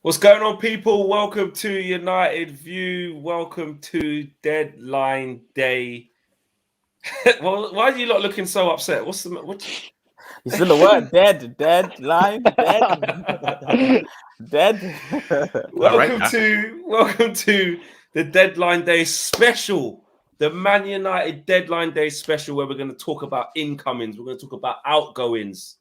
What's going on, people? Welcome to United View. Welcome to Deadline Day. Well, why are you lot looking so upset? What's the what? You still the word deadline, dead. Welcome to the Deadline Day special, the Man United Deadline Day special, where we're going to talk about incomings, we're going to talk about outgoings,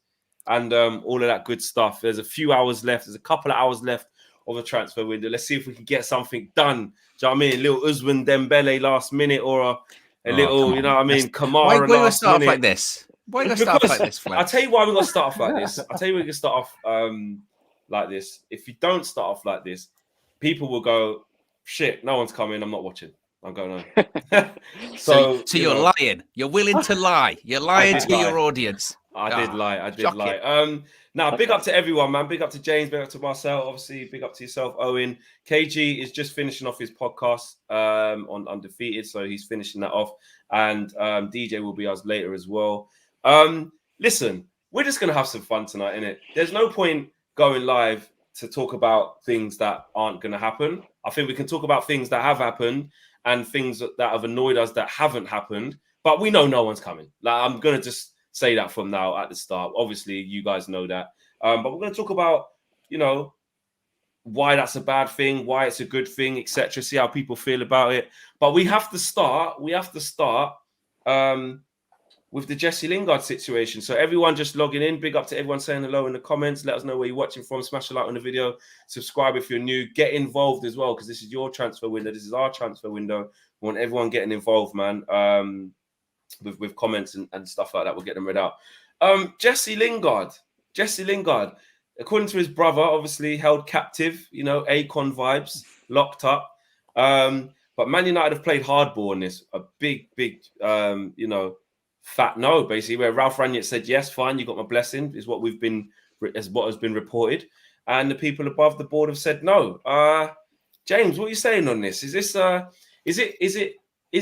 and all of that good stuff. There's a few hours left. There's a couple of hours left of the transfer window. Let's see if we can get something done. Do you know what I mean? A little Usman Dembele last minute, or a little, you know what I mean, Kamara why last start minute. off like this? Why you start off like this, Flex? I'll tell you why we're going to start off like this. I'll tell you why we can start off like this. If you don't start off like this, people will go, shit, no one's coming. I'm not watching. I'm going on. so you're lying. You're willing to lie. You're lying to your audience. I did lie. Now, big up to everyone, man. Big up to James. Big up to Marcel. Obviously, big up to yourself, Owen. KG is just finishing off his podcast on Undefeated, so he's finishing that off. And DJ will be us later as well. Listen, we're just going to have some fun tonight, innit? There's no point going live to talk about things that aren't going to happen. I think we can talk about things that have happened and things that have annoyed us that haven't happened. But we know no one's coming. Like, I'm going to just say that from now at the start. Obviously, you guys know that. But we're going to talk about, you know, why that's a bad thing, why it's a good thing, etc. See how people feel about it. But we have to start. With the Jesse Lingard situation. So everyone just logging in. Big up to everyone saying hello in the comments. Let us know where you're watching from. Smash a like on the video. Subscribe if you're new. Get involved as well, because this is your transfer window. This is our transfer window. We want everyone getting involved, man. With comments and stuff like that. We'll get them read out. Jesse Lingard, according to his brother, obviously held captive, you know, Akon vibes, locked up. But Man United have played hardball in this. A big, you know, fat no, basically, where Ralf Rangnick said, yes, fine, you got my blessing, is what has been reported. And the people above the board have said no. James, what are you saying on this? Is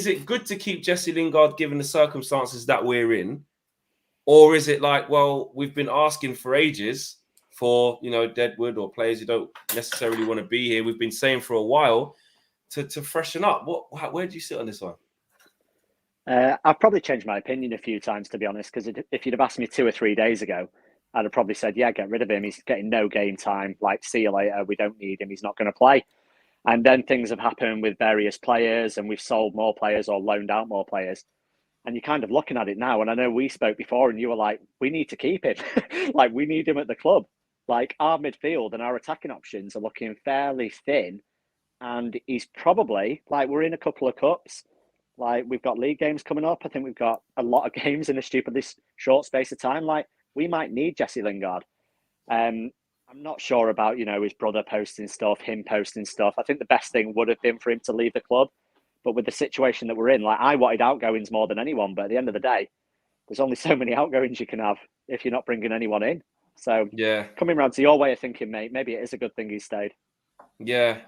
it good to keep Jesse Lingard given the circumstances that we're in? Or is it like, well, we've been asking for ages for, you know, Deadwood or players who don't necessarily want to be here. We've been saying for a while to freshen up. Where do you sit on this one? I've probably changed my opinion a few times, to be honest, because if you'd have asked me 2 or 3 days ago, I'd have probably said, yeah, get rid of him. He's getting no game time. Like, see you later. We don't need him. He's not going to play. And then things have happened with various players, and we've sold more players or loaned out more players. And you're kind of looking at it now. And I know we spoke before and you were like, we need to keep him. Like, we need him at the club. Like, our midfield and our attacking options are looking fairly thin. And he's probably, like, we're in a couple of cups. Like, we've got league games coming up. I think we've got a lot of games in a stupidly short space of time. Like, we might need Jesse Lingard. I'm not sure about, you know, his brother posting stuff, him posting stuff. I think the best thing would have been for him to leave the club. But with the situation that we're in, like, I wanted outgoings more than anyone. But at the end of the day, there's only so many outgoings you can have if you're not bringing anyone in. So, yeah, coming around to your way of thinking, mate, maybe it is a good thing he stayed. Yeah.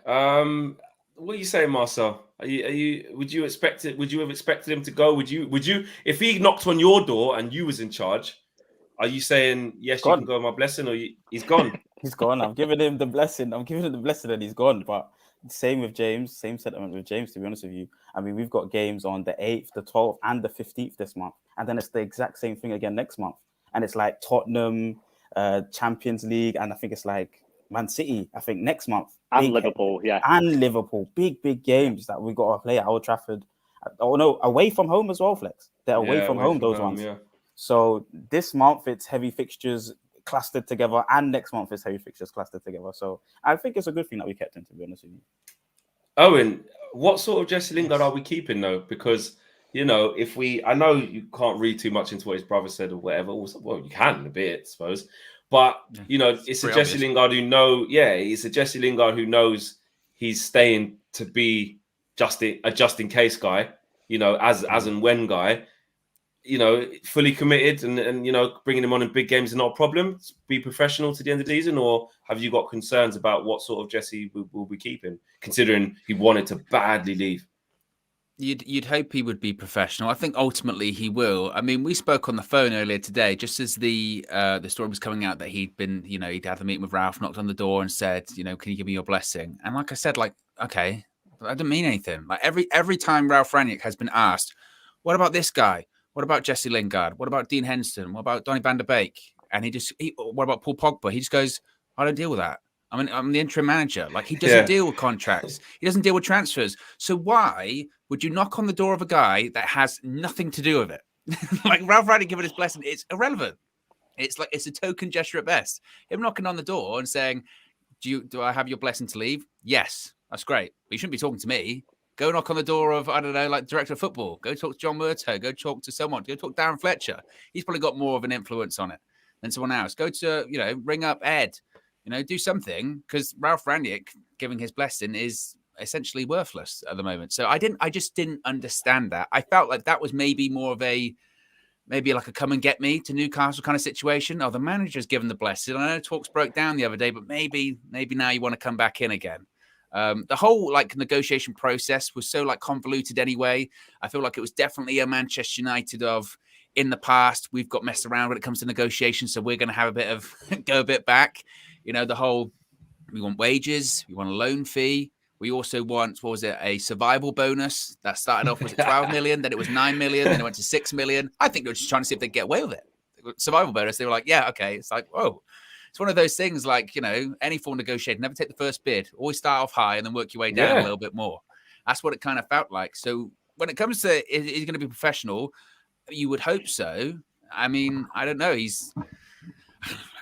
What are you saying, Marcel? Would you have expected him to go? Would you, if he knocked on your door and you was in charge, are you saying, yes, you can go, my blessing, or he's gone? He's gone. I'm giving him the blessing. And he's gone. But same with James, same sentiment with James, to be honest with you. I mean, we've got games on the 8th, the 12th, and the 15th this month. And then it's the exact same thing again next month. And it's like Tottenham, Champions League, and I think it's like Man City, I think, next month. And Liverpool, yeah. And Liverpool. Big games that we've got to play at Old Trafford. Oh, no, away from home as well, Flex. They're away from home, those ones. Yeah. So this month, it's heavy fixtures clustered together, and next month, it's heavy fixtures clustered together. So I think it's a good thing that we kept him, to be honest with you. Owen, what sort of Jesse Lingard are we keeping, though? Because, you know, I know you can't read too much into what his brother said or whatever. Well, you can a bit, I suppose. But, you know, it's a Jesse Lingard it's a Jesse Lingard who knows he's staying to be a just in case guy, you know, as and when guy, you know, fully committed and, you know, bringing him on in big games is not a problem. Be professional to the end of the season, or have you got concerns about what sort of Jesse will be keeping, considering he wanted to badly leave? You'd hope he would be professional. I think ultimately he will. I mean, we spoke on the phone earlier today, just as the story was coming out that he'd been, he'd had the meeting with Ralf, knocked on the door and said, can you give me your blessing? And like I said, like, okay, I didn't mean anything. Like every time Ralf Rangnick has been asked, what about this guy? What about Jesse Lingard? What about Dean Henderson? What about Donny van der Beek? And what about Paul Pogba? He just goes, I don't deal with that. I mean, I'm the interim manager. Like, he doesn't deal with contracts. He doesn't deal with transfers. So why would you knock on the door of a guy that has nothing to do with it? Like, Ralf Rangnick giving his blessing, it's irrelevant. It's like, it's a token gesture at best. Him knocking on the door and saying, do I have your blessing to leave? Yes, that's great. But you shouldn't be talking to me. Go knock on the door of, I don't know, like director of football. Go talk to John Murto. Go talk to someone. Go talk to Darren Fletcher. He's probably got more of an influence on it than someone else. Go to, ring up Ed. Do something, because Ralf Rangnick giving his blessing is essentially worthless at the moment. So I just didn't understand that. I felt like that was maybe more of maybe like a come and get me to Newcastle kind of situation. Oh, the manager's given the blessing. I know talks broke down the other day, but maybe now you want to come back in again. The whole negotiation process was so convoluted anyway. I feel like it was definitely a Manchester United of, in the past, we've got messed around when it comes to negotiations, so we're going to have a bit of go a bit back. The whole, we want wages, we want a loan fee. We also want, a survival bonus that started off with 12 million, then it was 9 million, then it went to 6 million. I think they were just trying to see if they'd get away with it. Survival bonus, they were like, yeah, okay. It's like, whoa. It's one of those things any form of negotiation, never take the first bid. Always start off high and then work your way down a little bit more. That's what it kind of felt like. So when it comes to, is he going to be professional? You would hope so. I mean, I don't know.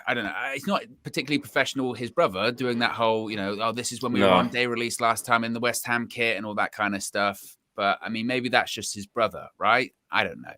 I don't know. It's not particularly professional, his brother, doing that whole, this is when we were on day release last time in the West Ham kit and all that kind of stuff. But, I mean, maybe that's just his brother, right? I don't know.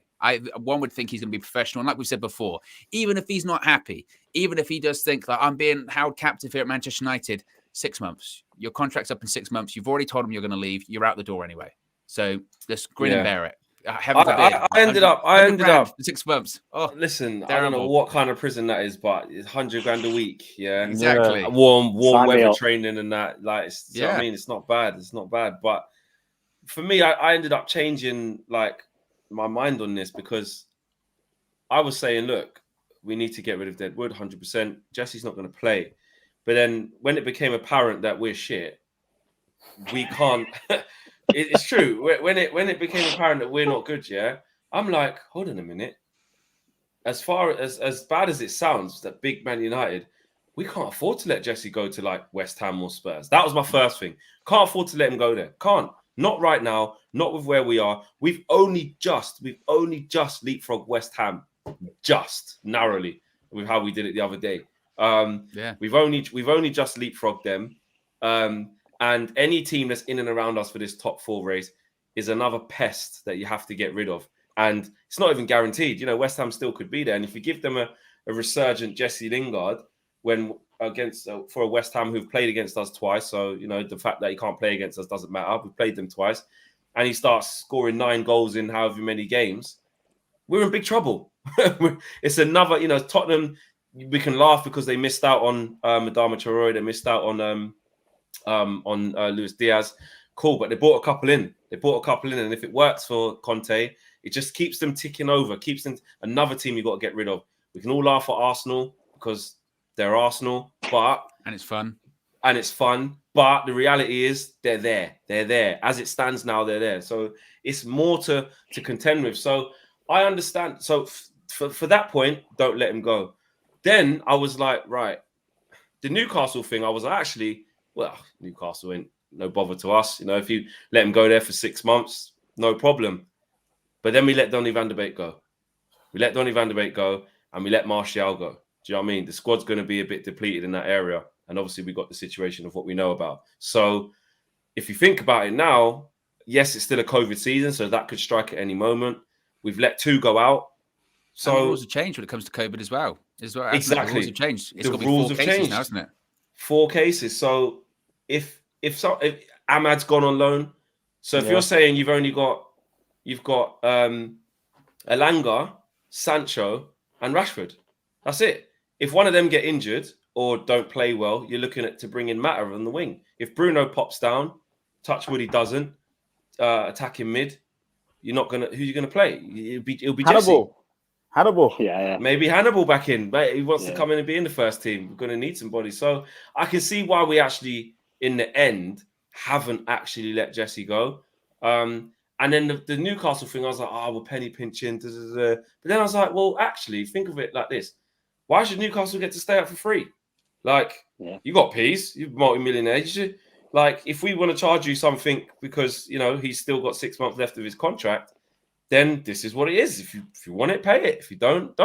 One would think he's going to be professional. And like we said before, even if he's not happy, even if he does think that I'm being held captive here at Manchester United, 6 months. Your contract's up in 6 months. You've already told him you're going to leave. You're out the door anyway. So just grin and bear it. I ended up 6 months. Oh, listen, terrible. I don't know what kind of prison that is, but it's 100 grand a week. Yeah, exactly. Warm weather training and that. I mean, it's not bad. It's not bad. But for me, I ended up changing my mind on this, because I was saying, look, we need to get rid of Deadwood 100%. Jesse's not going to play. But then when it became apparent that we're shit, we can't. It's true. When it became apparent that we're not good, I'm like, hold on a minute. As bad as it sounds, that big Man United, we can't afford to let Jesse go to West Ham or Spurs. That was my first thing. Can't afford to let him go there. Can't. Not right now. Not with where we are. We've only just leapfrogged West Ham, just narrowly, with how we did it the other day. We've only just leapfrogged them. And any team that's in and around us for this top 4 race is another pest that you have to get rid of. And it's not even guaranteed. West Ham still could be there. And if you give them a resurgent Jesse Lingard for a West Ham who've played against us twice, so, the fact that he can't play against us doesn't matter. We've played them twice. And he starts scoring 9 goals in however many games, we're in big trouble. It's another, Tottenham, we can laugh because they missed out on Adama Traore. They missed out on Luis Diaz. Cool, but they brought a couple in. And if it works for Conte, it just keeps them ticking over, keeps them another team you've got to get rid of. We can all laugh at Arsenal because they're Arsenal, and it's fun. But the reality is they're there. As it stands now, they're there. So it's more to contend with. So I understand. So for that point, don't let him go. Then I was like, right, the Newcastle thing, I was actually, well, Newcastle ain't no bother to us. If you let him go there for 6 months, no problem. But then we let Donny van der Beek go. And we let Martial go. Do you know what I mean? The squad's going to be a bit depleted in that area. And obviously, we got the situation of what we know about. So if you think about it now, yes, it's still a COVID season, so that could strike at any moment. We've let 2 go out. So and the rules have changed when it comes to COVID as well. Exactly. The rules have changed. It's got to be rules 4 have cases changed now, isn't it? 4 cases. So if Ahmad's gone on loan, so if you're saying you've got Elanga, Sancho, and Rashford, that's it. If one of them get injured or don't play well, you're looking at to bring in Mata on the wing. If Bruno pops down, touch wood he doesn't, attacking mid, you're not gonna. Who you gonna play? It'll be Jesse. Hannibal. Yeah. Maybe Hannibal back in. He wants to Yeah. come in and be in the first team. We're gonna need somebody. So I can see why we actually, in the end, haven't actually let Jesse go. And then the Newcastle thing, I was like, we're penny pinching. Da, da, da. But then I was like, well, actually, think of it like this: why should Newcastle get to stay up for free? Like, you got peas, you're multi-millionaire. You should, like, if we want to charge you something because he's still got 6 months left of his contract, then this is what it is. If you want it, pay it. If you don't.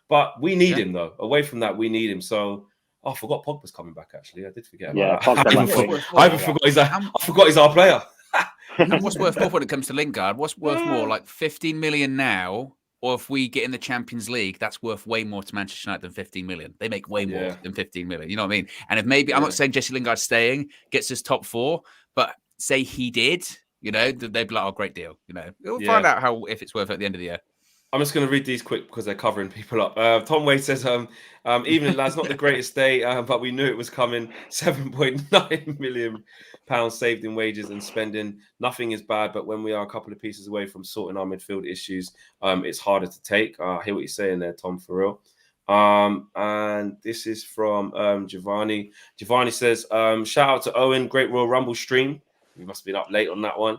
But we need him though. Away from that, we need him. So I forgot Pogba's coming back. Actually, I did forget about that. I forgot he's our player. And what's worth more when it comes to Lingard? What's worth more, like 15 million now, or if we get in the Champions League, that's worth way more to Manchester United than 15 million. They make way more than 15 million. You know what I mean? And if maybe I'm not saying Jesse Lingard staying gets us top 4, but say he did. They'd be like, great deal. We'll find out if it's worth it at the end of the year. I'm just going to read these quick because they're covering people up. Tom Wade says, evening lads, not the greatest day, but we knew it was coming. £7.9 million saved in wages and spending. Nothing is bad, but when we are a couple of pieces away from sorting our midfield issues, it's harder to take. I hear what you're saying there, Tom, for real. And this is from Giovanni. Giovanni says, shout out to Owen, great Royal Rumble stream. We must have been up late on that one.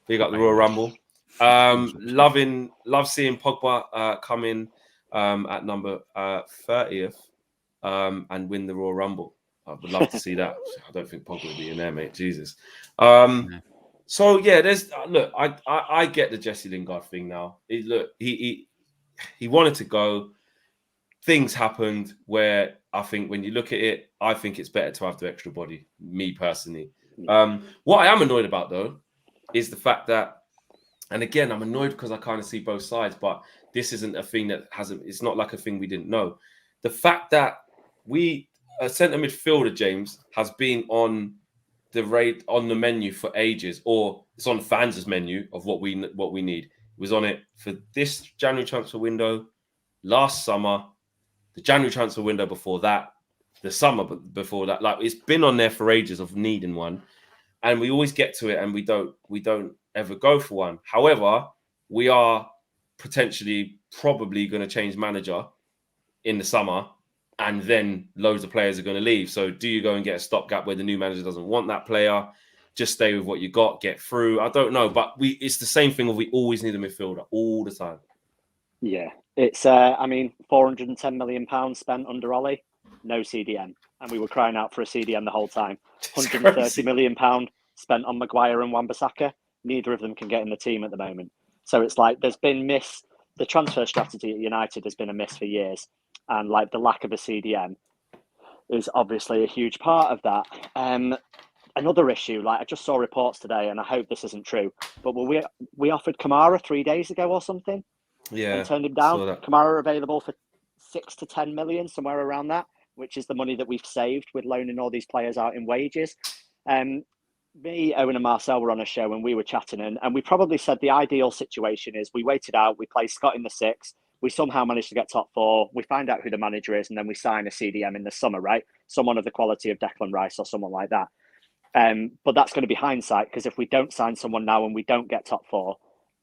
Big up the Royal Rumble. Love seeing Pogba come in at number 30th and win the Royal Rumble. I would love to see that. I don't think Pogba will be in there, mate. Jesus. So yeah, there's look. I get the Jesse Lingard thing now. He wanted to go. Things happened where I think when you look at it, I think it's better to have the extra body. Me personally. What I am annoyed about though is the fact that, and again, I'm annoyed because I kind of see both sides, but this isn't a thing that it's not like a thing we didn't know. The fact that a centre midfielder, James, has been on the menu for ages, or it's on fans' menu of what we need. It was on it for this January transfer window, last summer, the January transfer window before that, the summer before that. Like, it's been on there for ages of needing one, and we always get to it and we don't ever go for one. However, we are probably going to change manager in the summer, and then loads of players are going to leave. So do you go and get a stopgap where the new manager doesn't want that player? Just stay with what you got, get through. I don't know, but it's the same thing. We always need a midfielder all the time. Yeah, it's £410 million spent under Ollie, no CDM, and we were crying out for a CDM the whole time. £130 million spent on Maguire and Wan-Bissaka. Neither of them can get in the team at the moment. So it's like there's been the transfer strategy at United has been a miss for years, and like the lack of a CDM is obviously a huge part of that. Another issue, like I just saw reports today, and I hope this isn't true, but we offered Kamara 3 days ago or something. Yeah, and turned him down. Kamara available for 6 to 10 million, somewhere around that, which is the money that we've saved with loaning all these players out in wages. Me, Owen and Marcel were on a show and we were chatting, and we probably said the ideal situation is we waited out, we play Scott in the 6, we somehow managed to get top 4, we find out who the manager is, and then we sign a CDM in the summer, right? Someone of the quality of Declan Rice or someone like that. But that's going to be hindsight, because if we don't sign someone now and we don't get top 4,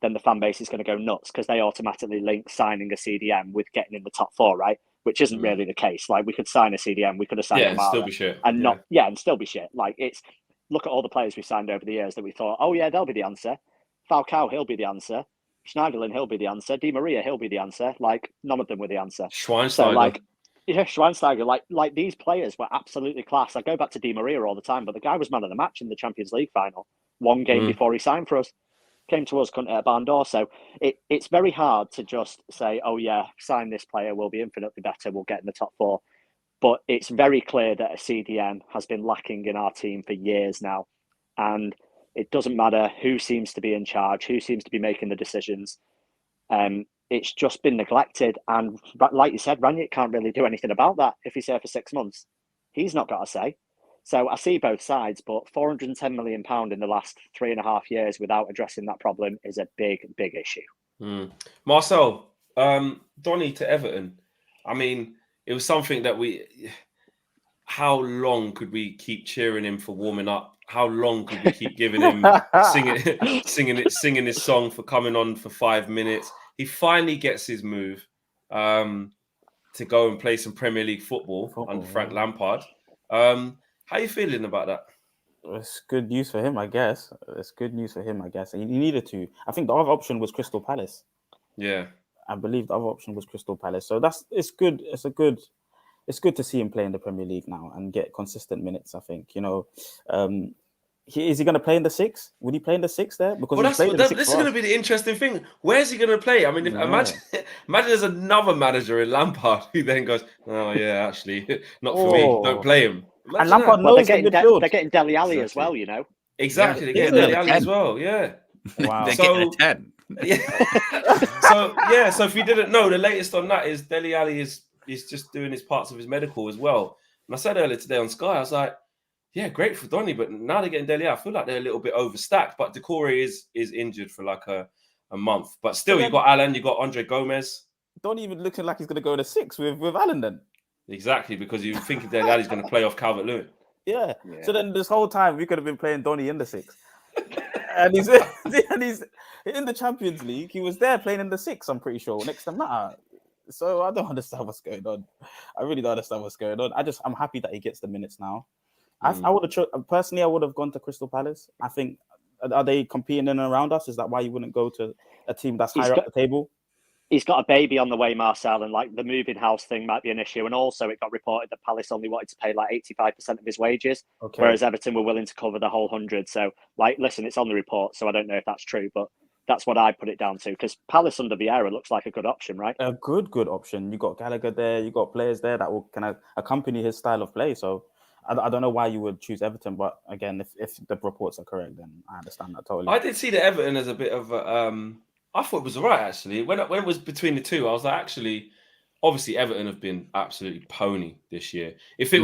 then the fan base is going to go nuts, because they automatically link signing a CDM with getting in the top 4, right? Which isn't really the case. Like, we could sign a CDM, we could have signed Kamara, and still be shit. And still be shit. Like, look at all the players we've signed over the years that we thought, oh yeah, they'll be the answer. Falcao, he'll be the answer. Schneiderlin, he'll be the answer. Di Maria, he'll be the answer. Like, none of them were the answer. Schweinsteiger. Schweinsteiger. Like these players were absolutely class. I go back to Di Maria all the time, but the guy was man of the match in the Champions League final. 1 game before he signed for us. Came to us, couldn't hit a barn door. So it's very hard to just say, oh yeah, sign this player, we'll be infinitely better, we'll get in the top 4. But it's very clear that a CDM has been lacking in our team for years now. And it doesn't matter who seems to be in charge, who seems to be making the decisions. It's just been neglected. And like you said, Rangnick can't really do anything about that if he's here for 6 months. He's not got a say. So I see both sides, but £410 million in the last 3.5 years without addressing that problem is a big, big issue. Marcel, Donny to Everton. I mean, it was something that how long could we keep cheering him for warming up? How long could we keep giving him singing his song for coming on for 5 minutes? He finally gets his move to go and play some Premier League football under Frank Lampard. How are you feeling about that? It's good news for him, I guess. It's good news for him, I guess. And he needed to. I think the other option was Crystal Palace. Yeah, I believe the other option was Crystal Palace. So it's good. It's good to see him play in the Premier League now and get consistent minutes. I think is he going to play in the 6? Would he play in the 6 there? Because this is going to be the interesting thing. Where's he going to play? I mean, imagine there's another manager in Lampard who then goes, "Oh yeah, actually, not for me. Don't play him." And Lampard knows they're getting Dele Alli as well, you know. Exactly, they're getting Dele Alli as well. Yeah. Wow. They're getting a 10. Yeah. So if you didn't know, the latest on that is Dele Alli is just doing his parts of his medical as well. And I said earlier today on Sky, I was like, yeah, great for Donny, but now they're getting Dele Alli. I feel like they're a little bit overstacked. But Decore is injured for like a month. But still, you've got Alan, you've got Andre Gomez. Donny even looking like he's going to go to 6 with Alan then. Exactly, because you think Dele Alli's going to play off Calvert-Lewin. Yeah. So then this whole time we could have been playing Donny in the 6. and he's in the Champions League. He was there playing in the 6, I'm pretty sure, next to Mata. So I don't understand what's going on. I really don't understand what's going on. I'm happy that he gets the minutes now. I would have personally. I would have gone to Crystal Palace. I think are they competing in and around us? Is that why you wouldn't go to a team that's higher up the table? He's got a baby on the way, Marcel, and like the moving house thing might be an issue. And also, it got reported that Palace only wanted to pay like 85% of his wages, whereas Everton were willing to cover the whole 100. So, like, listen, it's on the report, so I don't know if that's true, but that's what I put it down to. Because Palace under Vieira looks like a good option, right? A good option. You got Gallagher there. You got players there that will kind of accompany his style of play. So. I don't know why you would choose Everton, but again, if the reports are correct, then I understand that totally. I did see the Everton as a bit of I thought it was all right, actually. When it was between the two, I was like, actually, obviously, Everton have been absolutely pony this year. If it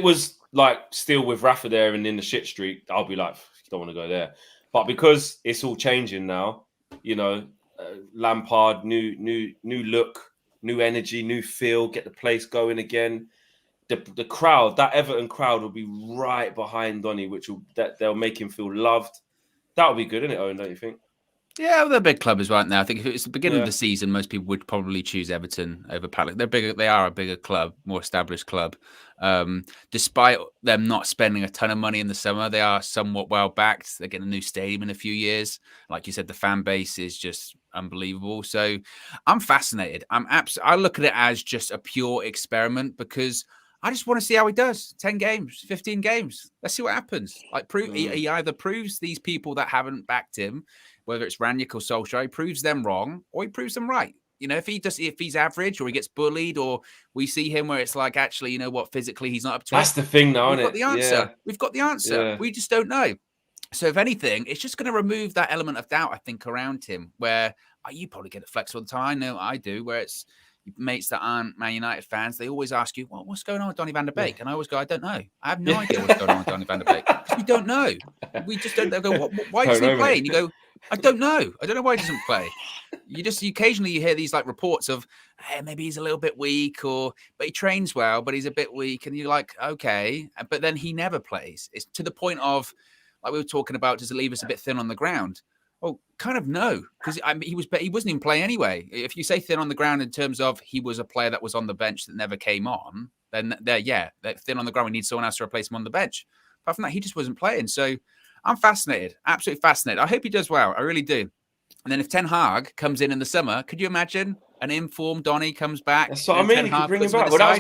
was like still with Rafa there and in the shit streak, I'll be like, don't want to go there. But because it's all changing now, Lampard, new look, new energy, new feel, get the place going again. The crowd, that Everton crowd will be right behind Donny, they'll make him feel loved. That'll be good, isn't it, Owen, don't you think? Yeah, well, they're big clubs right now. I think if it was the beginning of the season, most people would probably choose Everton over Palace. They're bigger. They are a bigger club, more established club. Despite them not spending a ton of money in the summer, they are somewhat well backed. They're getting a new stadium in a few years. Like you said, the fan base is just unbelievable. So I'm fascinated. I look at it as just a pure experiment because I just want to see how he does. 10 games, 15 games. Let's see what happens. He either proves these people that haven't backed him, whether it's Rangnick or Solskjaer, he proves them wrong or he proves them right. If he's average or he gets bullied or we see him where it's like, actually, you know what, physically he's not up to it. That's the thing now, isn't it? We've got the answer. Yeah. We just don't know. So if anything, it's just going to remove that element of doubt, I think, around him where you probably get it flex all the time. I know I do, where it's mates that aren't Man United fans, they always ask you, well, what's going on with Donny van der Beek? And I always go, I don't know. I have no idea what's going on with Donny van der Beek. Because we don't know. We just don't know. Go, why doesn't he play? And you go, I don't know. I don't know why he doesn't play. Occasionally you hear these like reports of, hey, maybe he's a little bit weak but he trains well, but he's a bit weak. And you're like, okay. But then he never plays. It's to the point of, like we were talking about, does it leave us a bit thin on the ground? Well, kind of no, because he wasn't even playing anyway. If you say thin on the ground in terms of he was a player that was on the bench that never came on, then they're thin on the ground. We need someone else to replace him on the bench. Apart from that, he just wasn't playing. So I'm fascinated, absolutely fascinated. I hope he does well. I really do. And then if Ten Hag comes in the summer, could you imagine an informed Donny comes back? That's what I mean. You could bring him back. Well, that was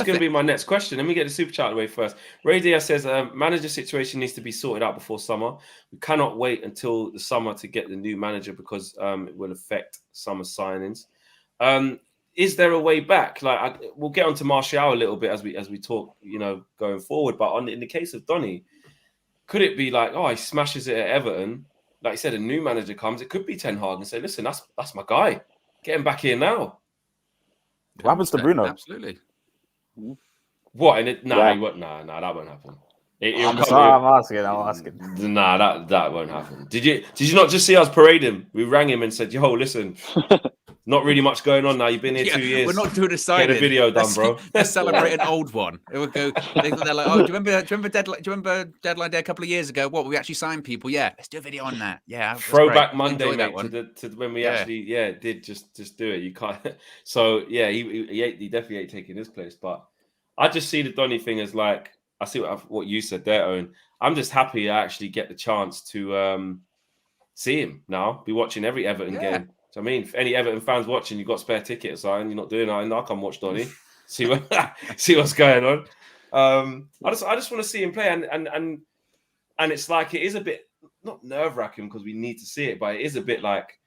going to be my next question. Let me get the super chat away first. Ray Diaz says, manager situation needs to be sorted out before summer. We cannot wait until the summer to get the new manager because it will affect summer signings. Is there a way back? We'll get onto Martial a little bit as we talk, going forward. But in the case of Donny, could it be like, he smashes it at Everton? Like you said, a new manager comes. It could be Ten Hag and say, listen, that's my guy. Get him back here now. What happens to Bruno? Absolutely. What? That won't happen. I'm asking. Nah, that won't happen. Did you not just see us parade him? We rang him and said, yo, listen, Not really much going on now. You've been here 2 years. We're not doing a signing. Get a video done, bro. Let's celebrate an old one. It would go. They're like, oh, do you remember deadline day a couple of years ago? What, we actually signed people? Yeah, let's do a video on that. Yeah, Throwback Monday, mate, that one. to when we actually did just do it. You can't. So yeah, he definitely ain't taking his place. But I just see the Donny thing as like, I see what you said there, Owen. I'm just happy I actually get the chance to see him now. Be watching every Everton game. So, I mean, if any Everton fans watching, you've got spare tickets, and you're not doing that, I'll come watch Donny. see what's going on. I just want to see him play, and it's like, it is a bit not nerve-wracking because we need to see it, but it is a bit like,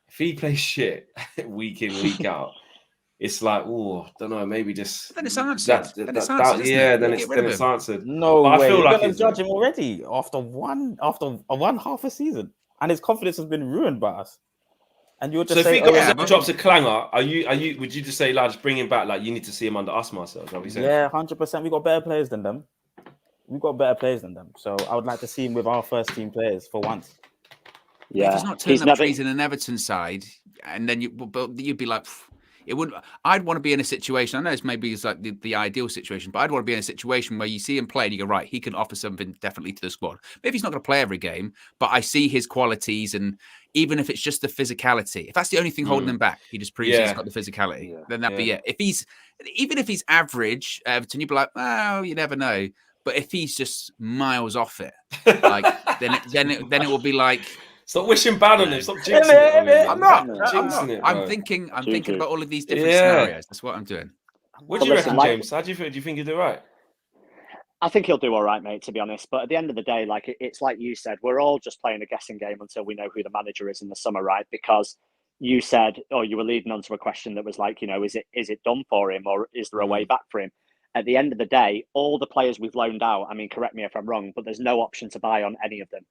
if he plays shit week in, week out, it's like, oh, don't know, maybe just then it's answered. Then it's answered. No but way. I feel You're like gonna judge him already after one half a season, and his confidence has been ruined by us. And you would just so say, if he goes drops a clanger, would you just say, lads, bring him back? Like, you need to see him under us, Marcel? Is that what you're saying? Yeah, 100%. We got better players than them. So I would like to see him with our first team players for once. Yeah, if he's not turning up trees in an Everton side, and then you'd be like, it would. I'd want to be in a situation. I know it's like the ideal situation, but I'd want to be in a situation where you see him play and you go, right, he can offer something definitely to the squad. Maybe he's not going to play every game, but I see his qualities, and even if it's just the physicality, if that's the only thing holding him back, he just proves he's got the physicality. Then that'd be it. Even if he's average, Everton, you'd be like, oh, you never know. But if he's just miles off it, like then it will be like. Stop wishing bad on him. Stop jinxing it. I'm not jinxing it. I'm thinking about all of these different scenarios. That's what I'm doing. What do you reckon, James? How do you feel? Do you think he'll do right? I think he'll do all right, mate, to be honest. But at the end of the day, like it's like you said, we're all just playing a guessing game until we know who the manager is in the summer, right? Because you said, or you were leading on to a question that was like, is it done for him, or is there a way back for him? At the end of the day, all the players we've loaned out, I mean, correct me if I'm wrong, but there's no option to buy on any of them.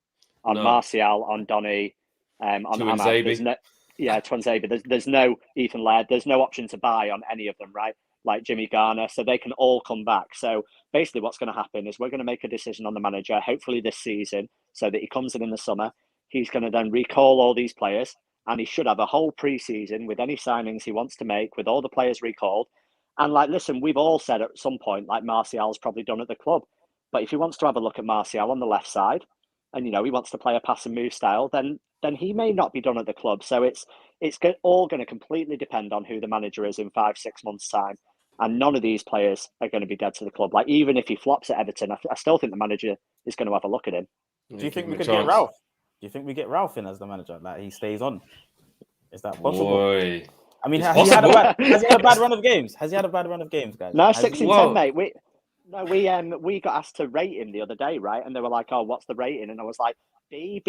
On Martial, on Donny, on Ahmad, Tuanzebe. There's no Ethan Laird. There's no option to buy on any of them, right? Like Jimmy Garner, so they can all come back. So basically, what's going to happen is we're going to make a decision on the manager, hopefully this season, so that he comes in the summer. He's going to then recall all these players, and he should have a whole pre-season with any signings he wants to make, with all the players recalled. And like, listen, we've all said at some point, like Martial's probably done at the club, but if he wants to have a look at Martial on the left side, and he wants to play a pass and move style, then he may not be done at the club. So it's all going to completely depend on who the manager is in 5-6 months' time. And none of these players are going to be dead to the club. Like, even if he flops at Everton, I still think the manager is going to have a look at him. Do you think we could get Ralf? Do you think we get Ralf in as the manager? Like, he stays on? Is that possible? Boy. I mean, has he had a bad run of games? Has he had a bad run of games, guys? No, 6 in 10, mate. We got asked to rate him the other day, right? And they were like, "Oh, what's the rating?" And I was like, B+.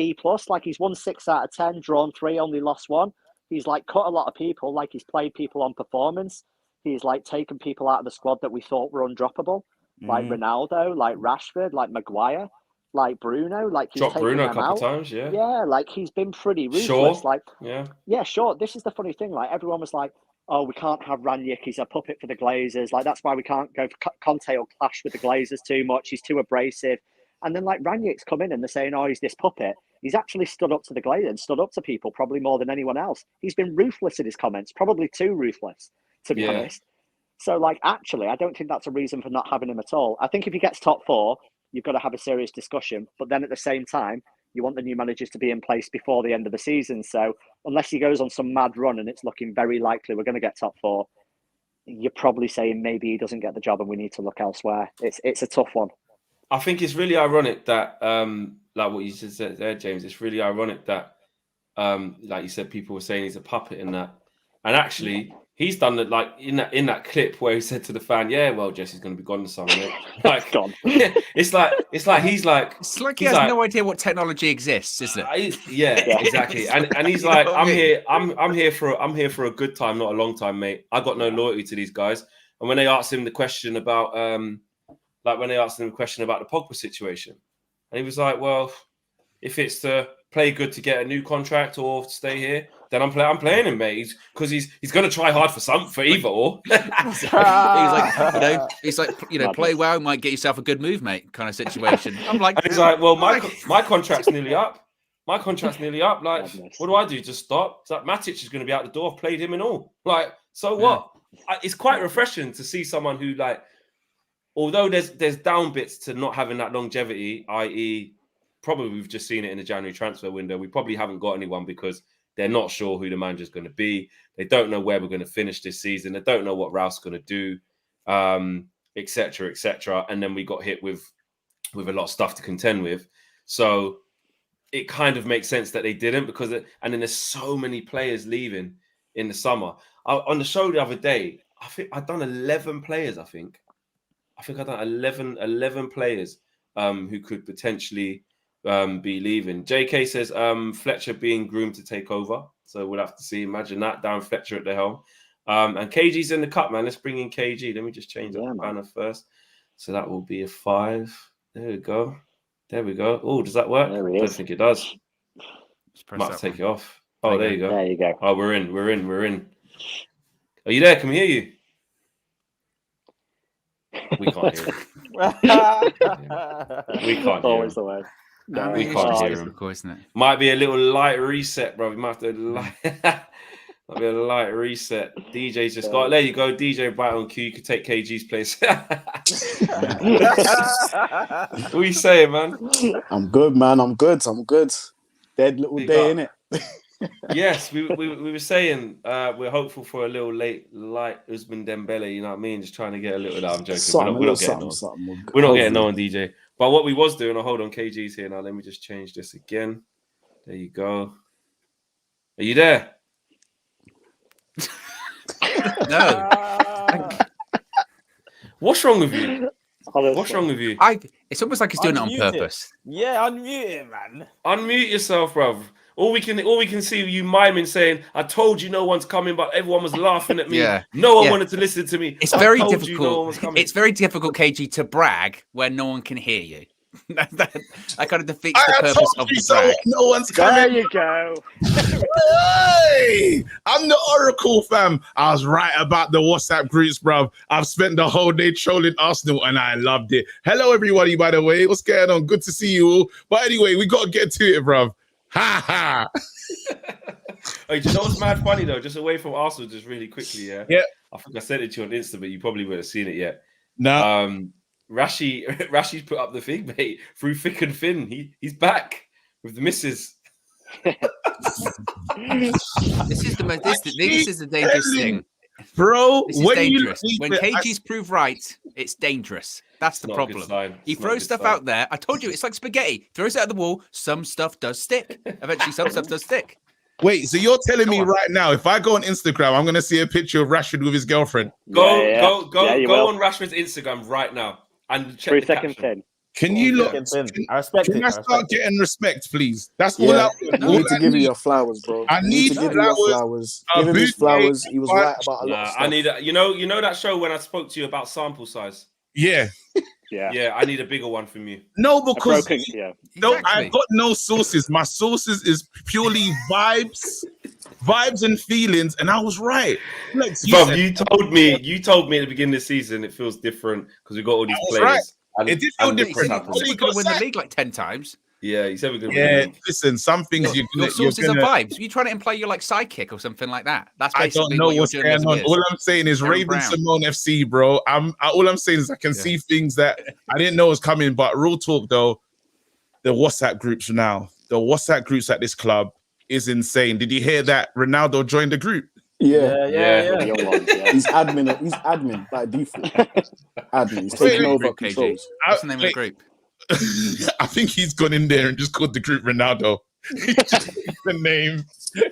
Like, he's won 6 out of 10, drawn 3, only lost 1. He's like cut a lot of people. Like, he's played people on performance. He's like taken people out of the squad that we thought were undroppable, like Ronaldo, like Rashford, like Maguire, like Bruno. Like, he's dropped Bruno a couple out. times, yeah. Yeah, like, he's been pretty ruthless. Sure. Like, sure. This is the funny thing. Like, everyone was like, "Oh, we can't have Rangnick. He's a puppet for the Glazers. Like, that's why we can't go for Conte will clash with the Glazers too much. He's too abrasive." And then, like, Rangnick's come in and they're saying, "Oh, he's this puppet." He's actually stood up to the Glazers and stood up to people probably more than anyone else. He's been ruthless in his comments, probably too ruthless, to be honest. So, like, actually, I don't think that's a reason for not having him at all. I think if he gets top 4, you've got to have a serious discussion. But then at the same time, you want the new managers to be in place before the end of the season. So unless he goes on some mad run and it's looking very likely we're going to get top 4, you're probably saying maybe he doesn't get the job and we need to look elsewhere. It's a tough one. I think it's really ironic that, like what you just said there, James, it's really ironic that, like you said, people were saying he's a puppet in that. And actually, he's done it, like in that clip where he said to the fan, "Yeah, well, Jesse's going to be gone this summer." Like, gone. It's like he has no idea what technology exists, isn't it? Yeah, exactly. And he's like, "I'm here for a good time, not a long time, mate. I got no loyalty to these guys." And when they asked him the question about, the Pogba situation, and he was like, "Well, if it's to play good to get a new contract or to stay here, then I'm playing him, mate, because he's going to try hard for either or." he's like, play well, might get yourself a good move, mate, kind of situation. I'm like, and he's like, "Well, my contract's nearly up. My contract's nearly up. Like, Madness. what do I do? Just stop? It's like Matic is going to be out the door. I've played him and all. Like, so what? It's quite refreshing to see someone who, like, although there's down bits to not having that longevity, i.e., probably we've just seen it in the January transfer window. We probably haven't got anyone because they're not sure who the manager's going to be. They don't know where we're going to finish this season. They don't know what Ralph's going to do, etc., etc. And then we got hit with a lot of stuff to contend with. So it kind of makes sense that they didn't and then there's so many players leaving in the summer. On the show the other day, I think I've done 11 players. I think I've done 11 players who could potentially be leaving. JK says Fletcher being groomed to take over. So we'll have to see. Imagine that, Darren Fletcher at the helm. And KG's in the cup, man. Let's bring in KG. Let me just change the banner first. So that will be a 5. There we go. Oh, does that work? I don't think it does. Might have to take it off. Oh, there you go. There you go. Oh, we're in. Are you there? Can we hear you? We can't hear him. We can't hear Always him. the way. No, we can't hear him. Isn't it? Might be a little light reset, bro. We might have to might be a light reset. DJ's just got. There you go. DJ right on cue. You could take KG's place. What are you saying, man? I'm good, man. I'm good. Dead little Big day, up. innit? Yes, we were saying we're hopeful for a little light Usman Dembele. You know what I mean? Just trying to get a little. No, I'm joking. We're not getting on. We're not getting on, DJ. But what we was doing. Hold on, KG's here now. Let me just change this again. There you go. Are you there? No. What's wrong with you? Honestly. What's wrong with you? It's almost like he's doing it on purpose. Yeah, unmute it, man. Unmute yourself, bruv. All we can see you miming saying, "I told you no one's coming," but everyone was laughing at me. Yeah. No one wanted to listen to me. It's I very told you difficult. no one was coming. It's very difficult, KG, to brag when no one can hear you. that kind of defeats the purpose of the brag. No one's There coming. you go. Hey, I'm the Oracle, fam. I was right about the WhatsApp groups, bruv. I've spent the whole day trolling Arsenal and I loved it. Hello, everybody, by the way. What's going on? Good to see you all. But anyway, we got to get to it, bruv. Ha ha. Hey, do you know what's mad funny though? Just away from Arsenal, just really quickly, yeah. Yeah. I think I sent it to you on Insta, but you probably would have seen it yet. No. Rashi's put up the thing, mate. Through thick and thin, he's back with the missus. This is the dangerous thing, Bro, This is dangerous. When KG's proved right, it's dangerous. That's the problem. He throws stuff out there. I told you, it's like spaghetti. Throws it at the wall. Some stuff does stick. Eventually, some stuff does stick. Wait, so you're telling me right now, if I go on Instagram, I'm going to see a picture of Rashford with his girlfriend? Go on Rashford's Instagram right now and check the caption. Can you look? I respect it. Can I start getting respect, please? That's all I need to give you your flowers, bro. I need to give you your flowers. Give him his flowers. He was right about a lot of stuff. I need you know that show when I spoke to you about sample size? Yeah. Yeah, I need a bigger one from you. No, because exactly. I've got no sources. My sources is purely vibes and feelings, and I was right. Look, you told me at the beginning of the season it feels different because we got all these players. Right. It did feel different. He could win the league like 10 times. Yeah, he's ever going to win. Listen, some things your sources are vibes. You trying to imply you're like sidekick or something like that. That's basically I don't know what what's going on. All I'm saying is Raven Simone FC, bro. All I'm saying is I can see things that I didn't know was coming. But real talk, though, the WhatsApp groups now, the WhatsApp groups at this club is insane. Did you hear that Ronaldo joined the group? Yeah. He's admin by default. Admin. He's taking over controls. What's the name of the group? I think he's gone in there and just called the group Ronaldo. He changed the name.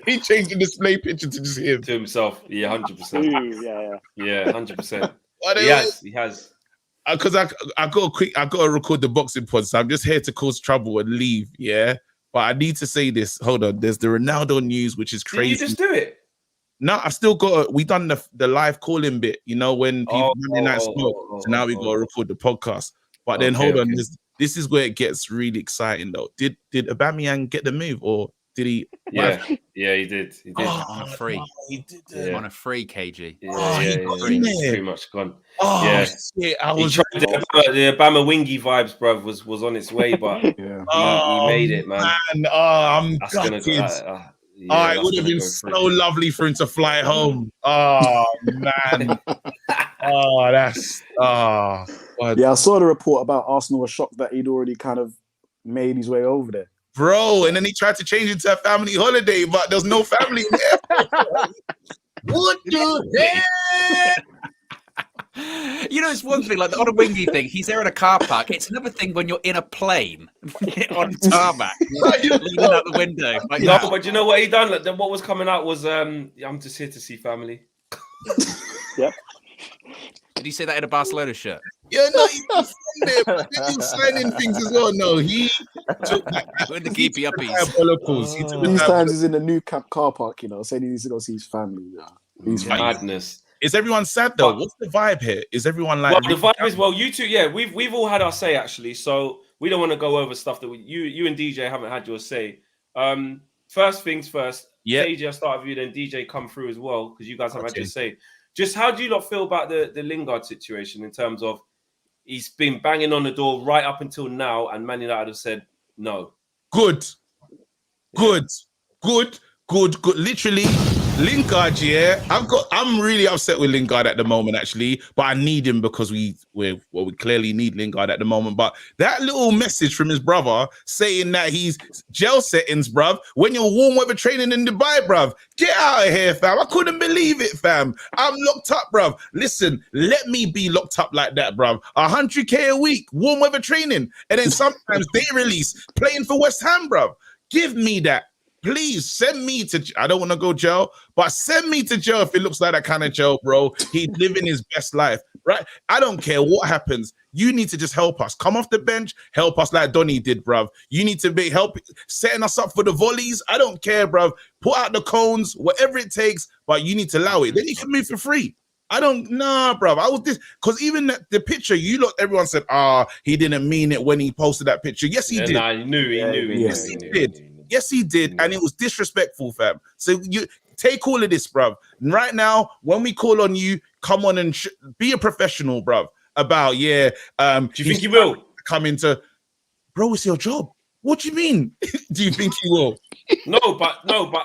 He changed the display picture to just him. To himself. Yeah, 100%. Yeah, 100%. He has. Because I got to record the boxing pod, so I'm just here to cause trouble and leave. Yeah, but I need to say this. Hold on. There's the Ronaldo news, which is crazy. Did you just do it? No, I still got. We done the live calling bit. You know when people Monday night smoke. So now we got to record the podcast. But then hold on. This is where it gets really exciting though. Did Aubameyang get the move or Did he? Yeah, he did. He did. On a free. No, he didn't. Yeah. On a free, KG. He got in He's there. pretty much gone. Oh Yeah. shit! I He was tried the Obama wingy vibes, bruv, was on its way, but Yeah. he made it, man. I'm That's gonna gutted. yeah, It would have been so lovely for him to fly home. Oh man. Yeah, I saw the report about Arsenal were shocked that he'd already kind of made his way over there. Bro, and then he tried to change it to a family holiday, but there's no family there. What the hell? You know, it's one thing, like on a wingy thing, he's there in a car park. It's another thing when you're in a plane on tarmac, leaning out the window. Like no, but you know what he done? Like, what was coming out was, I'm just here to see family. Yep. Did he say that in a Barcelona shirt? Yeah, no, he was from there, but he was signing things as well. No, he took With the keepy uppies. diabolicals. He took the These diabolicals. times he's in the new camp car park, saying he needs to go see his family. Yeah. He's fine. Madness. Is everyone sad though? What's the vibe here? Is everyone like? Well, the vibe is, you two, yeah, we've all had our say actually, so we don't want to go over stuff that you and DJ haven't had your say. First things first. Yeah. KJ, I'll start with you, then DJ come through as well because you guys haven't had your say. Just how do you not feel about the Lingard situation in terms of he's been banging on the door right up until now, and Man United have said no. Good. Literally, Lingard, yeah. I'm really upset with Lingard at the moment, actually, but I need him because we clearly need Lingard at the moment. But that little message from his brother saying that he's gel settings, bruv, when you're warm weather training in Dubai, bruv, get out of here, fam. I couldn't believe it, fam. I'm locked up, bruv. Listen, let me be locked up like that, bruv. 100K a week, warm weather training, and then sometimes day release, playing for West Ham, bruv. Give me that. Please send me to, I don't want to go jail, but send me to jail if it looks like that kind of jail, bro. He's living his best life, right? I don't care what happens. You need to just help us. Come off the bench, help us like Donny did, bruv. You need to be help setting us up for the volleys. I don't care, bruv. Put out the cones, whatever it takes, but you need to allow it. Then you can move for free. Bruv. I was this, because even the picture, everyone said, he didn't mean it when he posted that picture. Yes, he did. Nah, he knew. Yes, he did. Yes, he did, and it was disrespectful, fam. So you take all of this, bruv. Right now, when we call on you, come on and be a professional, bruv. About, do you think he will come into, bro? It's your job. What do you mean? Do you think he will? No, but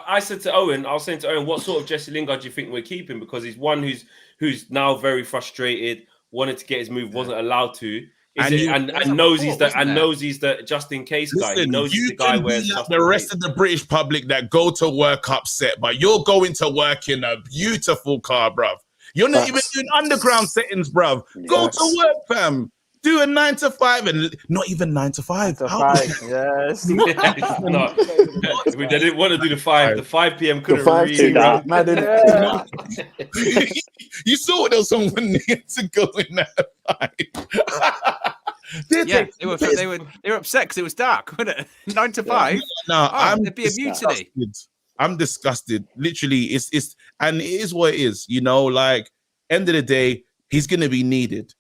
I said to Owen, I was saying to Owen, what sort of Jesse Lingard do you think we're keeping? Because he's one who's now very frustrated, wanted to get his move, wasn't allowed to. And knows he's the just in case guy. Listen, he knows you he's the guy can where be like the rest of the British public that go to work upset, but you're going to work in a beautiful car, bruv. You're not even doing underground settings, bruv. Go to work, fam. Do a 9 to 5 and not even 9 to 5. Yes. no. They didn't want to do the 5 p.m. couldn't really You saw what there was someone needed to go in that 5. They were upset because it was dark, wasn't it? 9 to 5. No, there'd be a mutiny. I'm disgusted. Literally, it's and it is what it is. Like end of the day, he's gonna be needed.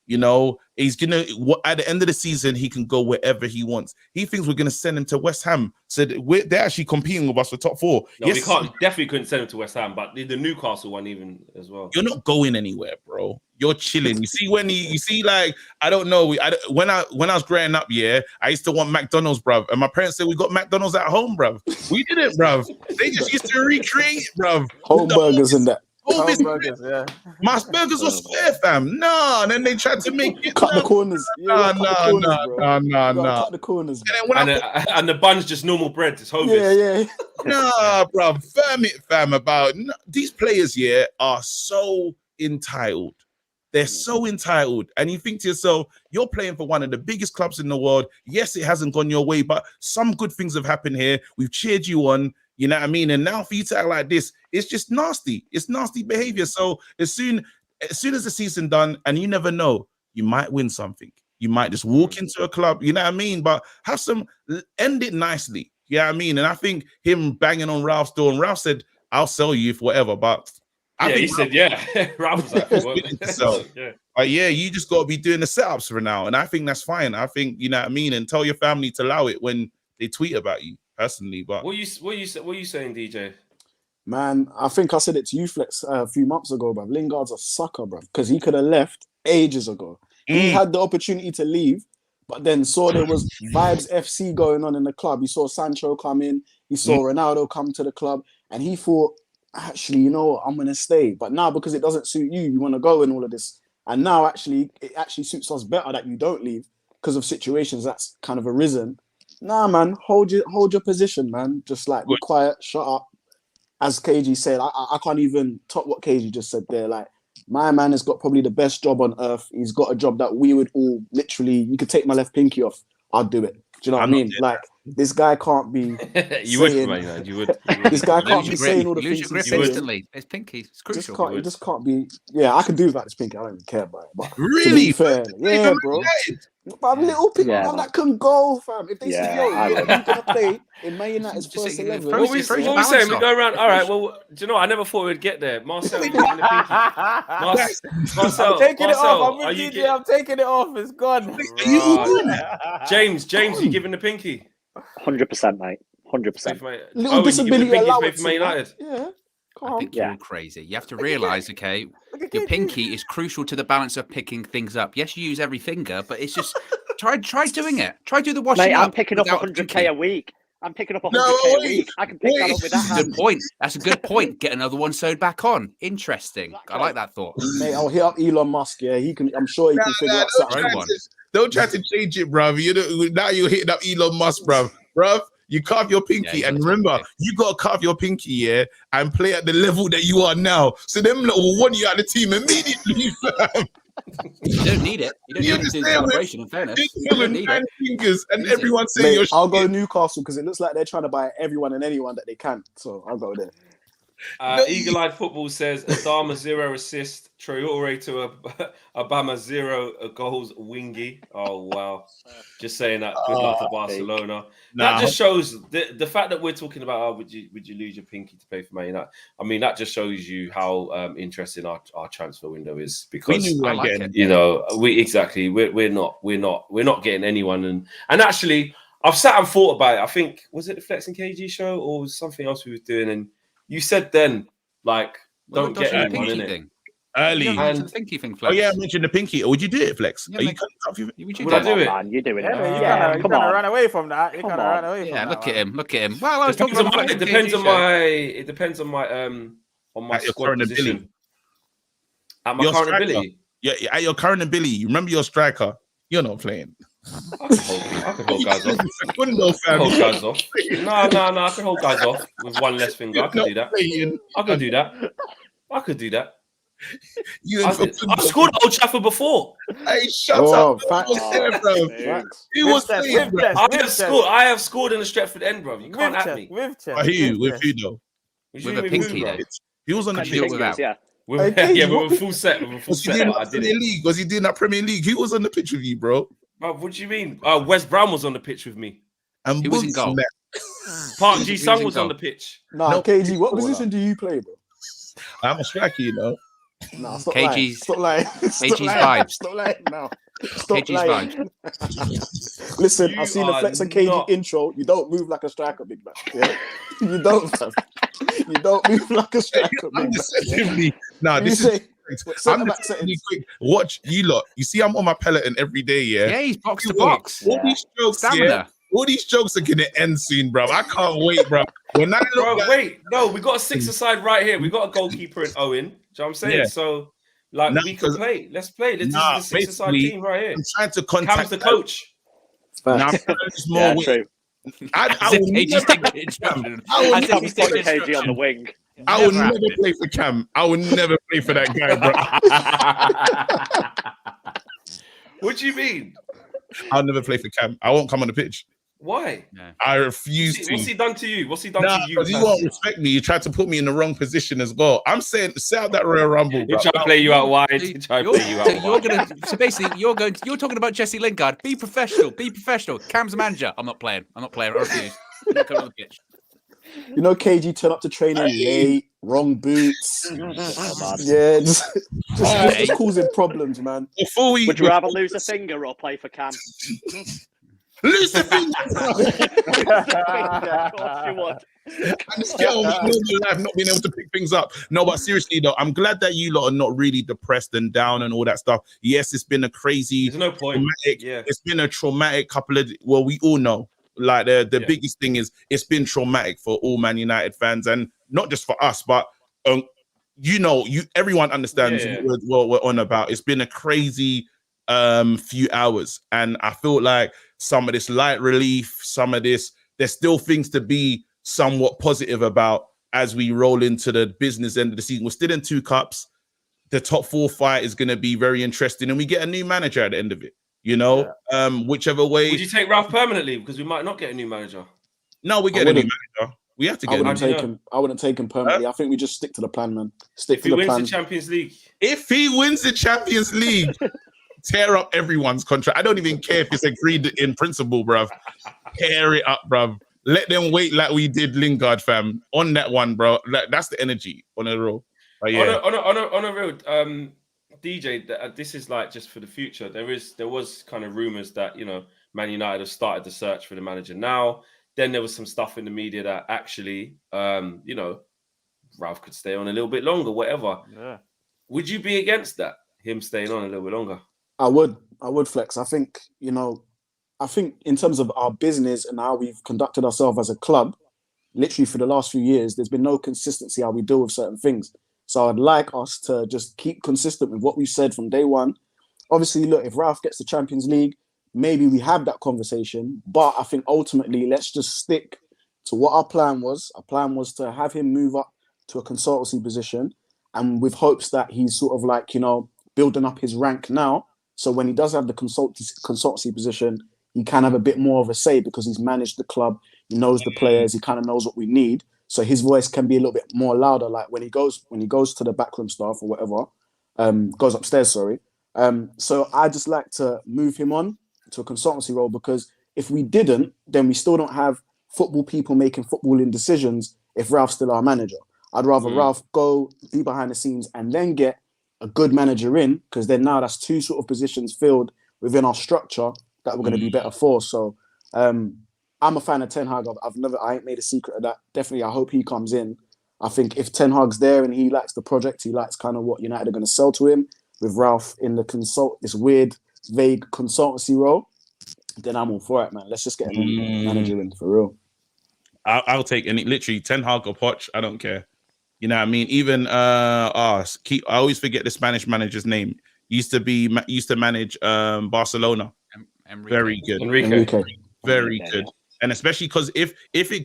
He's gonna at the end of the season, he can go wherever he wants. He thinks we're gonna send him to West Ham, so they're actually competing with us for top 4. No, we can't. Definitely couldn't send him to West Ham, but the Newcastle one even as well. You're not going anywhere, bro. You're chilling. You see, like I don't know. When I was growing up, I used to want McDonald's, bruv, and my parents said we got McDonald's at home, bruv. We didn't, bruv. They just used to recreate it, bruv. Home burgers and that. Burgers, my burgers were square, fam. No, and then they tried to make it cut the corners. No. Cut the corners. And the bun's just normal bread. It's Hovis. Yeah. Nah, bro. Firm it, fam. About these players are so entitled. They're so entitled. And you think to yourself, you're playing for one of the biggest clubs in the world. Yes, it hasn't gone your way, but some good things have happened here. We've cheered you on. You know what I mean? And now for you to act like this, it's just nasty. It's nasty behavior. So as soon as the season done, and you never know, you might win something. You might just walk into a club, you know what I mean? But end it nicely. You know what I mean? And I think him banging on Ralph's door, and Ralph said, I'll sell you for whatever. But he said, Ralph was like, But you just got to be doing the setups for now. And I think that's fine. I think, you know what I mean? And tell your family to allow it when they tweet about you. personally. But what you saying, DJ? Man, I think I said it to you, Flex, a few months ago, bruv. Lingard's a sucker, bruv, because he could have left ages ago. He had the opportunity to leave, but then saw there was Vibes FC going on in the club. He saw Sancho come in, he saw Ronaldo come to the club, and he thought, actually, you know what, I'm going to stay. But now, because it doesn't suit you, you want to go and all of this. And now, actually, it actually suits us better that you don't leave because of situations that's kind of arisen. Nah, man, hold your position, man. Just like be quiet, shut up. As KG said, I can't even top what KG just said there. Like, my man has got probably the best job on earth. He's got a job that we would all literally, you could take my left pinky off, I'd do it. Do you know what I mean? Like, this guy can't be you would, man. You would. This guy can't be saying all the things he's saying. Instantly. It's pinky. It's crucial. It just can't be. Yeah, I can do without this pinky. I don't even care about it. But really, to be fair, yeah, bro. But a little pinky that can go, fam. If they say, yo, you're gonna play in Man United's first 11. What we saying? We go around. All right. Well, do you know? I never thought we'd get there. Marcel, you giving the pinky? Marcel, I'm taking it off. I'm with DJ. I'm taking it off. It's gone. James, you giving the pinky? 100%, mate. 100%. Little disability allowance. For United. Yeah. I think you're crazy. You have to realise, okay, your pinky is crucial to the balance of picking things up. Yes, you use every finger, but it's just try doing it. Try do the washing up. Mate, I'm picking up 100k a week. I'm picking up 100k a week. I can pick that up with that hand. Good point. That's a good point. Get another one sewed back on. Interesting. Exactly. I like that thought. Mate, I'll hit up Elon Musk. Yeah, he can. I'm sure he can figure out something. Don't try to change it, bruv. Now you're hitting up Elon Musk, bruv. You carve your pinky, and remember, you got to carve your pinky, yeah, and play at the level that you are now. So them will want you out of the team immediately. You don't need it. You don't need to do the celebration, in fairness. You don't need it. Fingers and everyone saying, I'll go Newcastle because it looks like they're trying to buy everyone and anyone that they can. So I'll go there. Eagle-eyed Football says Adama 0 assist, Traore to Obama 0 goals, Wingy. Oh wow! Just saying that. Good luck to Barcelona. That just shows the fact that we're talking about. Would you lose your pinky to play for Man United? I mean, that just shows you how interesting our transfer window is because we're not getting anyone and actually I've sat and thought about it. I think was it the Flex and KG show or was something else we were doing and. You said then, like, don't get anyone in it. Early. And the pinky thing, Flex. Oh, yeah, I mentioned the pinky. Or would you do it, Flex? Yeah, would I do it? Man, you're doing it. You're going to run away from that. You're going to run away from that. Look at him. Look at him. Well, I was talking about it depends on my squad position. At my current ability. Yeah, at your current ability. You remember your striker. You're not playing. I can hold guys off. I can hold guys off with one less finger. I can do that. I could do that. I've scored Old Trafford before. Hey, shut up. He was playing, bro. I have scored in the Stretford End, bro. You can't at me. With who though? With a pinky, though. He was on the pitch without. With a full set. Was he doing that Premier League? Who was on the pitch with you, bro? What do you mean? West Brown was on the pitch with me. And he was in goal. Park Ji Sung was on the pitch. No, KG, what position do you play, bro? I'm a striker, you know. No, stop KG's lying. KG's vibes. Stop lying now. KG's vibes. Listen, I've seen the Flex and KG intro. You don't move like a striker, big man. Yeah? You don't, fam. You don't move like a striker, big man. Nah, this is... I'm just really quick. Watch you lot. You see, I'm on my peloton every day. Yeah, he's box to box. All these jokes, all these jokes are gonna end soon, bro. I can't wait, bro. When I look, we got a six-a-side right here. We got a goalkeeper in Owen. Do you know what I'm saying? Yeah. So, like, we can play. Let's play. This is the six-a-side team right here. I'm trying to contact Cam's the coach. Now, more true. I will never KG on the wing. I will never play for Cam. I will never play for that guy, bro. What do you mean? I'll never play for Cam. I won't come on the pitch. Why? I refuse to. What's he done to you? What's he done to you? Because he won't respect me. You tried to put me in the wrong position as well. I'm saying, set out that Royal Rumble. He tried to play you out wide. So basically, you're talking about Jesse Lingard. Be professional. Be professional. Cam's manager. I'm not playing. I refuse. I'm not coming on the pitch. You know, KG turned up to training late, wrong boots. Just causing problems, man. Would you rather lose a finger or play for Cam? Lose the finger. Of course you would. And just get on with normal life, not being able to pick things up. No, but seriously though, I'm glad that you lot are not really depressed and down and all that stuff. Yes, it's been a crazy, There's no point. It's been a traumatic couple of. Well, we all know. Like the biggest thing is it's been traumatic for all Man United fans, and not just for us, but everyone understands what we're on about. It's been a crazy few hours, and I feel like some of this light relief, some of this, there's still things to be somewhat positive about as we roll into the business end of the season. We're still in 2 cups. The top 4 fight is going to be very interesting, and we get a new manager at the end of it. Whichever way. Would you take Ralf permanently? Because we might not get a new manager. No, we get a new manager. We have to get. I wouldn't take him permanently. I think we just stick to the plan, man. If he wins the Champions League. If he wins the Champions League, tear up everyone's contract. I don't even care if it's agreed in principle, bruv. Tear it up, bruv. Let them wait like we did Lingard, fam. On that one, bro. That's the energy on a roll. But yeah. On a real DJ, this is like just for the future. There was kind of rumors that Man United have started the search for the manager now. Then there was some stuff in the media that actually, Ralf could stay on a little bit longer, whatever. Yeah. Would you be against that? Him staying on a little bit longer? I would, Flex. I think in terms of our business and how we've conducted ourselves as a club, literally for the last few years, there's been no consistency how we deal with certain things. So I'd like us to just keep consistent with what we've said from day one. Obviously, look, if Ralf gets the Champions League, maybe we have that conversation. But I think ultimately, let's just stick to what our plan was. Our plan was to have him move up to a consultancy position, and with hopes that he's sort of like, building up his rank now. So when he does have the consultancy position, he can have a bit more of a say because he's managed the club. He knows the players. He kind of knows what we need. So his voice can be a little bit more louder. Like when he goes to the backroom staff or whatever, goes upstairs. Sorry. So I just like to move him on to a consultancy role, because if we didn't, then we still don't have football people making footballing decisions if Ralph's still our manager. I'd rather Ralf go be behind the scenes and then get a good manager in, because then now that's 2 sort of positions filled within our structure that we're going to be better for. So I'm a fan of Ten Hag. I ain't made a secret of that. Definitely, I hope he comes in. I think if Ten Hag's there and he likes the project, he likes kind of what United are going to sell to him, with Ralf in the this weird, vague consultancy role, then I'm all for it, man. Let's just get a manager in for real. I'll take any, literally Ten Hag or Poch. I don't care. You know what I mean? Even I always forget the Spanish manager's name. Used to manage Barcelona. Very good. Enrique. Very good. And especially because if it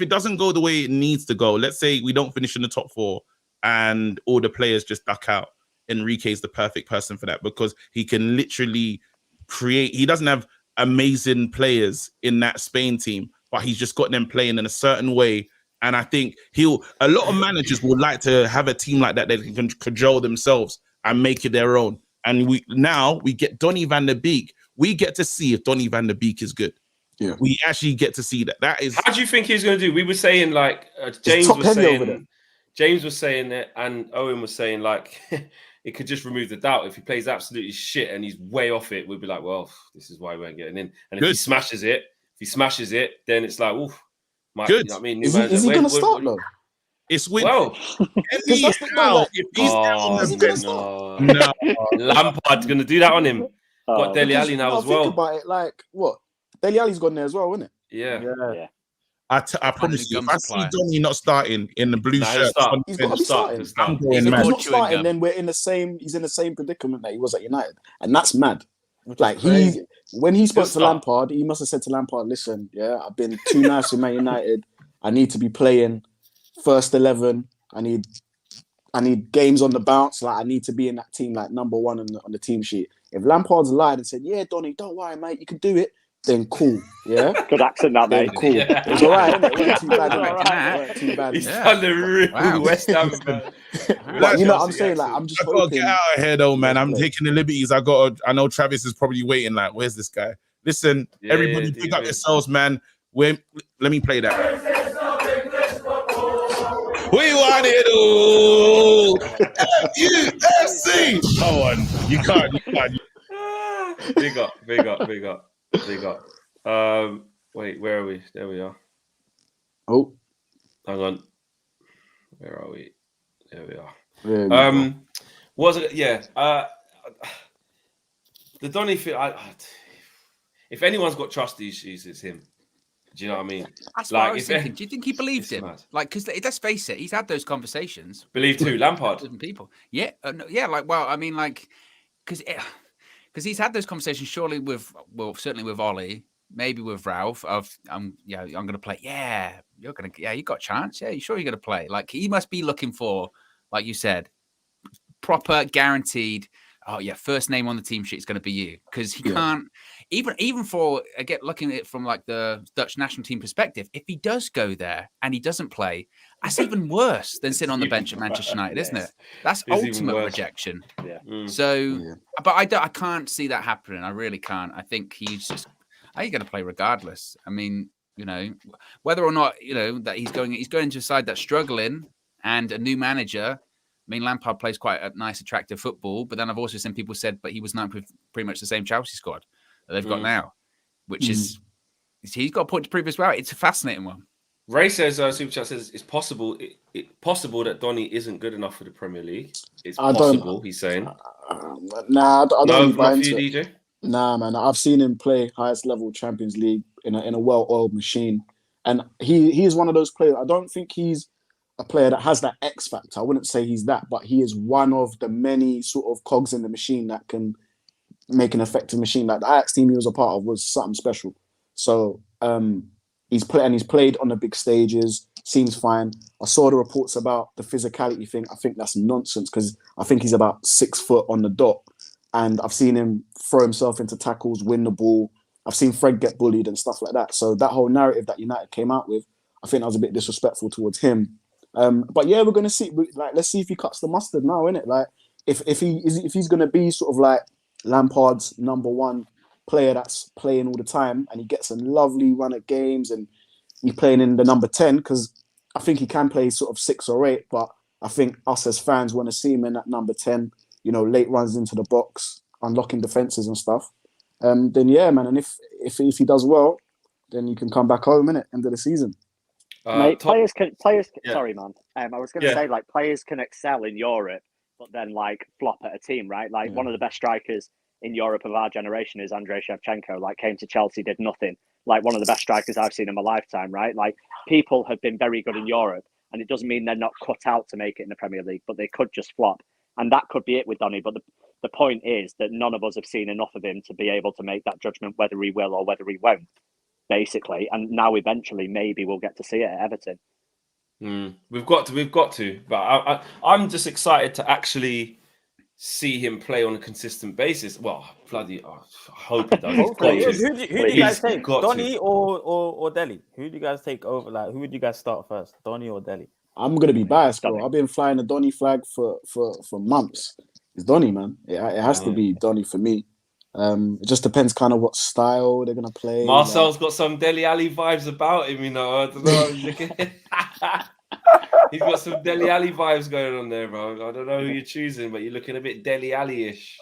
doesn't go the way it needs to go, let's say we don't finish in the top 4 and all the players just duck out, Enrique is the perfect person for that, because he can literally create. He doesn't have amazing players in that Spain team, but he's just got them playing in a certain way. And I think a lot of managers would like to have a team like that they can cajole themselves and make it their own. And we get Donny van der Beek. We get to see if Donny van der Beek is good. Yeah, we actually get to see that. That is. How do you think he's going to do? We were saying James was saying it, and Owen was saying it could just remove the doubt. If he plays absolutely shit and he's way off it, we'd be like, well, this is why we weren't getting in. And if he smashes it, then it's like, oof. Good. You know what I mean? Is he going to start though? It's with if he's down, no. Lampard's going to do that on him. Got Dele Alli now as well. Think about it, like what? Dele Alli's gone there as well, isn't it? Yeah. I promise you, if I see Donny not starting in the blue shirt, he's got to be starting. I'm going if he's mad. not starting, then we're in the same. He's in the same predicament that he was at United, and that's mad. Like when he spoke to Lampard, he must have said to Lampard, "Listen, I've been too nice with Man United. I need to be playing first 11. I need games on the bounce. Like I need to be in that team, like number 1 on the team sheet." If Lampard's lied and said, "Yeah, Donny, don't worry, mate, you can do it," then cool. Yeah, good accent, that mate. Cool. Yeah. It was alright, isn't it? It wasn't too bad. He's done the real West Ham, man. But you know what I'm saying? Like, I'm just I gotta get out of here, though, man. I'm taking the liberties. I know Travis is probably waiting. Like, where's this guy? Listen, everybody, pick up yourselves, man. Let me play that. We want it all. UFC. Owen, you can't. Big up. Wait, where are we? There we are. Oh, Hang on. Where are we? There we are. there we go. Was it? Yeah. The Donny thing. If anyone's got trust issues, it's him. Do you know what I mean? That's what I was thinking. Do you think he believed it's him? mad. Like, because let's face it, he's had those conversations. Believed who? Lampard. Different people. Yeah, yeah. Like, well, I mean, like, because he's had those conversations. Surely certainly with Ollie, maybe with Ralf. I'm going to play. Yeah, you got a chance. Yeah, you sure you're going to play? Like, he must be looking for, like you said, proper guaranteed. Oh yeah, first name on the team sheet is going to be you, because he can't even for looking at it from like the Dutch national team perspective. If he does go there and he doesn't play, that's even worse than sitting on the bench at Manchester United, isn't it? That's ultimate rejection. Yeah. So, but I can't see that happening. I really can't. I think he's going to play regardless. I mean, whether or not that he's going to a side that's struggling and a new manager. I mean, Lampard plays quite a nice, attractive football, but then I've also seen people said, but he was not with pretty much the same Chelsea squad that they've got now, which is he's got a point to prove as well. It's a fascinating one. Ray says, Super Chat says, it's possible that Donny isn't good enough for the Premier League. It's possible, he's saying. Nah, I don't buy not for into you, it. DJ? Nah, man. I've seen him play highest level Champions League in a well-oiled machine, and he is one of those players. I don't think he's a player that has that X factor. I wouldn't say he's that, but he is one of the many sort of cogs in the machine that can make an effective machine. Like the Ajax team he was a part of was something special. So he's played on the big stages. Seems fine. I saw the reports about the physicality thing. I think that's nonsense, because I think he's about 6 foot on the dot, and I've seen him throw himself into tackles, win the ball. I've seen Fred get bullied and stuff like that. So that whole narrative that United came out with, I think that was a bit disrespectful towards him. But yeah, we're gonna see. Let's see if he cuts the mustard now, innit? Like, if he's gonna be sort of like Lampard's number one player that's playing all the time, and he gets a lovely run at games, and he's playing in the number 10, because I think he can play sort of 6 or 8. But I think us as fans want to see him in that number 10. Late runs into the box, unlocking defenses and stuff. Then yeah, man. And if he does well, then you can come back home, innit? End of the season. Mate, players can. Yeah. Sorry, man. I was going to say, like, players can excel in Europe, but then like flop at a team, right? Like one of the best strikers in Europe of our generation is Andrei Shevchenko. Like, came to Chelsea, did nothing. Like, one of the best strikers I've seen in my lifetime, right? Like, people have been very good in Europe, and it doesn't mean they're not cut out to make it in the Premier League, but they could just flop, and that could be it with Donny. But the point is that none of us have seen enough of him to be able to make that judgment whether he will or whether he won't, basically. And now eventually maybe we'll get to see it at Everton. We've got to. But I'm just excited to actually see him play on a consistent basis. Well, bloody, I hope he does. Who do you guys take? Donny or Dele? Who do you guys take over? Like, who would you guys start first? Donny or Dele? I'm gonna be biased, bro. I've been flying the Donny flag for months. It's Donny, man. It has to be Donny for me. It just depends kind of what style they're gonna play. Marcel's got some Dele Alli vibes about him, I don't know. He's got some Dele Alli vibes going on there, bro. I don't know who you're choosing, but you're looking a bit Dele Alli-ish.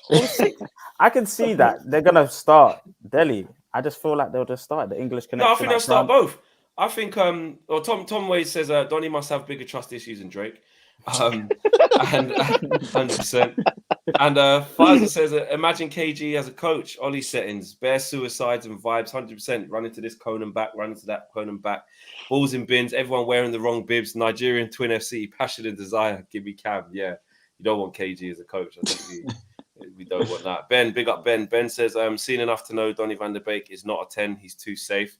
I can see that they're gonna start Dele. I just feel like they'll just start the English connection. No, I think they'll start both. I think Tom Wade says Donny must have bigger trust issues than Drake. And 100%. And Pfizer says, imagine KG as a coach, Ollie settings, bare suicides and vibes, 100%. Run into this cone and back, run into that cone and back. Balls in bins, everyone wearing the wrong bibs. Nigerian Twin FC, passion and desire. Give me Cam. Yeah, you don't want KG as a coach. I think we don't want that. Ben, big up Ben. Ben says, I'm seen enough to know Donny van der Beek is not a 10. He's too safe.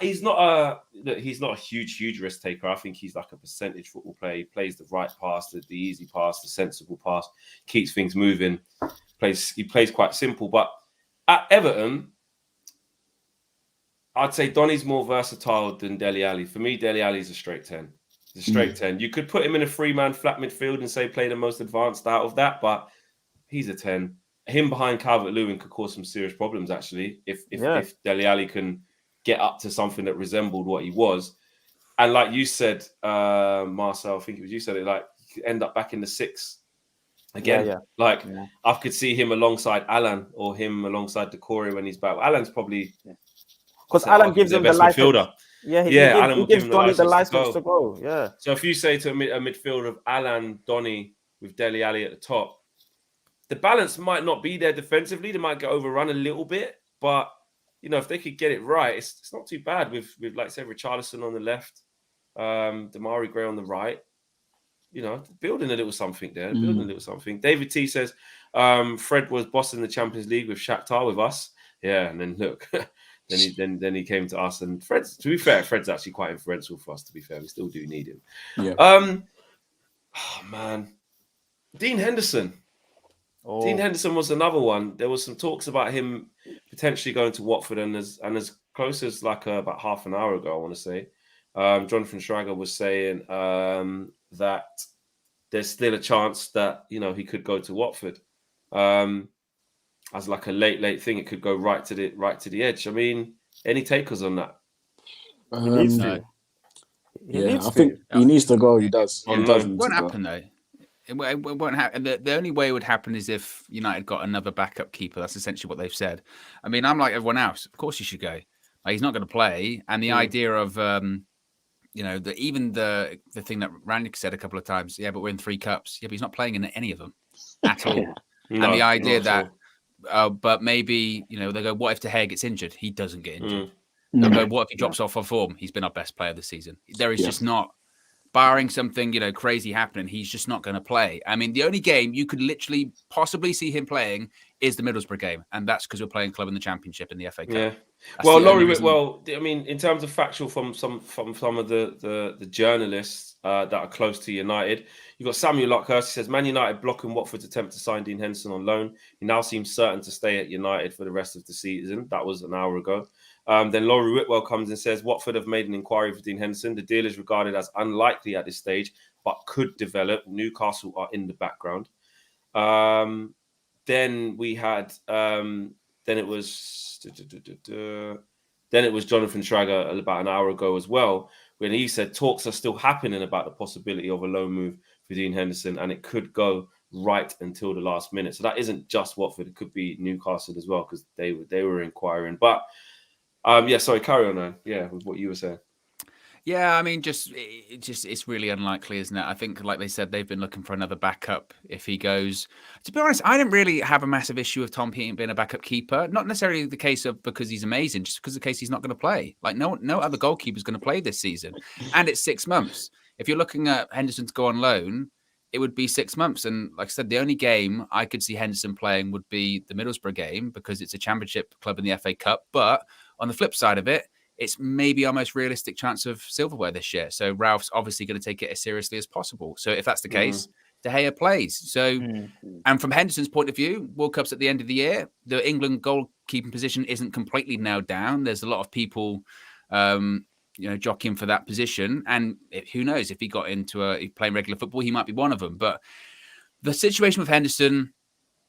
He's not a huge risk taker. I think he's like a percentage football player. He plays the right pass, the easy pass, the sensible pass, keeps things moving. He plays quite simple. But at Everton, I'd say Donny's more versatile than Dele Alli. For me, Dele Alli is a straight 10. He's a straight 10. You could put him in a 3-man flat midfield and say play the most advanced out of that, but he's a 10. Him behind Calvert-Lewin could cause some serious problems, actually, if Dele Alli can get up to something that resembled what he was. And like you said, Marcel, I think it was you said it, like, end up back in the 6 again. I could see him alongside Alan or him alongside Decore when he's back. Alan's probably because Alan gives him the license. Midfielder. Yeah, he gives Donny the license to go. Yeah. So if you say to a midfield of Alan, Donny with Dele Alli at the top, the balance might not be there defensively. They might get overrun a little bit, but if they could get it right, it's not too bad with like say Richarlison on the left, Damari Gray on the right. Building a little something there. Building a little something. David T says, Fred was bossing the Champions League with Shakhtar with us. Yeah, and then look, then he came to us. And Fred's, to be fair, Fred's actually quite influential for us. To be fair, we still do need him. Yeah. Oh man, Dean Henderson. Oh. Dean Henderson was another one. There was some talks about him potentially going to Watford, and as close as like about half an hour ago, I want to say, Jonathan Schrager was saying that there's still a chance that he could go to Watford as like a late thing. It could go right to the edge. I mean, any takers on that? He needs to. I think he needs to go. He does. It won't happen though. It won't happen. The only way it would happen is if United got another backup keeper. That's essentially what they've said. I mean, I'm like everyone else. Of course, he should go. Like, he's not going to play, and the idea of even the thing that Rangnick said a couple of times. Yeah, but we're in 3 cups. Yeah, but he's not playing in any of them at all. And the idea that, but maybe they go, what if De Gea gets injured? He doesn't get injured. They'll go, what if he drops off on form? He's been our best player this season. There is just not. Barring something, crazy happening, he's just not going to play. I mean, the only game you could literally possibly see him playing is the Middlesbrough game, and that's because we're playing club in the Championship in the FA Cup. Yeah. Well, Laurie Whitwell, I mean, in terms of factual from some of the journalists that are close to United, you've got Samuel Lockhurst. He says, Man United blocking Watford's attempt to sign Dean Henderson on loan. He now seems certain to stay at United for the rest of the season. That was an hour ago. Then Laurie Whitwell comes and says, Watford have made an inquiry for Dean Henderson. The deal is regarded as unlikely at this stage, but could develop. Newcastle are in the background. Then we had, then it was Jonathan Schrager about an hour ago as well, when he said talks are still happening about the possibility of a loan move for Dean Henderson, and it could go right until the last minute. So that isn't just Watford; it could be Newcastle as well, because they were inquiring. But sorry, carry on now. Yeah, with what you were saying. Yeah, I mean, it's really unlikely, isn't it? I think, like they said, they've been looking for another backup if he goes. To be honest, I didn't really have a massive issue with Tom Heaton being a backup keeper. Not necessarily the case of because he's amazing, just because the case he's not going to play. Like no other goalkeeper is going to play this season, and it's 6 months. If you're looking at Henderson to go on loan, it would be 6 months. And like I said, the only game I could see Henderson playing would be the Middlesbrough game because it's a Championship club in the FA Cup. But on the flip side of it, it's maybe our most realistic chance of silverware this year. So Ralph's obviously going to take it as seriously as possible. So if that's the case, De Gea plays. So, and from Henderson's point of view, World Cup's at the end of the year. The England goalkeeping position isn't completely nailed down. There's a lot of people, jockeying for that position. And who knows, if he got into playing regular football, he might be one of them. But the situation with Henderson,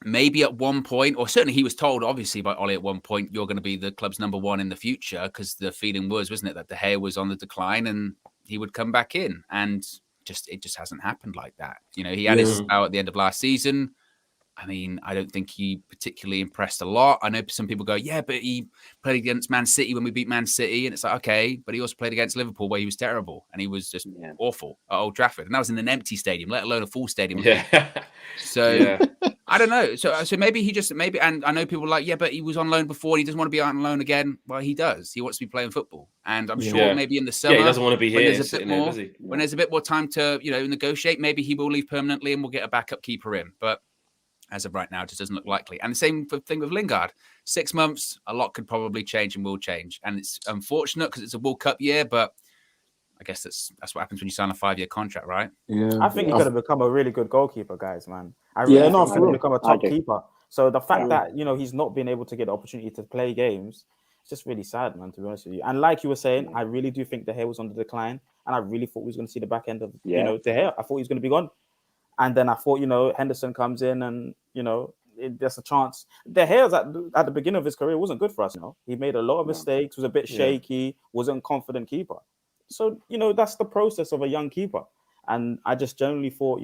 maybe at one point, or certainly he was told, obviously, by Ollie at one point, you're going to be the club's number one in the future, because the feeling wasn't it, that De Gea was on the decline and he would come back in. And it just hasn't happened like that. He had his spell at the end of last season. I mean, I don't think he particularly impressed a lot. I know some people go, yeah, but he played against Man City when we beat Man City. And it's like, okay, but he also played against Liverpool where he was terrible. And he was just awful at Old Trafford. And that was in an empty stadium, let alone a full stadium. Yeah. So I don't know. So maybe and I know people are like, yeah, but he was on loan before and he doesn't want to be out on loan again. Well, he does. He wants to be playing football. And I'm sure maybe in the summer, he doesn't want to be here sitting there, does he? When there's a bit more time to, negotiate, maybe he will leave permanently and we'll get a backup keeper in. But as of right now, it just doesn't look likely. And the same thing with Lingard. 6 months, a lot could probably change and will change. And it's unfortunate because it's a World Cup year, but I guess that's what happens when you sign a 5-year contract, right? Yeah, I think he could have become a really good goalkeeper, guys, man. I really think he could have become a top keeper. So the fact that, he's not been able to get the opportunity to play games, it's just really sad, man, to be honest with you. And like you were saying, I really do think De Gea was on the decline. And I really thought we was going to see the back end of, De Gea. I thought he was going to be gone. And then I thought, Henderson comes in and, there's a chance. De Gea at the beginning of his career wasn't good for us, He made a lot of mistakes, was a bit shaky, wasn't a confident keeper. So, that's the process of a young keeper. And I just generally thought,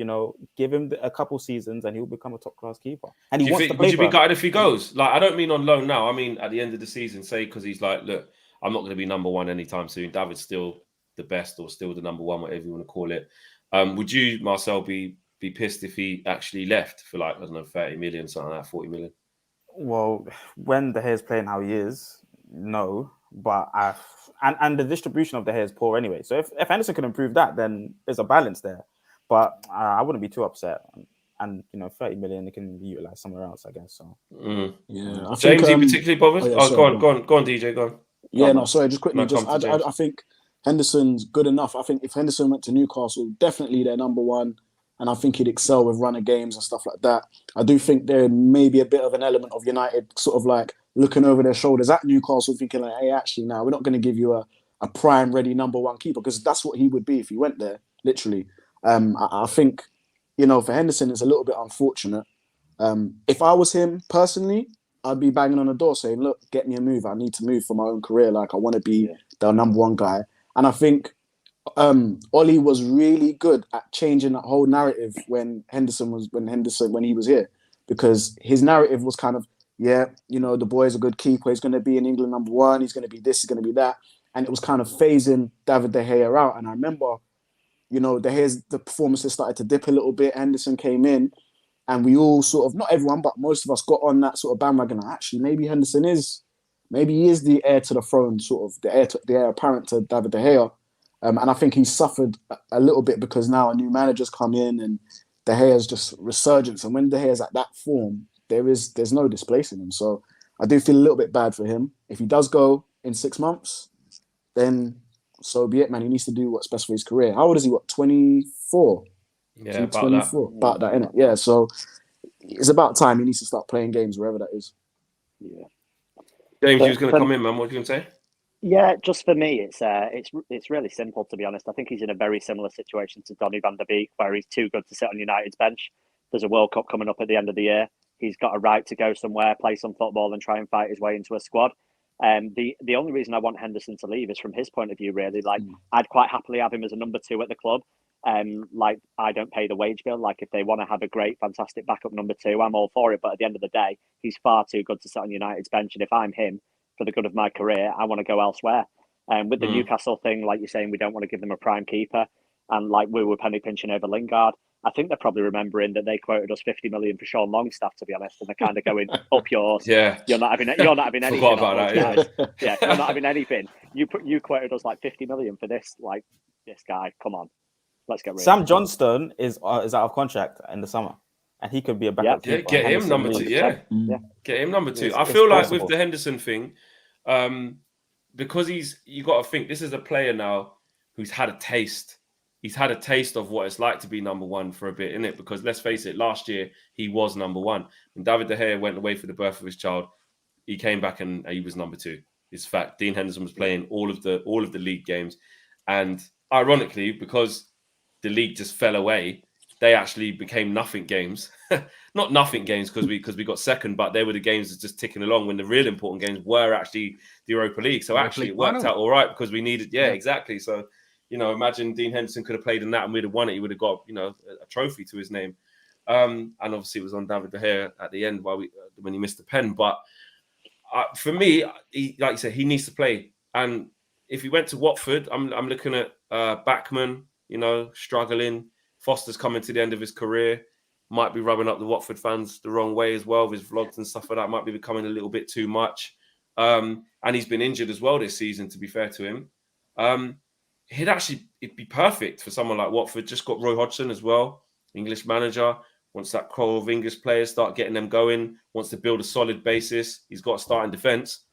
give him a couple seasons and he'll become a top class keeper. And he Do you wants think, to play. would you be gutted if he goes? Like, I don't mean on loan now. I mean at the end of the season, say, because he's like, look, I'm not going to be number one anytime soon. David's still the best or still the number one, whatever you want to call it. Would you, Marcel, be pissed if he actually left for like, I don't know, 30 million, something like that, 40 million? Well, when De Gea's playing how he is, no. But and the distribution of De Gea is poor anyway. So if Henderson can improve that, then there's a balance there. But I wouldn't be too upset. And 30 million, it can be utilized somewhere else, I guess. So yeah, I James, think, you particularly bothered? Go on, DJ, go on. Yeah, no, sorry, just quickly. I think Henderson's good enough. I think if Henderson went to Newcastle, definitely they're number one. And I think he'd excel with runner games and stuff like that. I do think there may be a bit of an element of United sort of like looking over their shoulders at Newcastle, thinking like, hey, actually, now we're not going to give you a prime ready number one keeper, because that's what he would be if he went there, literally. I think, for Henderson, it's a little bit unfortunate. If I was him personally, I'd be banging on the door saying, look, get me a move. I need to move for my own career. Like, I want to be the number one guy. And I think Ollie was really good at changing that whole narrative when he was here, because his narrative was kind of, the boy's a good keeper. He's going to be in England number one. He's going to be this. He's going to be that. And it was kind of phasing David De Gea out. And I remember, the performances started to dip a little bit. Henderson came in, and we all sort of, not everyone, but most of us got on that sort of bandwagon. Actually, maybe Henderson is the heir to the throne, sort of the heir apparent to David De Gea. And I think he's suffered a little bit because now a new manager's come in and De Gea's just resurgence. And when De Gea's at that form, there's no displacing him. So I do feel a little bit bad for him. If he does go in 6 months, then so be it, man. He needs to do what's best for his career. How old is he? 24? Yeah, about 24. About that, innit? Yeah, so it's about time he needs to start playing games wherever that is. Yeah. James, you was going to come in, man. What were you going to say? Yeah, just for me, it's really simple, to be honest. I think he's in a very similar situation to Donny van der Beek, where he's too good to sit on United's bench. There's a World Cup coming up at the end of the year. He's got a right to go somewhere, play some football, and try and fight his way into a squad. The only reason I want Henderson to leave is from his point of view, really. Like, I'd quite happily have him as a number 2 at the club. Like, I don't pay the wage bill. Like, if they want to have a great, fantastic backup number 2, I'm all for it. But at the end of the day, he's far too good to sit on United's bench. And if I'm him, for the good of my career, I want to go elsewhere. With the Newcastle thing, like you're saying, we don't want to give them a prime keeper. And like we were penny pinching over Lingard, I think they're probably remembering that they quoted us 50 million for Sean Longstaff, to be honest, and they're kind of going up yours. Yeah, you're not having anything. Forgot about that. Yeah, you're not having anything. You quoted us like 50 million for this guy. Come on, let's get rid. Sam Johnston is out of contract in the summer, and he could be a backup. Yeah, get him number 2. Yeah, get him number 2. It's I feel like possible. with the Henderson thing, because you got to think this is a player now who's had a taste. He's had a taste of what it's like to be number one for a bit, innit? Because let's face it, last year he was number one. When David De Gea went away for the birth of his child, he came back and he was number 2. It's fact. Dean Henderson was playing all of the league games, and ironically, because the league just fell away, they actually became nothing games. Not nothing games because we got second, but they were the games that's just ticking along when the real important games were actually the Europa League. So actually it worked out all right because we needed, exactly. So, imagine Dean Henderson could have played in that and we'd have won it. He would have got, a trophy to his name. And obviously it was on David De Gea at the end when he missed the pen. But for me, like you said, he needs to play. And if he went to Watford, I'm looking at Bachmann, struggling. Foster's coming to the end of his career. Might be rubbing up the Watford fans the wrong way as well with his vlogs and stuff like that. Might be becoming a little bit too much. And he's been injured as well this season, to be fair to him. It'd be perfect for someone like Watford. Just got Roy Hodgson as well, English manager. Wants that core of English players, start getting them going. Wants to build a solid basis. He's got to start in defence.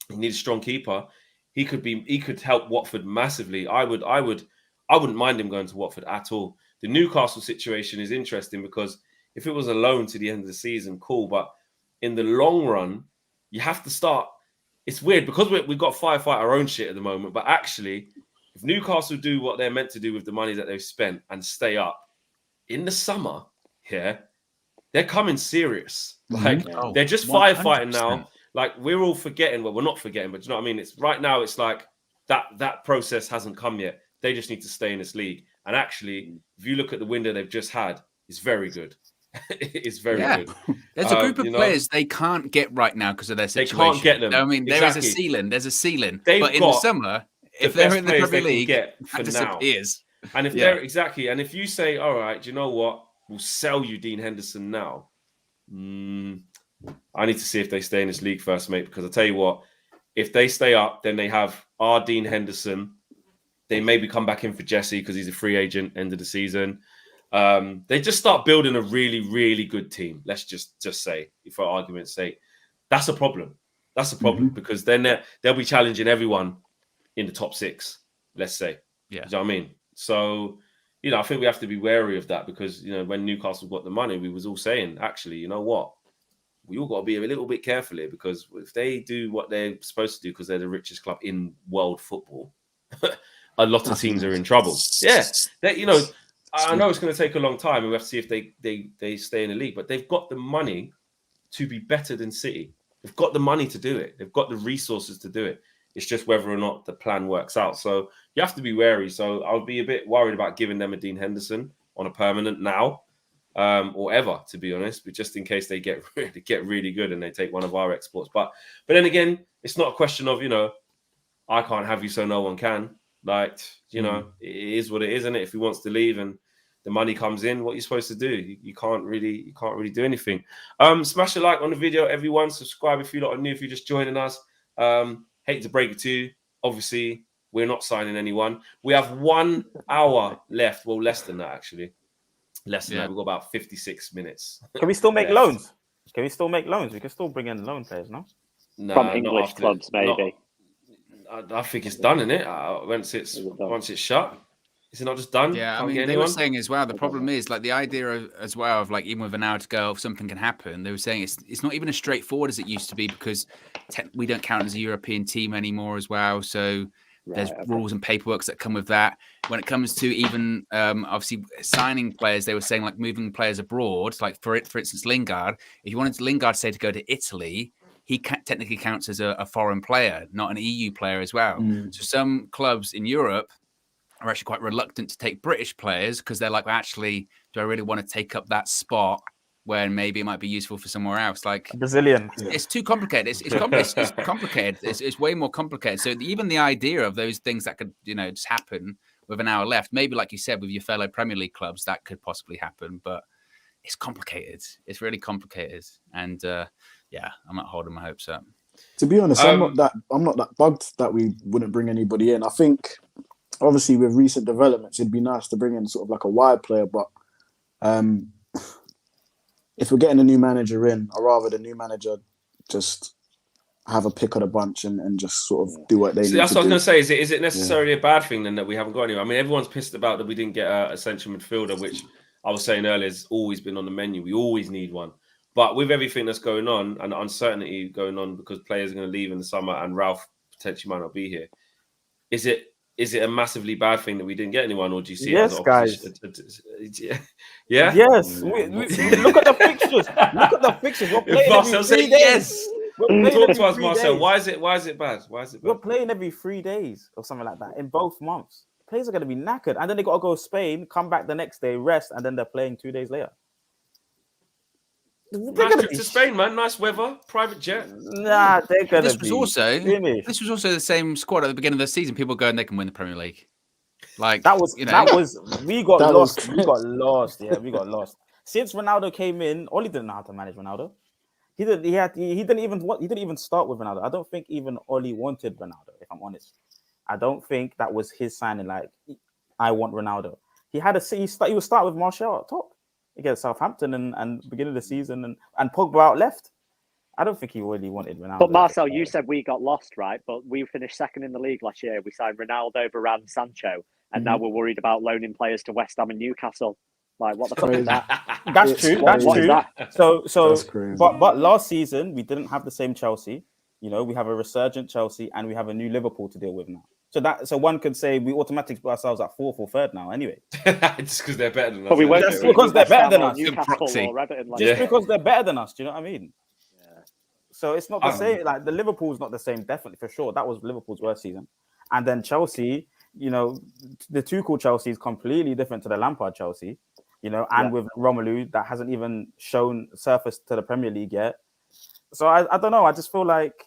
He needs a strong keeper. He could help Watford massively. I wouldn't mind him going to Watford at all. The Newcastle situation is interesting because if it was a loan to the end of the season, cool. But in the long run, you have to start. It's weird because we've got to fight our own shit at the moment. But actually, if Newcastle do what they're meant to do with the money that they've spent and stay up in the summer, they're coming serious. Like they're just 100%. Firefighting now. Like we're all forgetting. Well, we're not forgetting, but you know what I mean? It's right now. It's like that process hasn't come yet. They just need to stay in this league. And actually, if you look at the window they've just had, it's very good. It's very good. There's a group of players they can't get right now because of their situation. They can't get them. I mean, there is a ceiling. There's a ceiling. But in the summer, if they're in the Premier League, that disappears. And if they're and if you say, all right, do you know what? We'll sell you Dean Henderson now. I need to see if they stay in this league first, mate, because I'll tell you what, if they stay up, then they have our Dean Henderson. They maybe come back in for Jesse because he's a free agent end of the season. They just start building a really, really good team. Let's just say, for argument's sake, that's a problem. That's a problem because then they'll be challenging everyone in the top 6, let's say. Yeah. You know what I mean? So, I think we have to be wary of that because, when Newcastle got the money, we was all saying, actually, you know what? We all got to be a little bit careful here because if they do what they're supposed to do because they're the richest club in world football, a lot of teams are in trouble. Yeah. I know it's going to take a long time and we have to see if they stay in the league, but they've got the money to be better than City. They've got the money to do it. They've got the resources to do it. It's just whether or not the plan works out. So you have to be wary. So I'll be a bit worried about giving them a Dean Henderson on a permanent now or ever, to be honest, but just in case they get really good and they take one of our exports. But then again, it's not a question of, I can't have you so no one can. Like, it is what it is, isn't it? If he wants to leave and the money comes in, what are you supposed to do? You can't really do anything. Smash a like on the video, everyone. Subscribe if you're not new, if you're just joining us. Hate to break it to you. Obviously, we're not signing anyone. We have 1 hour left. Well, less than that, actually. Less than that. We've got about 56 minutes. Can we still make loans? We can still bring in loan players, no? From English clubs, maybe. I think it's done, isn't it? Once it's shut, is it not just done? Yeah, I mean, they were saying as well. The problem is like the idea as well of like even with an hour to go, if something can happen. They were saying it's not even as straightforward as it used to be because we don't count as a European team anymore as well. So there's rules and paperwork that come with that. When it comes to even obviously signing players, they were saying like moving players abroad. Like for instance, Lingard. If you wanted Lingard say to go to Italy, he technically counts as a foreign player, not an EU player as well. So some clubs in Europe are actually quite reluctant to take British players because they're like, well, actually, do I really want to take up that spot when maybe it might be useful for somewhere else? Like Brazilian. It's too complicated. It's complicated. It's way more complicated. So even the idea of those things that could, just happen with an hour left, maybe like you said, with your fellow Premier League clubs, that could possibly happen. But it's complicated. It's really complicated. And I'm not holding my hopes up. To be honest, I'm not that bugged that we wouldn't bring anybody in. I think obviously with recent developments, it'd be nice to bring in sort of like a wide player, but if we're getting a new manager in, I'd rather the new manager just have a pick of the bunch and just sort of do what they need. That's what I was going to say. Is it necessarily a bad thing then that we haven't got anyone? I mean, everyone's pissed about that we didn't get a central midfielder, which I was saying earlier has always been on the menu. We always need one. But with everything that's going on and the uncertainty going on because players are going to leave in the summer and Ralf potentially might not be here, is it a massively bad thing that we didn't get anyone, or do you see it as guys? Yeah. Yes. Look at the fixtures. We're playing Marcel every 3 days. Yes. Talk to us, Marcel. Why is it bad? We're playing every 3 days or something like that in both months. Players are going to be knackered, and then they got to go to Spain, come back the next day, rest, and then they're playing 2 days later. Nice trip to Spain, man. Nice weather, private jet. Nah, they're gonna This was also the same squad at the beginning of the season. People going, they can win the Premier League. Like that was we got lost. We got lost. Yeah, we got lost. Since Ronaldo came in, Oli didn't know how to manage Ronaldo. He didn't even start with Ronaldo. I don't think even Oli wanted Ronaldo. If I'm honest, I don't think that was his signing. Like, I want Ronaldo. He would start with Martial at top against Southampton and beginning of the season and Pogba out left. I don't think he really wanted Ronaldo. But Marcel, you said we got lost, right? But we finished second in the league last year. We signed Ronaldo, Varane, Sancho, and now we're worried about loaning players to West Ham and Newcastle. Like, what the fuck is that? That's true. What is that? So but last season we didn't have the same Chelsea. We have a resurgent Chelsea and we have a new Liverpool to deal with now. So one could say we automatically put ourselves at fourth or third now. Anyway, just because they're better than us. But we won't just because they're better than us. Because they're better than us. Do you know what I mean? Yeah. So it's not the same. Like the Liverpool's not the same. Definitely for sure. That was Liverpool's worst season. And then Chelsea, you know, the Tuchel Chelsea is completely different to the Lampard Chelsea, you know, and with Romelu that hasn't even shown surface to the Premier League yet. So I don't know. I just feel like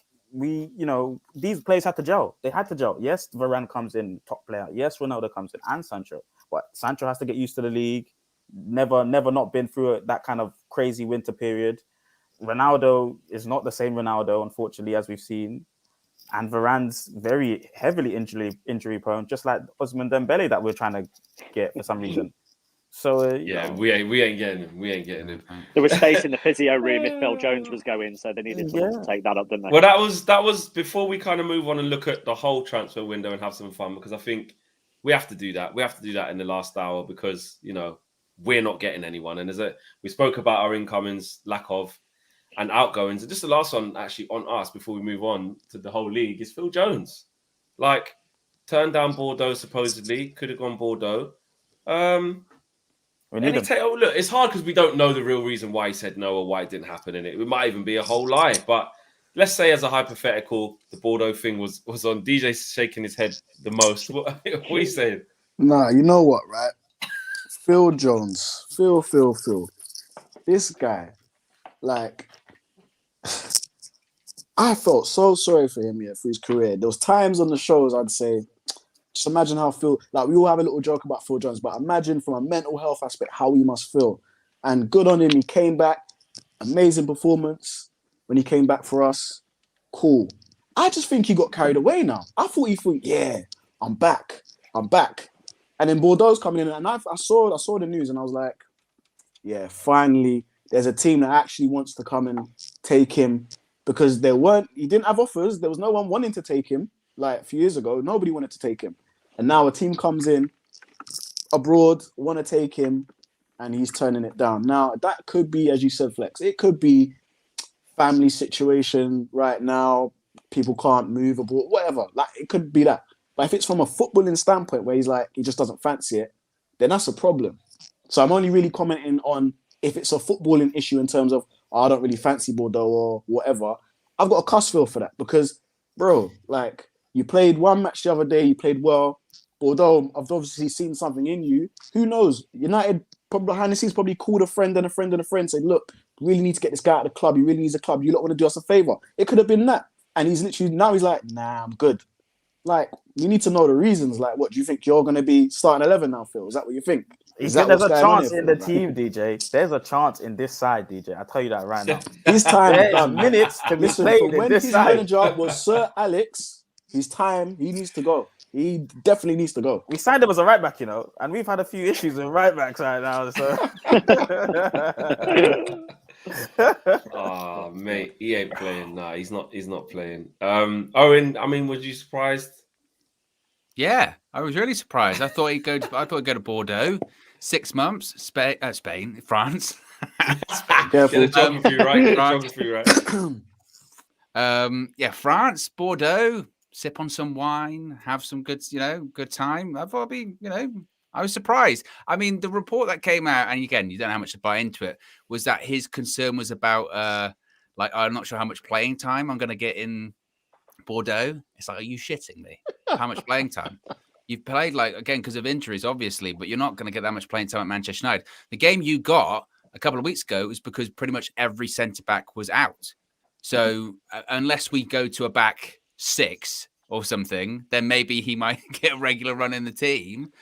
these players had to gel. They had to gel. Yes, Varane comes in, top player. Yes, Ronaldo comes in, and Sancho. But Sancho has to get used to the league. Never not been through that kind of crazy winter period. Ronaldo is not the same Ronaldo, unfortunately, as we've seen. And Varane's very heavily injury prone, just like Ousmane Dembele that we're trying to get for some reason. So we ain't getting him. There was space in the physio room if Phil Jones was going, so they needed someone to take that up, didn't they? Well, that was before we kind of move on and look at the whole transfer window and have some fun, because I think we have to do that. We have to do that in the last hour because we're not getting anyone, and we spoke about our incomings, lack of, and outgoings. And just the last one actually on us before we move on to the whole league is Phil Jones. Like, turned down Bordeaux supposedly, could have gone Bordeaux. Look, it's hard because we don't know the real reason why he said no or why it didn't happen in it. It might even be a whole lie. But let's say, as a hypothetical, the Bordeaux thing was on. DJ's shaking his head the most. What are you saying? Nah, you know what, right? Phil Jones. Phil. This guy, like, I felt so sorry for him, for his career. There was times on the shows I'd say, just imagine how Phil, like, we all have a little joke about Phil Jones, but imagine from a mental health aspect how he must feel. And good on him, he came back, amazing performance when he came back for us. Cool. I just think he got carried away now. I thought I'm back. And then Bordeaux's coming in, and I saw the news, and I was like, yeah, finally, there's a team that actually wants to come and take him, because he didn't have offers. There was no one wanting to take him. Like a few years ago, nobody wanted to take him. And now a team comes in abroad, want to take him, and he's turning it down. Now, that could be, as you said, Flex, it could be family situation right now. People can't move abroad, whatever. Like, it could be that. But if it's from a footballing standpoint where he's like, he just doesn't fancy it, then that's a problem. So I'm only really commenting on if it's a footballing issue in terms of, I don't really fancy Bordeaux or whatever. I've got a cuss feel for that because, bro, like, you played one match the other day, you played well. Bordeaux, I've obviously seen something in you. Who knows? United, probably behind the scenes, probably called a friend and a friend and a friend, said, look, we really need to get this guy out of the club. He really needs a club. You lot want to do us a favour. It could have been that. And he's like, nah, I'm good. Like, you need to know the reasons. Like, what, do you think you're going to be starting 11 now, Phil? Is that what you think? There's a chance in the team, DJ. There's a chance in this side, DJ. I tell you that right now. His time, there's minutes to be played in when this his side. manager was Sir Alex, his time, he needs to go. He definitely needs to go. We signed him as a right back, and we've had a few issues with right backs right now. So, oh mate, he ain't playing. Nah, he's not playing. Owen, I mean, was you surprised? Yeah, I was really surprised. I thought he'd go to Bordeaux. 6 months, Spain, France. Spain. Careful. Geography right. France, Bordeaux. Sip on some wine, have some good time. I thought it'd be, I was surprised. I mean, the report that came out, and again, you don't know how much to buy into it, was that his concern was about, I'm not sure how much playing time I'm going to get in Bordeaux. It's like, are you shitting me? How much playing time? You've played, again, because of injuries, obviously, but you're not going to get that much playing time at Manchester United. The game you got a couple of weeks ago was because pretty much every centre-back was out. So unless we go to a back six or something, then maybe he might get a regular run in the team.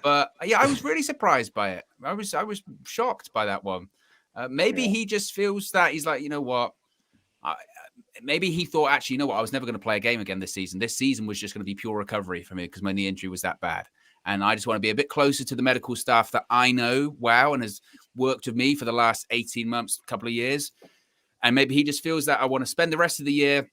But yeah, I was really surprised by it. I was shocked by that one. Maybe he just feels that he's like, you know what? Maybe he thought, actually, you know what? I was never going to play a game again this season. This season was just going to be pure recovery for me because my knee injury was that bad. And I just want to be a bit closer to the medical staff that I know, and has worked with me for the last 18 months, couple of years. And maybe he just feels that I want to spend the rest of the year,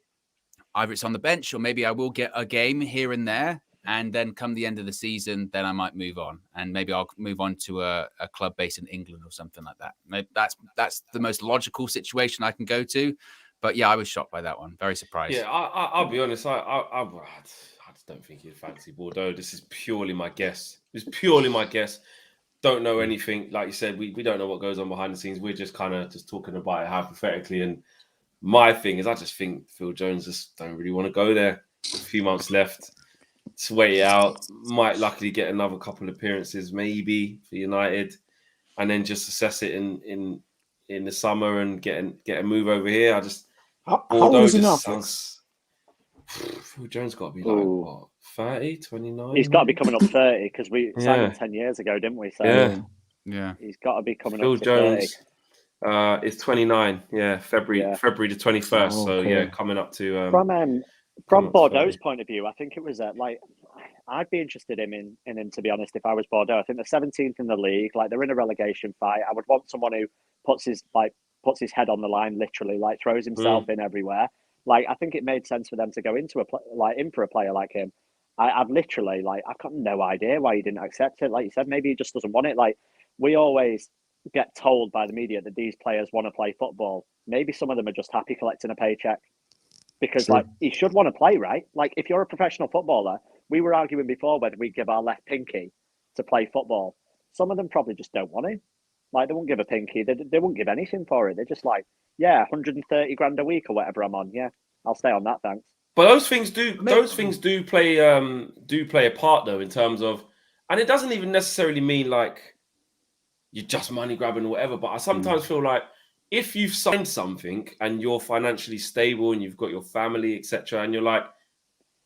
either it's on the bench or maybe I will get a game here and there. And then come the end of the season, then I might move on. And maybe I'll move on to a club based in England or something like that. Maybe that's the most logical situation I can go to. But yeah, I was shocked by that one. Very surprised. Yeah, I'll be honest. I just don't think he'd fancy Bordeaux. This is purely my guess. Don't know anything. Like you said, we don't know what goes on behind the scenes. We're just kind of just talking about it hypothetically. And my thing is, I just think Phil Jones just don't really want to go there. A few months left. Just wait it out. Might luckily get another couple of appearances, maybe for United, and then just assess it in the summer and get a move over here. How old is he now? sounds. Phil Jones got to be like what, 30, 29? He's got to be coming up 30 because we signed him 10 years ago, didn't we? So yeah, he's got to be coming Phil up to Jones 30. is 29. Yeah, February the 21st. Oh, So okay. yeah, coming up to From Bordeaux's point of view, I think it was like I'd be interested in him, to be honest. If I was Bordeaux, I think they're 17th in the league. Like they're in a relegation fight. I would want someone who puts his head on the line, literally, like throws himself in everywhere. Like I think it made sense for them to go in for a player like him. I've literally I've got no idea why he didn't accept it. Like you said, maybe he just doesn't want it. Like we always get told by the media that these players want to play football. Maybe some of them are just happy collecting a paycheck. Because he should want to play, right? Like if you're a professional footballer, we were arguing before whether we give our left pinky to play football. Some of them probably just don't want to. Like they won't give a pinky. They won't give anything for it. They're just like, 130 grand a week or whatever I'm on. Yeah, I'll stay on that, thanks. But those things do play a part though in terms of, and it doesn't even necessarily mean like you're just money grabbing or whatever. But I sometimes feel like if you've signed something and you're financially stable and you've got your family, etc., and you're like,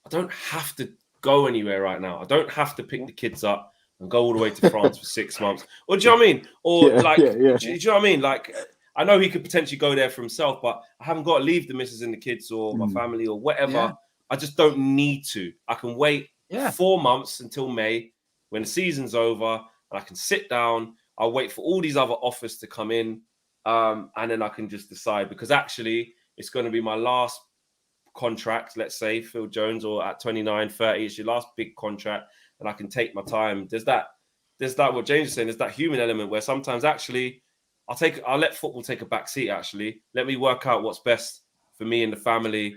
I don't have to go anywhere right now. I don't have to pick the kids up and go all the way to France for 6 months. Or do you know what I mean? Or do you know what I mean? Like, I know he could potentially go there for himself, but I haven't got to leave the missus and the kids or my family or whatever. Yeah. I just don't need to. I can wait 4 months until May when the season's over and I can sit down. I'll wait for all these other offers to come in. And then I can just decide, because actually it's going to be my last contract, let's say Phil Jones, or at 29, 30, it's your last big contract and I can take my time. There's that what James is saying, there's that human element where sometimes actually I'll let football take a back seat. Actually, let me work out what's best for me and the family.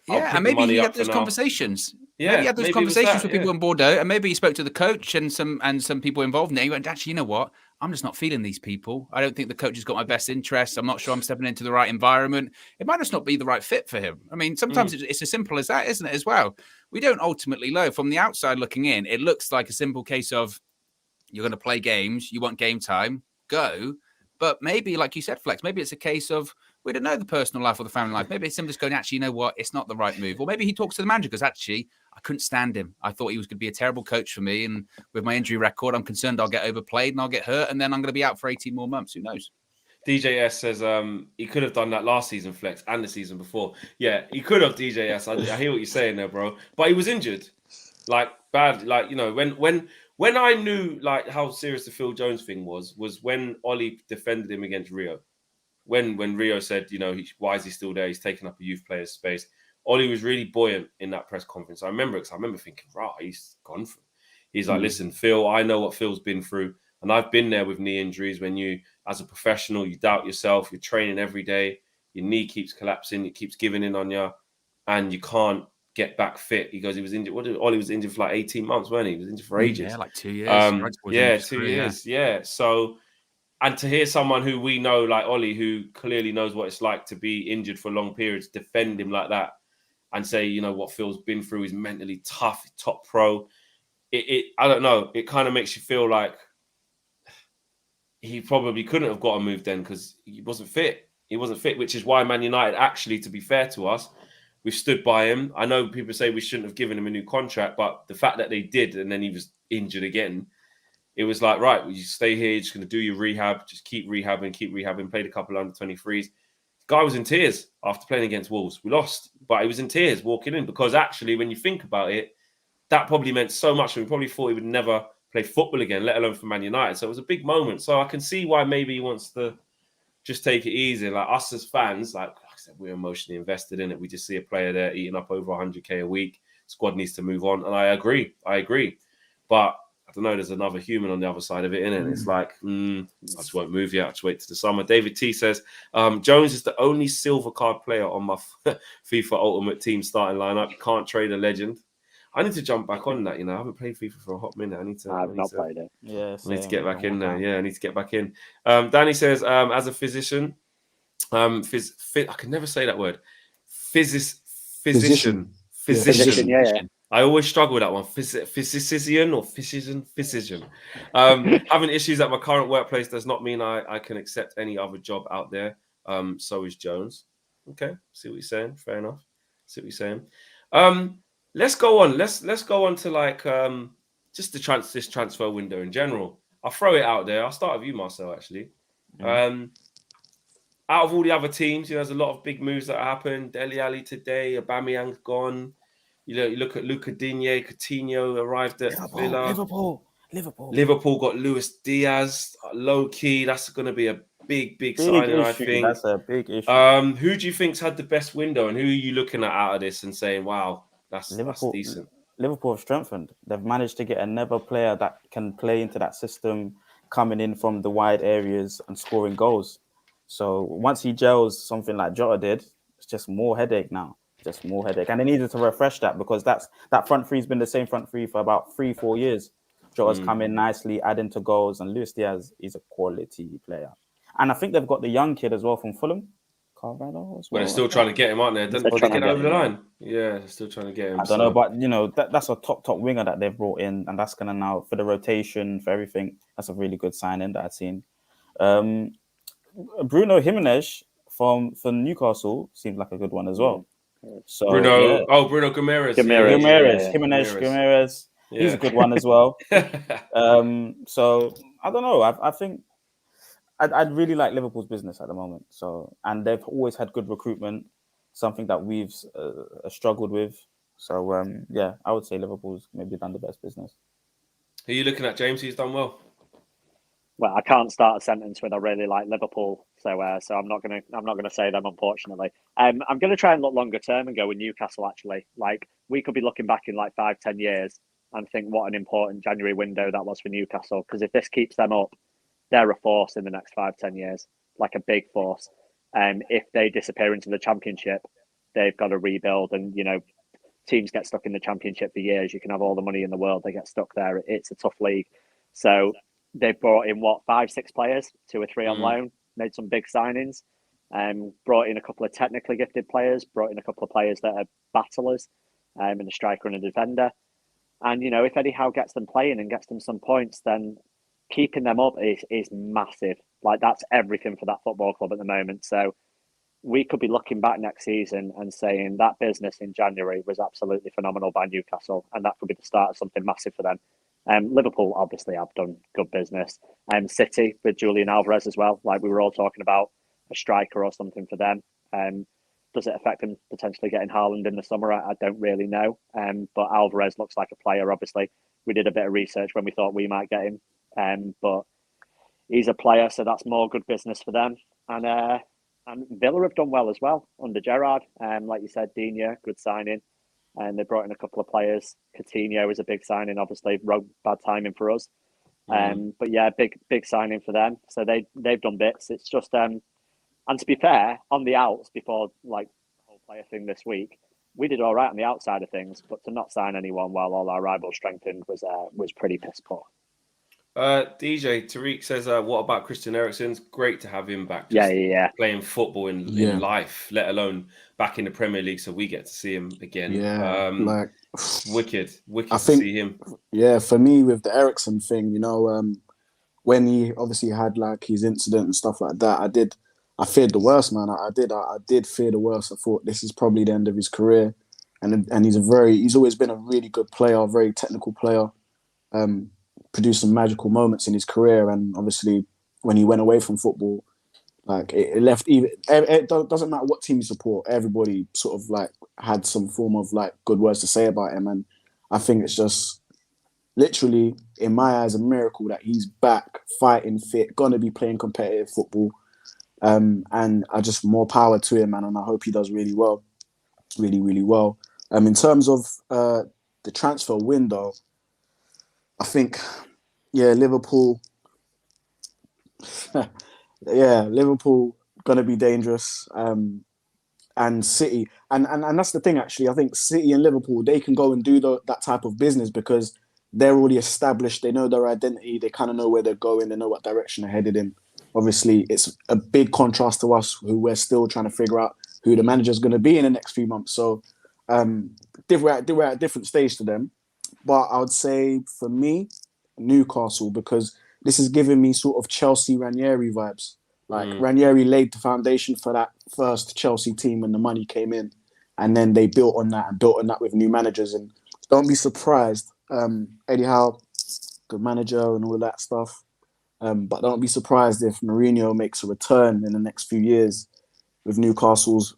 And maybe he had those conversations. Yeah, maybe he had those conversations with people in Bordeaux, and maybe he spoke to the coach and some people involved in it. He went, actually, you know what? I'm just not feeling these people. I don't think the coach has got my best interests. I'm not sure I'm stepping into the right environment. It might just not be the right fit for him. I mean, sometimes it's as simple as that, isn't it, as well? We don't ultimately know. From the outside looking in, it looks like a simple case of you're going to play games, you want game time, go. But maybe, like you said, Flex, maybe it's a case of we don't know the personal life or the family life. Maybe it's him just going, actually, you know what? It's not the right move. Or maybe he talks to the manager because actually, I couldn't stand him. I thought he was going to be a terrible coach for me. And with my injury record, I'm concerned I'll get overplayed and I'll get hurt. And then I'm going to be out for 18 more months. Who knows? DJS says he could have done that last season, Flex, and the season before. Yeah, he could have, DJS. I hear what you're saying there, bro. But he was injured. Like, bad. Like, you know, when I knew, like, how serious the Phil Jones thing was when Ollie defended him against Rio. When Rio said, you know, why is he still there? He's taking up a youth player's space. Ollie was really buoyant in that press conference. I remember thinking, right, he's gone for it. He's like, listen, Phil, I know what Phil's been through. And I've been there with knee injuries when you, as a professional, you doubt yourself, you're training every day, your knee keeps collapsing, it keeps giving in on you, and you can't get back fit. He goes, he was injured. Ollie was injured for like 18 months, wasn't he? He was injured for ages. Yeah, like 2 years. 2 years. Yeah. So, and to hear someone who we know, like Ollie, who clearly knows what it's like to be injured for long periods, defend him like that and say, you know, what Phil's been through, he's mentally tough, top pro. I don't know. It kind of makes you feel like he probably couldn't have got a move then because he wasn't fit. He wasn't fit, which is why Man United, actually, to be fair to us, we stood by him. I know people say we shouldn't have given him a new contract, but the fact that they did and then he was injured again, it was like, right, well, you stay here, you're just going to do your rehab, just keep rehabbing, played a couple under 23s. The guy was in tears after playing against Wolves. We lost, but he was in tears walking in because actually, when you think about it, that probably meant so much. We probably thought he would never play football again, let alone for Man United. So it was a big moment. So I can see why maybe he wants to just take it easy. Like us as fans, like I said, we're emotionally invested in it. We just see a player there eating up over 100K a week. Squad needs to move on. And I agree. But I don't know, there's another human on the other side of it, innit? It's like, I just won't move yet. I'll just wait to the summer. David T says, Jones is the only silver card player on my FIFA Ultimate Team starting lineup. You can't trade a legend. I need to jump back on that, you know. I haven't played FIFA for a hot minute. I've not played it. Yeah, I need to get back in there. Yeah, I need to get back in. Danny says, as a physician, I can never say that word. Physician. Yeah. I always struggle with that one. Physician. Having issues at my current workplace does not mean I can accept any other job out there. So is Jones. Okay, see what you're saying. Fair enough. See what you're saying. Let's go on. Let's go on to like just this transfer window in general. I'll throw it out there. I'll start with you, Marcel. Actually, out of all the other teams, there's a lot of big moves that happened. Dele Alli today, Aubameyang's gone. You look at Luca Digne, Coutinho arrived at Villa. Liverpool got Luis Diaz. Low key, that's going to be a big signing, I think. That's a big issue. Who do you think's had the best window, and who are you looking at out of this and saying, "Wow, that's decent"? Liverpool have strengthened. They've managed to get another player that can play into that system, coming in from the wide areas and scoring goals. So once he gels, something like Jota did, it's just more headache now. And they needed to refresh that because that front three's been the same front three for about 3-4 years. Jota's come in nicely, adding to goals, and Luis Diaz is a quality player. And I think they've got the young kid as well from Fulham, Carvalho. Well, they're still trying to get him, aren't they? Did they get over the line? Yeah, they're still trying to get him. I don't know, but that's a top winger that they've brought in, and that's gonna now for the rotation for everything. That's a really good signing that I've seen. Bruno Jimenez from Newcastle seems like a good one as well. So Bruno Guimaraes. Guimaraes. Yeah. He's a good one as well. So I don't know. I think I'd really like Liverpool's business at the moment. So, and they've always had good recruitment, something that we've struggled with. So yeah, I would say Liverpool's maybe done the best business. Who are you looking at, James? He's done well. Well, I can't start a sentence with I really like Liverpool, so I'm not gonna say them, unfortunately. I'm gonna try and look longer term and go with Newcastle. Actually, like we could be looking back in like 5-10 years and think what an important January window that was for Newcastle. Because if this keeps them up, they're a force in the next 5-10 years, like a big force. And if they disappear into the Championship, they've got to rebuild. And teams get stuck in the Championship for years. You can have all the money in the world, they get stuck there. It's a tough league. So they've brought in 5-6 players, 2 or 3 on loan, made some big signings, brought in a couple of technically gifted players, brought in a couple of players that are battlers, and a striker and a defender. And if Eddie Howe gets them playing and gets them some points, then keeping them up is massive. Like that's everything for that football club at the moment. So we could be looking back next season and saying that business in January was absolutely phenomenal by Newcastle, and that could be the start of something massive for them. Liverpool obviously have done good business. City with Julian Alvarez as well. Like we were all talking about a striker or something for them. Does it affect them potentially getting Haaland in the summer? I don't really know. But Alvarez looks like a player. Obviously, we did a bit of research when we thought we might get him. But he's a player, so that's more good business for them. And Villa have done well as well under Gerrard. Like you said, Digne, good signing. And they brought in a couple of players. Coutinho is a big signing, obviously. Bad timing for us. But yeah, big signing for them. So they've done bits. It's just and to be fair, on the outs before like the whole player thing this week, we did all right on the outside of things. But to not sign anyone while all our rivals strengthened was pretty piss poor. DJ Tariq says, what about Christian Eriksen's? Great to have him back. Yeah. Playing football in life, let alone back in the Premier League, so we get to see him again. Yeah, wicked I to think, see him. Yeah, for me with the Eriksen thing, when he obviously had like his incident and stuff like that, I feared the worst, man. I did fear the worst. I thought this is probably the end of his career, and he's always been a really good player, a very technical player. Produced some magical moments in his career, and obviously when he went away from football, like it left. It doesn't matter what team you support, everybody sort of like had some form of like good words to say about him, and I think it's just literally in my eyes a miracle that he's back, fighting fit, gonna be playing competitive football, and I just more power to him, man, and I hope he does really well, really well. In terms of the transfer window, I think, Liverpool. Liverpool gonna be dangerous. And City, and that's the thing. Actually, I think City and Liverpool, they can go and do that type of business because they're already established. They know their identity. They kind of know where they're going. They know what direction they're headed in. Obviously, it's a big contrast to us, who we're still trying to figure out who the manager's going to be in the next few months. So We're at a different stage to them. But I would say for me, Newcastle, because this is giving me sort of Chelsea Ranieri vibes. Like Ranieri laid the foundation for that first Chelsea team when the money came in, and then they built on that with new managers. And don't be surprised, Eddie Howe, good manager and all that stuff. But don't be surprised if Mourinho makes a return in the next few years with Newcastle's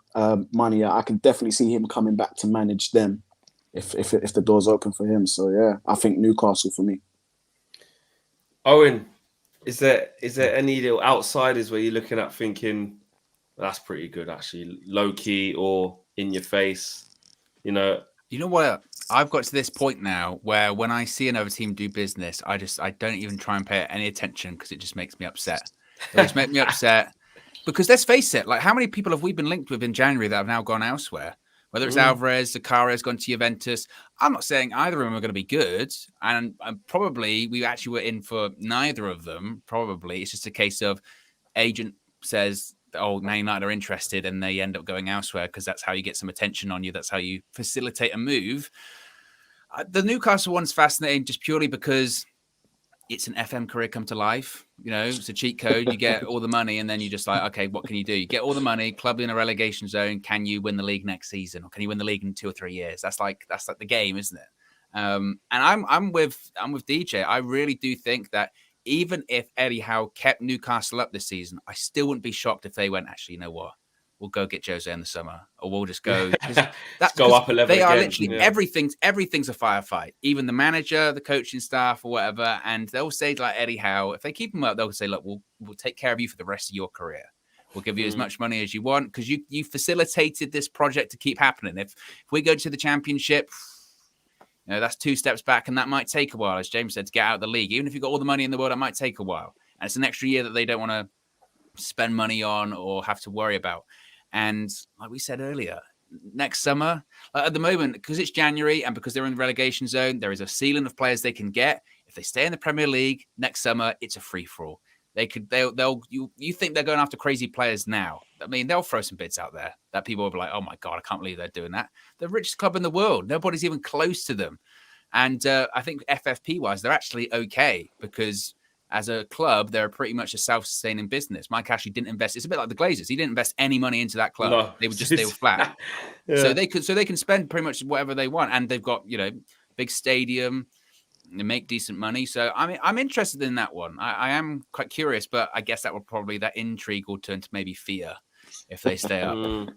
money. I can definitely see him coming back to manage them if the door's open for him. So yeah, I think Newcastle for me. Owen, is there any little outsiders where you're looking at thinking that's pretty good actually, low key or in your face? You know what? I've got to this point now where when I see another team do business, I don't even try and pay it any attention because it just makes me upset. It just makes me upset because let's face it, like how many people have we been linked with in January that have now gone elsewhere? Whether it's Alvarez, Zakaria gone to Juventus. I'm not saying either of them are going to be good, and probably we actually were in for neither of them. Probably it's just a case of agent says, "Oh, Man United are interested," and they end up going elsewhere because that's how you get some attention on you. That's how you facilitate a move. The Newcastle one's fascinating just purely because it's an FM career come to life. You know, it's a cheat code. You get all the money and then you just like, okay, what can you do? You get all the money, club in a relegation zone. Can you win the league next season? Or can you win the league in 2 or 3 years? That's like the game, isn't it? And I'm with DJ. I really do think that even if Eddie Howe kept Newcastle up this season, I still wouldn't be shocked if they went, actually, you know what? We'll go get Jose in the summer, or we'll just go. Let's go up a level. They again. are literally everything's a firefight. Even the manager, the coaching staff, or whatever, and they'll say like Eddie Howe, if they keep him up, they'll say, look, we'll take care of you for the rest of your career. We'll give you as much money as you want because you facilitated this project to keep happening. If we go to the championship, you know, that's 2 steps back, and that might take a while, as James said, to get out of the league. Even if you've got all the money in the world, it might take a while, and it's an extra year that they don't want to spend money on or have to worry about. And like we said earlier, next summer, at the moment, because it's January and because they're in the relegation zone, there is a ceiling of players they can get. If they stay in the Premier League next summer, it's a free-for-all. You think they're going after crazy players now. I mean, they'll throw some bids out there that people will be like, oh my God, I can't believe they're doing that. The richest club in the world. Nobody's even close to them. And I think FFP-wise, they're actually okay because as a club, they're pretty much a self-sustaining business. Mike Ashley didn't invest. It's a bit like the Glazers. He didn't invest any money into that club. No. They were flat. Yeah. So they can spend pretty much whatever they want, and they've got big stadium. They make decent money. So I'm interested in that one. I am quite curious, but I guess that intrigue will turn to maybe fear if they stay up,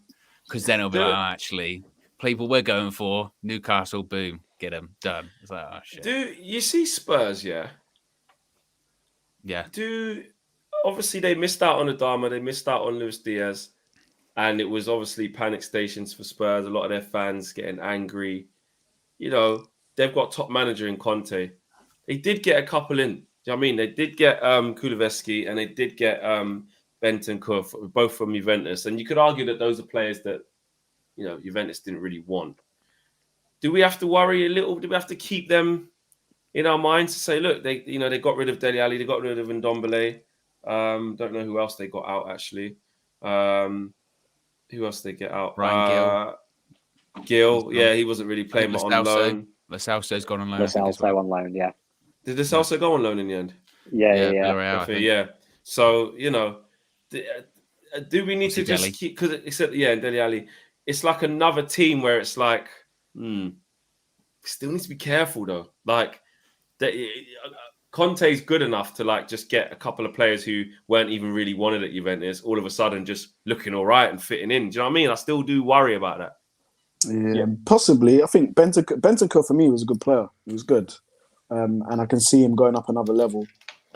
because then it'll be like, actually, people we're going for Newcastle. Boom, get them done. It's like, oh shit. Do you see Spurs? Yeah. Obviously they missed out on Adama, they missed out on Luis Diaz, and it was obviously panic stations for Spurs. A lot of their fans getting angry. They've got top manager in Conte. They did get a couple in. Do you know what I mean? They did get Kulusevski and they did get Bentancur, both from Juventus. And you could argue that those are players that Juventus didn't really want. Do we have to worry a little? Do we have to keep them in our minds to say, look, they got rid of Dele Alli, they got rid of Ndombele. Don't know who else they got out actually. Who else they get out? Ryan Gill. Yeah, he wasn't really playing on loan. Lo Celso's gone on loan. Lo Celso on loan, yeah. Did Lo Celso go on loan in the end? Yeah. So do we need to just keep? Because Dele Alli, it's like another team where it's like, still need to be careful though. Like, Conte's good enough to just get a couple of players who weren't even really wanted at Juventus all of a sudden just looking all right and fitting in. Do you know what I mean? I still do worry about that. Yeah, possibly. I think Bentancur for me was a good player. He was good, and I can see him going up another level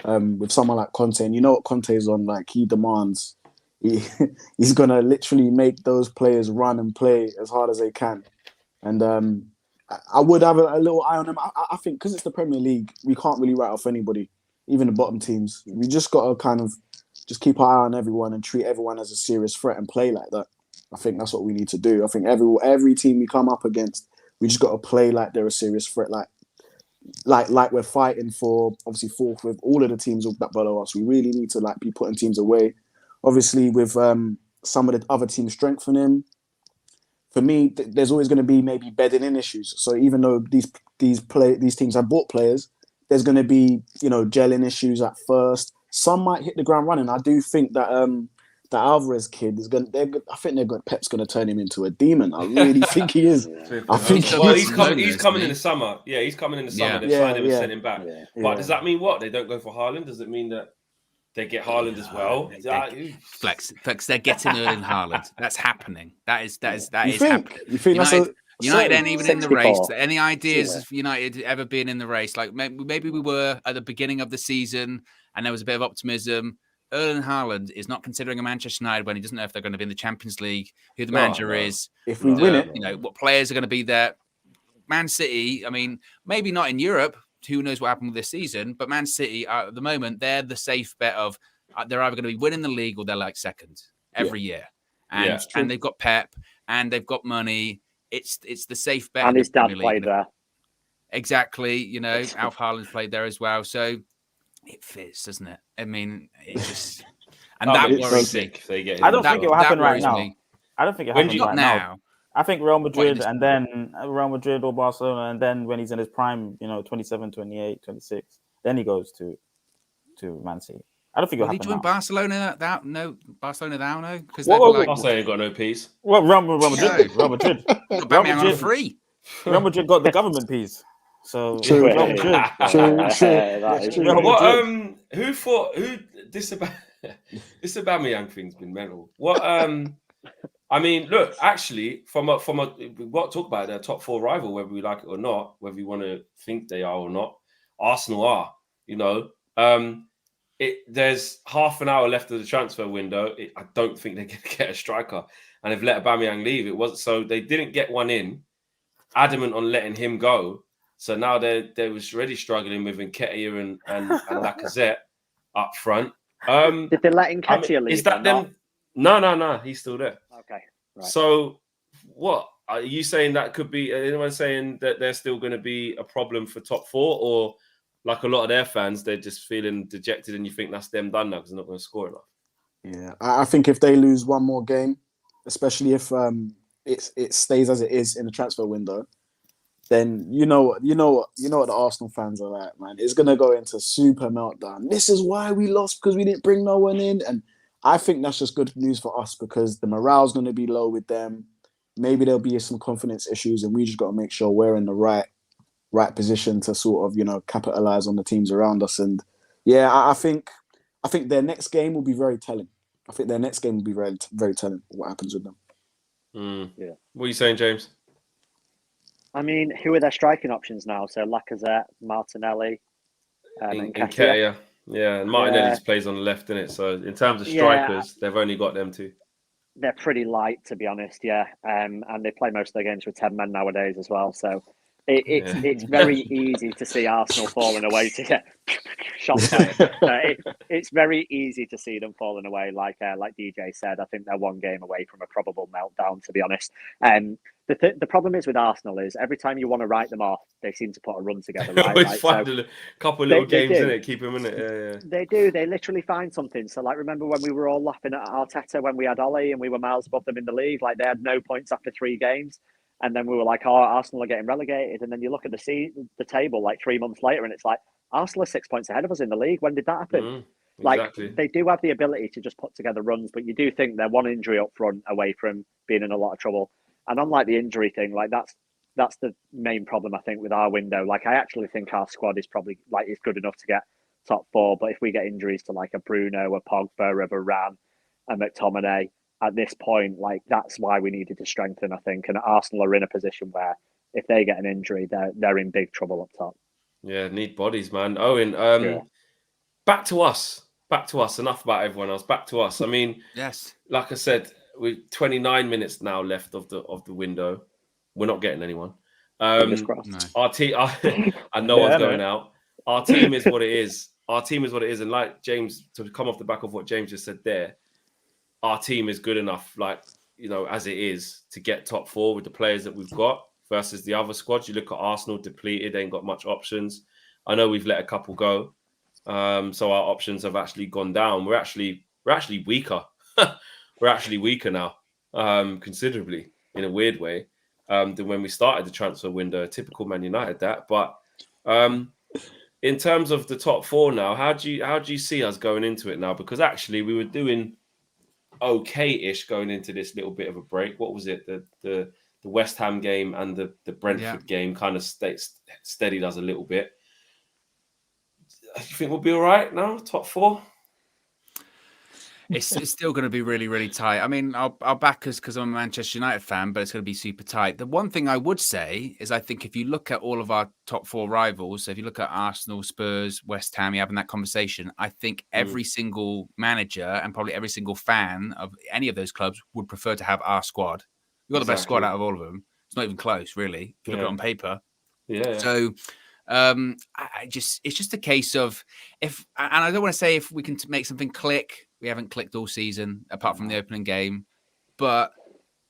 with someone like Conte. And you know what Conte is on? Like, he demands. He's gonna literally make those players run and play as hard as they can, and I would have a little eye on him. I think because it's the Premier League, we can't really write off anybody, even the bottom teams. We just got to kind of just keep our eye on everyone and treat everyone as a serious threat and play like that. I think that's what we need to do. I think every team we come up against, we just got to play like they're a serious threat, like we're fighting for obviously fourth with all of the teams that below us. We really need to be putting teams away. Obviously, with some of the other teams strengthening, for me, there's always going to be maybe bedding in issues. So even though these teams have bought players, there's going to be gelling issues at first. Some might hit the ground running. I do think that the Alvarez kid is going. I think Pep's going to turn him into a demon. I really think he is. I think he's coming in the summer. Yeah, he's coming in the summer. They've signed him and sent him back. Yeah. But does that mean what? They don't go for Haaland? Does it mean that they get Haaland as well? Flex, they're getting Erling Haaland. That's happening. That is happening. You think United ain't even in the 64. race. Any ideas of United ever being in the race? Like maybe we were at the beginning of the season and there was a bit of optimism. Erling Haaland is not considering a Manchester United when he doesn't know if they're going to be in the Champions League, who the manager is. If we win it, what players are going to be there. Man City, I mean, maybe not in Europe. Who knows what happened with this season? But Man City, at the moment, they're the safe bet of they're either going to be winning the league or they're like second every year. And they've got Pep and they've got money. It's the safe bet. And his dad played there. Exactly. Alf Haaland played there as well. So it fits, doesn't it? I mean, it just and that worries me. I don't think it will happen right now. I don't think it happens right now. I think Real Madrid and then Real Madrid or Barcelona, and then when he's in his prime, 27, 28, 26, then he goes to Man City. I don't think it'll happen. Did he join Barcelona? Barcelona now, no? Because Barcelona ain't got no peace. Well, Real Madrid. Real Madrid on free. Real Madrid got the government piece. So True. Real Madrid. Who thought this Aubameyang thing's been mental? What I mean, look, actually, from a we've got to talk about their top four rival, whether we like it or not, whether you want to think they are or not. Arsenal are, there's half an hour left of the transfer window. I don't think they're going to get a striker, and they've let Aubameyang leave. It wasn't so they didn't get one in. Adamant on letting him go, so now they was already struggling with Nketiah and Lacazette up front. Did they let Nketiah leave? Is that them? No, he's still there. Okay. Right. So, what are you saying? That could be anyone saying that they're still going to be a problem for top four, or like a lot of their fans, they're just feeling dejected, and you think that's them done now because they're not going to score enough. Yeah, I think if they lose one more game, especially if it stays as it is in the transfer window, then you know what the Arsenal fans are like, man. It's going to go into super meltdown. This is why we lost because we didn't bring no one in, and I think that's just good news for us because the morale's going to be low with them. Maybe there'll be some confidence issues, and we just got to make sure we're in the right position to sort of capitalize on the teams around us. And yeah, I think their next game will be very telling. I think their next game will be very, very telling what happens with them. Yeah. What are you saying, James? I mean, who are their striking options now? So Lacazette, Martinelli, and Nketiah. Yeah, and Martinelli plays on the left, innit? So in terms of strikers, they've only got them two. They're pretty light, to be honest, and they play most of their games with 10 men nowadays as well. So it's very easy to see Arsenal falling away to get shots. It's very easy to see them falling away, like DJ said. I think they're one game away from a probable meltdown, to be honest. The problem is with Arsenal is every time you want to write them off, they seem to put a run together. Right? Find a couple of little games in it, keep them in it. Yeah. They do. They literally find something. So, remember when we were all laughing at Arteta when we had Ollie and we were miles above them in the league? Like, they had no points after 3 games. And then we were like, oh, Arsenal are getting relegated. And then you look at the table 3 months later and it's like, Arsenal are 6 points ahead of us in the league. When did that happen? Exactly. They do have the ability to just put together runs, but you do think they're one injury up front away from being in a lot of trouble. And unlike the injury thing, that's the main problem, I think, with our window. I actually think our squad is probably is good enough to get top 4. But if we get injuries to a Bruno, a Pogba, a Varane, a McTominay, at this point, that's why we needed to strengthen, I think. And Arsenal are in a position where if they get an injury, they're in big trouble up top. Yeah, need bodies, man. Owen, back to us. Enough about everyone else. Back to us. I mean, yes. Like I said, we're 29 minutes now left of the window. We're not getting anyone. Fingers crossed. No. Our team, and no one's going out. Our team is what it is. And like James, to come off the back of what James just said there, our team is good enough, as it is, to get top 4 with the players that we've got versus the other squads. You look at Arsenal, depleted, they ain't got much options. I know we've let a couple go, so our options have actually gone down. We're actually weaker. We're actually weaker now, considerably. in a weird way than when we started the transfer window. Typical Man United that. But in terms of the top four now, how do you see us going into it now? Because actually we were doing okay-ish going into this little bit of a break. What was it? The West Ham game and the Brentford game kind of steadied us a little bit. You think we'll be all right now, top four? It's still going to be really, really tight. I mean, I'll back us because I'm a Manchester United fan, but it's going to be super tight. The one thing I would say is I think if you look at all of our top four rivals, so if you look at Arsenal, Spurs, West Ham, you're having that conversation, I think every single manager and probably every single fan of any of those clubs would prefer to have our squad. We've got the best squad out of all of them. It's not even close, really, if you look at it on paper. Yeah. So it's just a case of and I don't want to say if we can make something click. We haven't clicked all season apart from the opening game, but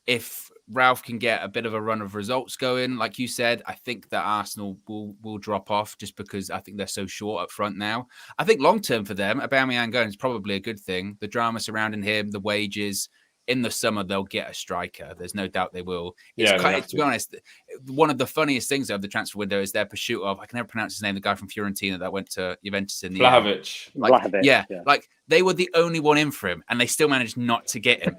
if Ralf can get a bit of a run of results going, like you said, I think that Arsenal will drop off just because I think they're so short up front now. I think long term for them, Aubameyang going is probably a good thing. The drama surrounding him, the wages. In the summer, they'll get a striker. There's no doubt they will. To be honest, one of the funniest things of the transfer window is their pursuit of, I can never pronounce his name, the guy from Fiorentina that went to Juventus in the Vlahovic. Like they were the only one in for him, and they still managed not to get him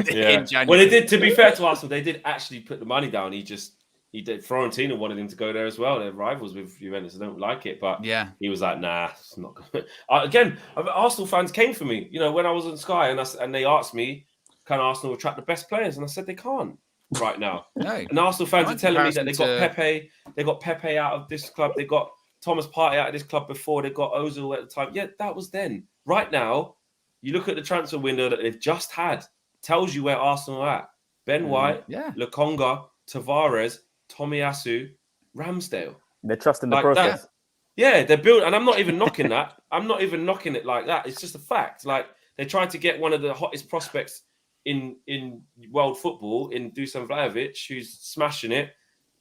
in January. Well, they did, to be fair to Arsenal, they did actually put the money down. He did. Fiorentina wanted him to go there as well. They're rivals with Juventus. I don't like it, but he was like, nah, it's not good. Again, Arsenal fans came for me, when I was on Sky and they asked me, can Arsenal attract the best players? And I said they can't right now. No. And Arsenal fans are telling me that they got Pepe out of this club, they got Thomas Partey out of this club before, they got Ozil at the time. Yeah, that was then. Right now, you look at the transfer window that they've just had, tells you where Arsenal are at. Ben White, Lokonga, Tavares, Tomiyasu, Ramsdale. They're trusting the process. That. Yeah, they're built, and I'm not even knocking that. I'm not even knocking it like that. It's just a fact. Like they tried to get one of the hottest prospects in world football in Dusan Vlahovic, who's smashing it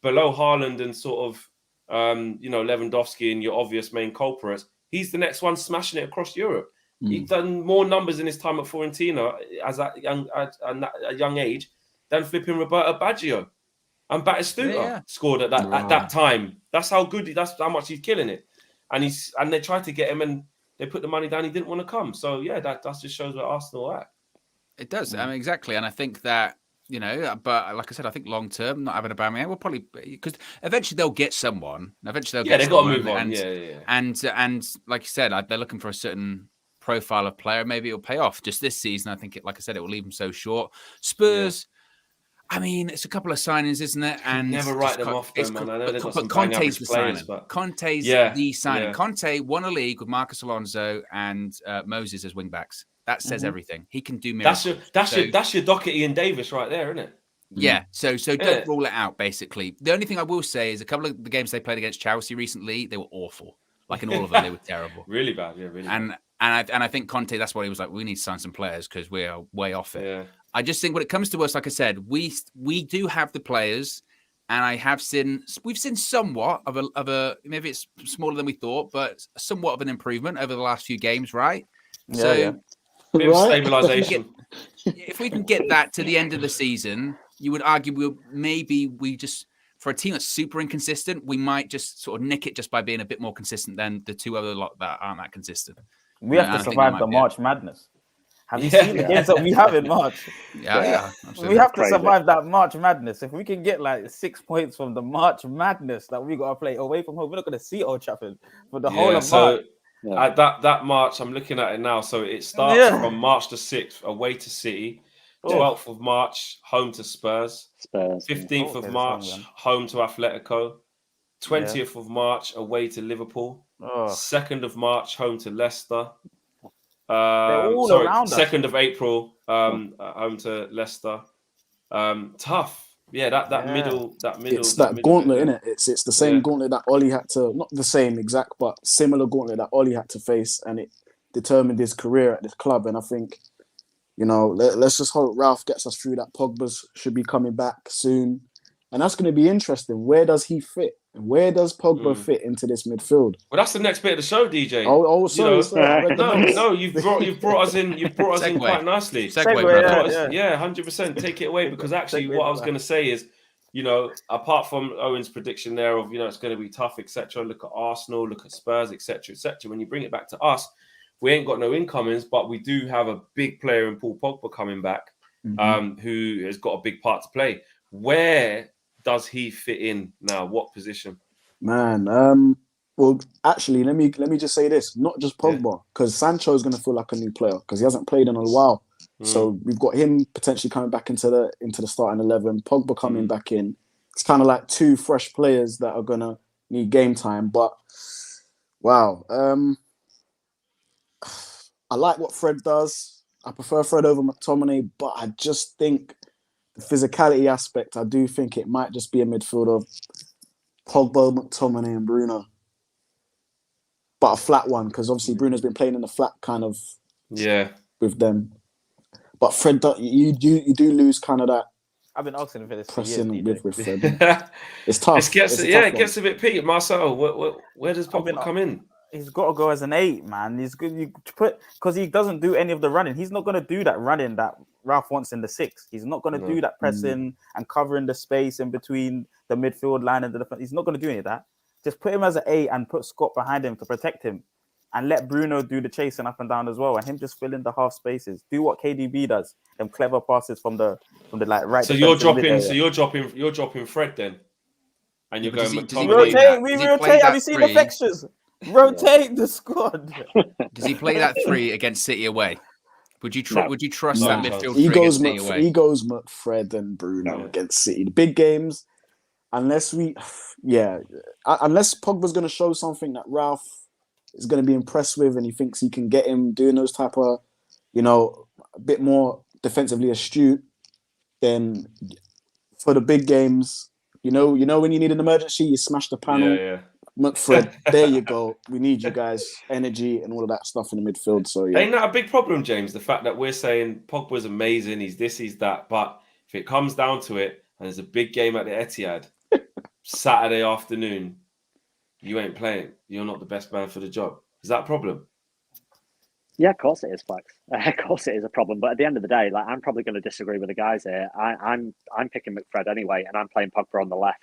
below Haaland and sort of Lewandowski and your obvious main culprits. He's the next one smashing it across Europe. He's done more numbers in his time at Fiorentina at a young age than flipping Roberto Baggio and Batistuta scored at that time. That's how good. That's how much he's killing it. And they tried to get him and they put the money down. He didn't want to come. So that just shows where Arsenal are at. It does. I mean, exactly. And I think that, but like I said, I think long term, not having Aubameyang will probably, because eventually they'll get someone. Eventually they've got to move on. And like you said, they're looking for a certain profile of player. Maybe it'll pay off. Just this season, I think, like I said, it will leave them so short. Spurs, I mean, it's a couple of signings, isn't it? And never write them off, though, man. I know they've got some Conte's the players, signing. but Conte's the signing. Conte won a league with Marcus Alonso and Moses as wing backs. That says everything. He can do miracles. That's your Doherty and Davis right there, isn't it? Yeah. So don't rule it out. Basically, the only thing I will say is a couple of the games they played against Chelsea recently, they were awful. Like in all of them, they were terrible. Really bad. Yeah, really. And I think Conte, that's why he was like, we need to sign some players because we're way off it. Yeah. I just think when it comes to us, like I said, we do have the players, and we've seen somewhat of a maybe it's smaller than we thought, but somewhat of an improvement over the last few games, right? Bit of stabilisation. If we can get that to the end of the season, you would argue we just, for a team that's super inconsistent, we might just sort of nick it just by being a bit more consistent than the two other lot that aren't that consistent. We have to survive the March madness. Have you seen the games that we have in March? Yeah, absolutely. We have to survive that March madness. If we can get like 6 points from the March madness that we got to play away from home, we're not going to see Old Trafford for the whole of March. At that March, I'm looking at it now. So it starts from March the 6th, away to City. 12th of March, home to Spurs. 15th of March, home to Atletico. 20th of March, away to Liverpool. 2nd of March, home to Leicester. 2nd of April, home to Leicester. Tough. Yeah, that middle. It's that gauntlet, isn't it? It's the same gauntlet that Ollie had to, not the same exact, but similar gauntlet that Ollie had to face, and it determined his career at this club. And I think, let's just hope Ralf gets us through that. Pogba should be coming back soon. And that's going to be interesting. Where does he fit? Where does Pogba fit into this midfield? Well, that's the next bit of the show, DJ. Oh, sorry, sorry. I read the notes. No, you've brought us in. You've brought us in quite nicely. Segue, brother. Yeah, 100%. Take it away, because actually, what I was going to say is, apart from Owen's prediction there of it's going to be tough, etc. Look at Arsenal, look at Spurs, etc., etc. When you bring it back to us, we ain't got no incomings, but we do have a big player in Paul Pogba coming back, who has got a big part to play. Where does he fit in now? What position? Man, well, actually, let me just say this: not just Pogba, because Sancho is going to feel like a new player because he hasn't played in a while. So we've got him potentially coming back into the starting 11. Pogba coming back in. It's kind of like two fresh players that are gonna need game time. But wow, I like what Fred does. I prefer Fred over McTominay, but I just think the physicality aspect, I do think it might just be a midfield of Pogba, McTominay, and Bruno. But a flat one, because obviously Bruno's been playing in the flat kind of with them. But Fred, you do lose kind of that. I've been asking him for this pressing with Fred. It's tough. It gets a bit peaked. Marcel, where does Pogba come in? He's got to go as an 8, man. He's good. Because he doesn't do any of the running. He's not going to do that running that Ralf wants in the 6. He's not going to do that pressing and covering the space in between the midfield line and the defense. He's not going to do any of that. Just put him as an 8 and put Scott behind him to protect him, and let Bruno do the chasing up and down as well, and him just fill in the half spaces. Do what KDB does, them clever passes from the like right. So you're dropping Fred then, and you're going. We rotate. Have you seen the fixtures? Rotate the squad. Does he play that 3 against City away? Would you trust that midfield? He goes McFred and Bruno against City. The big games, unless Pogba's going to show something that Ralf is going to be impressed with, and he thinks he can get him doing those type of, a bit more defensively astute. Then for the big games, when you need an emergency, you smash the panel. Yeah. McFred, there you go. We need you guys, energy and all of that stuff in the midfield. So ain't that a big problem, James? The fact that we're saying Pogba's amazing, he's this, he's that, but if it comes down to it, and there's a big game at the Etihad Saturday afternoon, you ain't playing. You're not the best man for the job. Is that a problem? Yeah, of course it is, Flex. Of course it is a problem. But at the end of the day, I'm probably going to disagree with the guys here. I'm picking McFred anyway, and I'm playing Pogba on the left.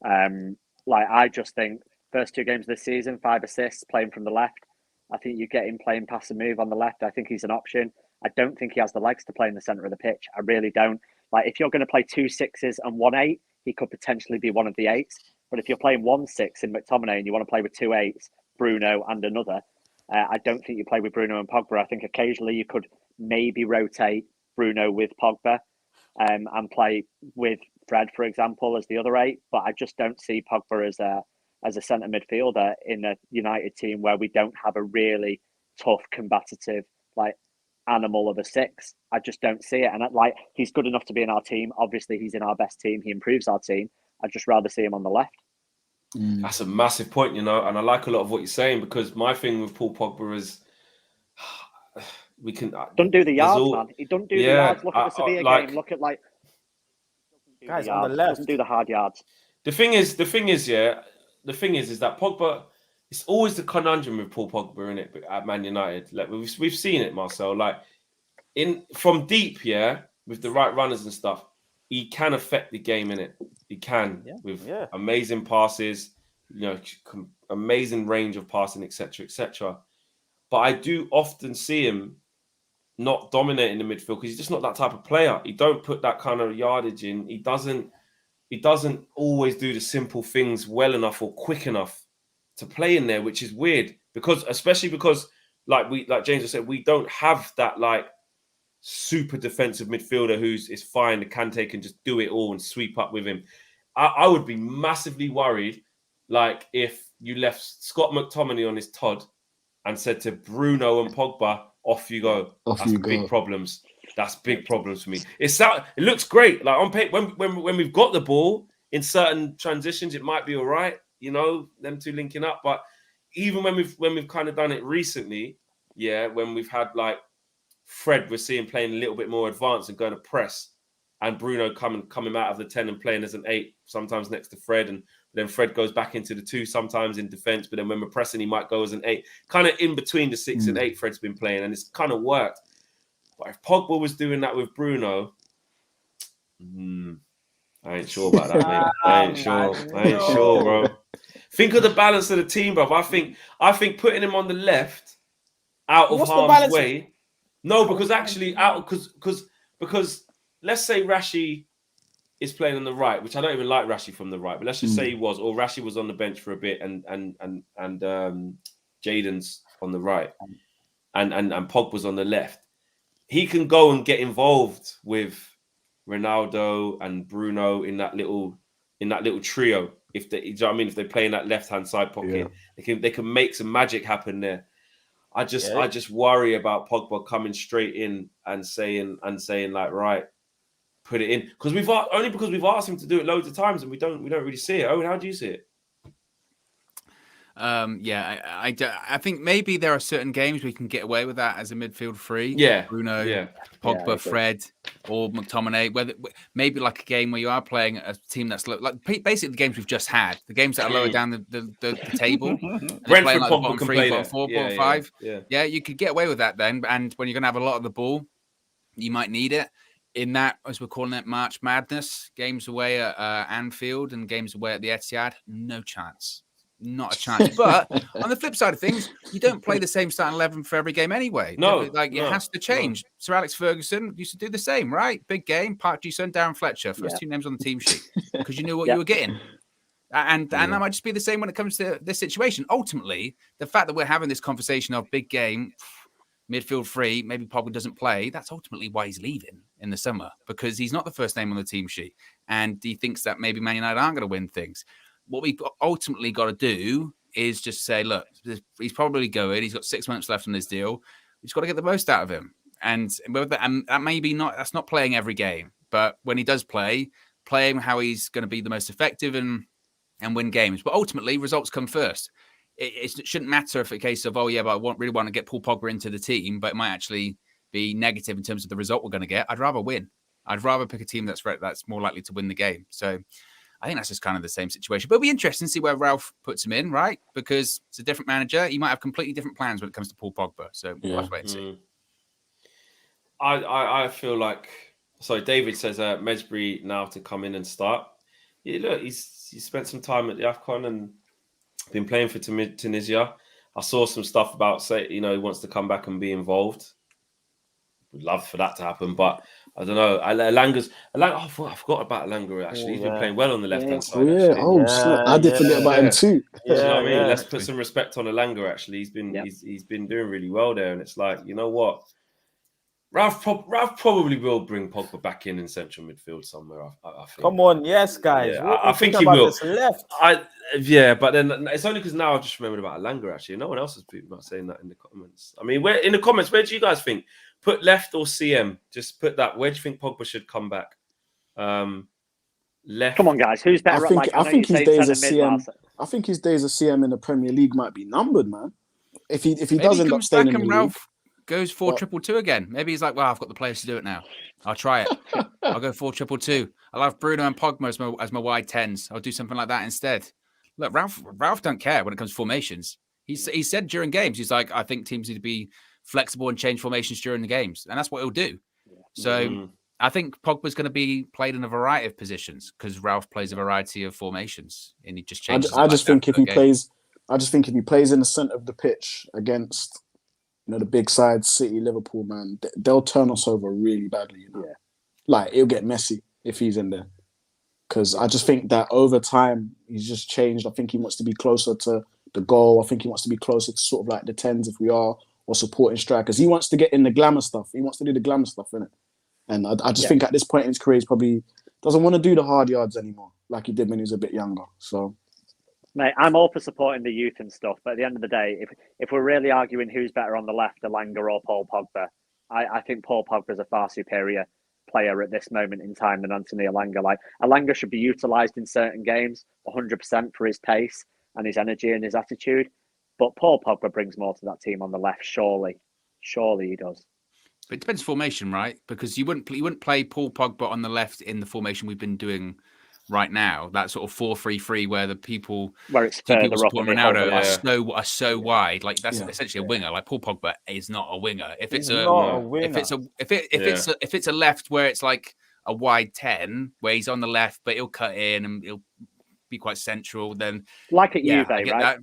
I just think first 2 games this season, 5 assists, playing from the left. I think you get him playing pass and move on the left. I think he's an option. I don't think he has the legs to play in the centre of the pitch. I really don't. If you're going to play 2 6s and 1 8, he could potentially be one of the 8s. But if you're playing 1 6 in McTominay and you want to play with 2 8s, Bruno and another, I don't think you play with Bruno and Pogba. I think occasionally you could maybe rotate Bruno with Pogba and play with Fred, for example, as the other 8. But I just don't see Pogba as a centre midfielder in a United team where we don't have a really tough, combative, animal of a 6. I just don't see it. And he's good enough to be in our team. Obviously, he's in our best team. He improves our team. I'd just rather see him on the left. That's a massive point, and I like a lot of what you're saying, because my thing with Paul Pogba is we can don't do the yards, man. He don't do the yards. Look at the Sevilla game. Look at guys on the left. Doesn't do the hard yards. The thing is that Pogba. It's always the conundrum with Paul Pogba, in it, at Man United. We've seen it, Marcel. From deep, with the right runners and stuff, he can affect the game, in it. He can with amazing passes, amazing range of passing, etc., etc. But I do often see him not dominating the midfield because he's just not that type of player. He don't put that kind of yardage in. He doesn't always do the simple things well enough or quick enough to play in there, which is weird. Especially because, like James said, we don't have that super defensive midfielder is fine, the Kante can just do it all and sweep up with him. I would be massively worried, if you left Scott McTominay on his Todd and said to Bruno and Pogba, off you go. That's big problems. That's big problems for me. It looks great. On paper, when we've got the ball in certain transitions, it might be all right. Them two linking up. But even when we've kind of done it recently, when we've had Fred, we're seeing playing a little bit more advanced and going to press and Bruno coming out of the 10 and playing as an 8, sometimes next to Fred, and then Fred goes back into the 2 sometimes in defence, but then when we're pressing, he might go as an 8. Kind of in between the 6 and 8, Fred's been playing, and it's kind of worked. But if Pogba was doing that with Bruno, I ain't sure about that, mate. I ain't sure, bro. Think of the balance of the team, bro. I think putting him on the left, out of harm's way. No, because actually, because let's say Rashi is playing on the right, which I don't even like Rashi from the right, but let's just say he was, or Rashi was on the bench for a bit, and Jaden's on the right, and Pogba's on the left. He can go and get involved with Ronaldo and Bruno in that little trio. If they, you know what I mean, if they play in that left-hand side pocket, they can make some magic happen there. I just worry about Pogba coming straight in and saying like, right, put it in, because we've asked him to do it loads of times and we don't really see it. Owen, how do you see it? I think maybe there are certain games we can get away with that as a midfield free. Yeah, Bruno, Pogba, Fred, or McTominay. Whether maybe like a game where you are playing a team that's low, like basically the games we've just had, the games that are lower down the table. Brentford, like Pogba can play bottom 4, bottom 5. Yeah, you could get away with that then. And when you're going to have a lot of the ball, you might need it. In that, as we're calling it, March Madness, games away at Anfield and games away at the Etihad, no chance. Not a chance. But on the flip side of things, you don't play the same starting 11 for every game anyway. It has to change. Sir Alex Ferguson used to do the same, right? Big game, Park Ji-sung, Darren Fletcher, first 2 names on the team sheet, because you knew what you were getting. And that might just be the same when it comes to this situation. Ultimately, the fact that we're having this conversation of big game, midfield free, maybe Pogba doesn't play, that's ultimately why he's leaving in the summer, because he's not the first name on the team sheet. And he thinks that maybe Man United aren't going to win things. What we ultimately got to do is just say, look, he's probably going. He's got 6 months left on his deal. We've got to get the most out of him. And that may be that's not playing every game, but when he does play him how he's going to be the most effective and win games. But ultimately, results come first. It shouldn't matter if it's a case of, but I really want to get Paul Pogba into the team, but it might actually be negative in terms of the result we're going to get. I'd rather win. I'd rather pick a team that's more likely to win the game. So I think that's just kind of the same situation. But it'll be interesting to see where Ralf puts him in, right? Because it's a different manager. He might have completely different plans when it comes to Paul Pogba. So we'll have to wait and see. I feel like, David says Mesbury now to come in and start. Yeah, look, he spent some time at the AFCON and been playing for Tunisia. I saw some stuff about he wants to come back and be involved. Would love for that to happen, but I don't know. I forgot about Elanga actually. He's been playing well on the left hand side. I did forget about him too. You know what I mean? Let's put some respect on Elanga. Actually, he's been doing really well there, and it's like, you know what, Ralf probably will bring Pogba back in central midfield somewhere. I think. Come on, yes, guys. Yeah, I think he will. Left. But then it's only because now I've just remembered about Elanga. Actually, no one else has been saying that in the comments. I mean, where do you guys think? Put left or CM? Just put that. Where do you think Pogba should come back? Left. Come on, guys. Who's better? I think his days of CM. I think his days of CM in the Premier League might be numbered, man. If he does end up staying in the Ralf goes 4-2-2 again. Maybe he's like, well, I've got the players to do it now. I'll try it. I'll go 4-2-2. I'll have Bruno and Pogba as my wide 10s. I'll do something like that instead. Look, Ralf don't care when it comes to formations. He said during games, he's like, I think teams need to be flexible and change formations during the games, and that's what he'll do. So I think Pogba's going to be played in a variety of positions because Ralf plays a variety of formations, and he just changes. I just think if he plays in the centre of the pitch against the big sides, City, Liverpool, man, they'll turn us over really badly. Like it'll get messy if he's in there, because I just think that over time he's just changed. I think he wants to be closer to the goal. I think he wants to be closer to sort of like the 10s if we are, or supporting strikers. He wants to get in the glamour stuff. He wants to do the glamour stuff, innit? And I just think at this point in his career, he probably doesn't want to do the hard yards anymore, like he did when he was a bit younger. So, mate, I'm all for supporting the youth and stuff, but at the end of the day, if we're really arguing who's better on the left, Elanga or Paul Pogba, I think Paul Pogba is a far superior player at this moment in time than Anthony Elanga. Like, Elanga should be utilised in certain games 100% for his pace and his energy and his attitude. But Paul Pogba brings more to that team on the left, surely. Surely he does. But it depends formation, right? Because you wouldn't play Paul Pogba on the left in the formation we've been doing right now. That sort of 4-3-3 where the people where it's two further people up and supporting they hold the Ronaldo line. are so wide. Like that's Yeah. essentially a winger. Like Paul Pogba is not a winger. If He's it's a not a winger. if it's a left where it's like a wide 10 where he's on the left, but he'll cut in and he'll be quite central, then Like at Juve, I get right? that.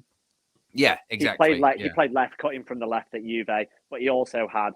Yeah, exactly. He played left, cutting from the left at Juve, but he also had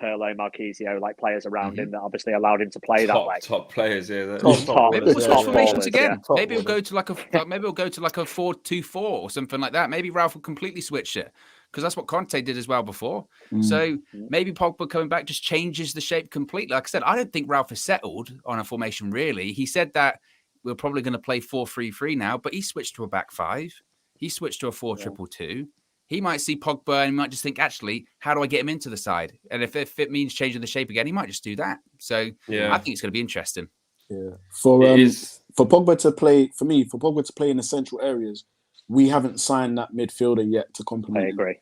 Pirlo, Marquisio, like players around him that obviously allowed him to play that way. Top players, yeah. Maybe we'll switch formations again. Yeah. Maybe we'll go to like a 4-2-4 or something like that. Maybe Ralf will completely switch it because that's what Conte did as well before. So maybe Pogba coming back just changes the shape completely. Like I said, I don't think Ralf is settled on a formation really. He said that we're probably going to play 4-3-3 now, but he switched to a back five. He switched to a 4-2-2. He might see Pogba and he might just think, actually, how do I get him into the side? And if it means changing the shape again, he might just do that. So I think it's going to be interesting. Yeah. For Pogba to play in the central areas, we haven't signed that midfielder yet to complement. I agree.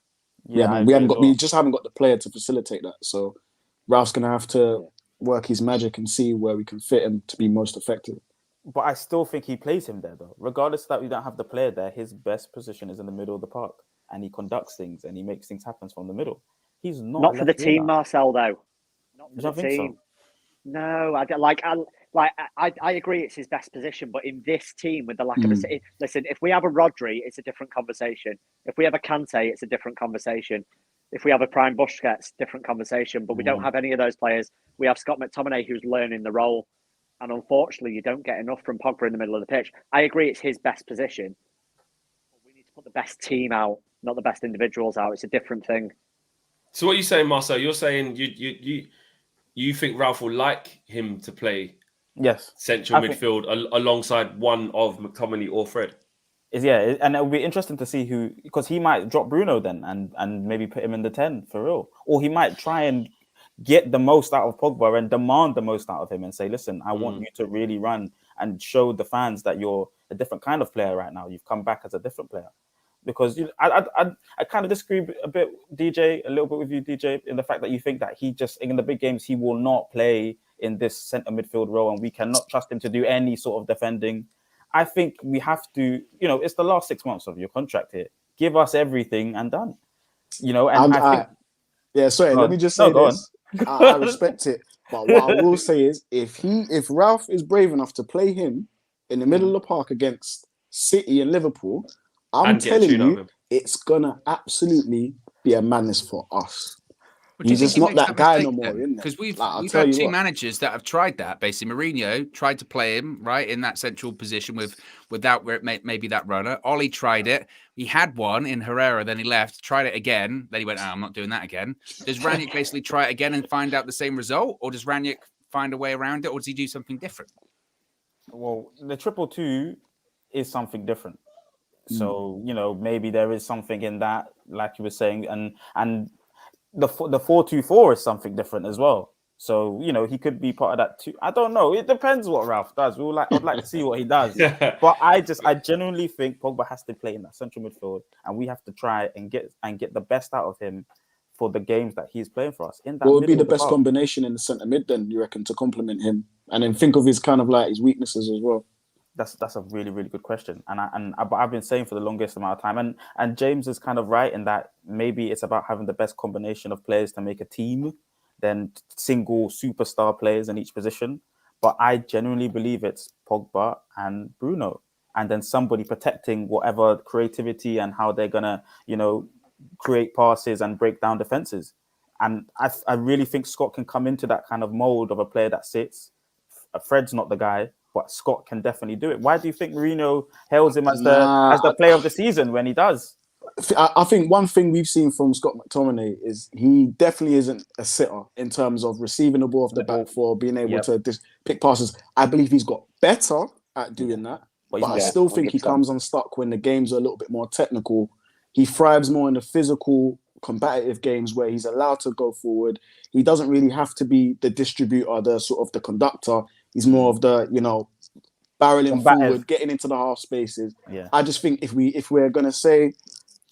We just haven't got the player to facilitate that. So Ralph's gonna have to work his magic and see where we can fit him to be most effective. But I still think he plays him there, though. Regardless that we don't have the player there, his best position is in the middle of the park, and he conducts things and he makes things happen from the middle. He's not for the team, Marcel. Though, not for the team. So? No, I agree. It's his best position, but in this team with the lack of listen, if we have a Rodri, it's a different conversation. If we have a Kante, it's a different conversation. If we have a Prime Busquets, different conversation. But we don't have any of those players. We have Scott McTominay who's learning the role. And unfortunately, you don't get enough from Pogba in the middle of the pitch. I agree it's his best position. But we need to put the best team out, not the best individuals out. It's a different thing. So what are you saying, Marcel? You're saying you think Ralf will like him to play central midfield alongside one of McTominay or Fred? Yeah, and it'll be interesting to see who, because he might drop Bruno then and maybe put him in the 10 for real. Or he might try and get the most out of Pogba and demand the most out of him and say, listen, I want you to really run and show the fans that you're a different kind of player right now. You've come back as a different player. Because I kind of disagree a bit, DJ, a little bit with you, DJ, in the fact that you think that he just, in the big games, he will not play in this centre midfield role and we cannot trust him to do any sort of defending. I think we have to, it's the last 6 months of your contract here. Give us everything and done. And I think... Yeah, sorry, let me just say this. I respect it. But what I will say is if Ralf is brave enough to play him in the middle of the park against City and Liverpool, I'm telling you, it's gonna absolutely be a madness for us. He's just not that guy no more, isn't it? Because we've had two managers that have tried that. Basically, Mourinho tried to play him right in that central position without where it maybe that runner. Ollie tried it. He had one in Herrera, then he left. Tried it again. Then he went, I'm not doing that again. Does Rangnick basically try it again and find out the same result, or does Rangnick find a way around it, or does he do something different? Well, the 2-2 is something different. So maybe there is something in that, like you were saying, and the 4-2-4 is something different as well. So he could be part of that too. I don't know. It depends what Ralf does. I'd like to see what he does. But I genuinely think Pogba has to play in that central midfield, and we have to try and get the best out of him for the games that he's playing for us. What would be the best combination in the centre mid then, you reckon, to complement him, and then think of his kind of like his weaknesses as well? That's a really, really good question, but I've been saying for the longest amount of time, and James is kind of right in that maybe it's about having the best combination of players to make a team than single superstar players in each position. But I genuinely believe it's Pogba and Bruno, and then somebody protecting whatever creativity and how they're gonna create passes and break down defenses. And I really think Scott can come into that kind of mold of a player that sits. Fred's not the guy, but Scott can definitely do it. Why do you think Mourinho hails him as the player of the season when he does? I think one thing we've seen from Scott McTominay is he definitely isn't a sitter in terms of receiving the ball off the back for being able to pick passes. I believe he's got better at doing that, but I still think 100%. He comes unstuck when the games are a little bit more technical. He thrives more in the physical, combative games where he's allowed to go forward. He doesn't really have to be the distributor, the sort of the conductor. He's more of the, barreling forward, getting into the half spaces. Yeah. I just think if we're going to say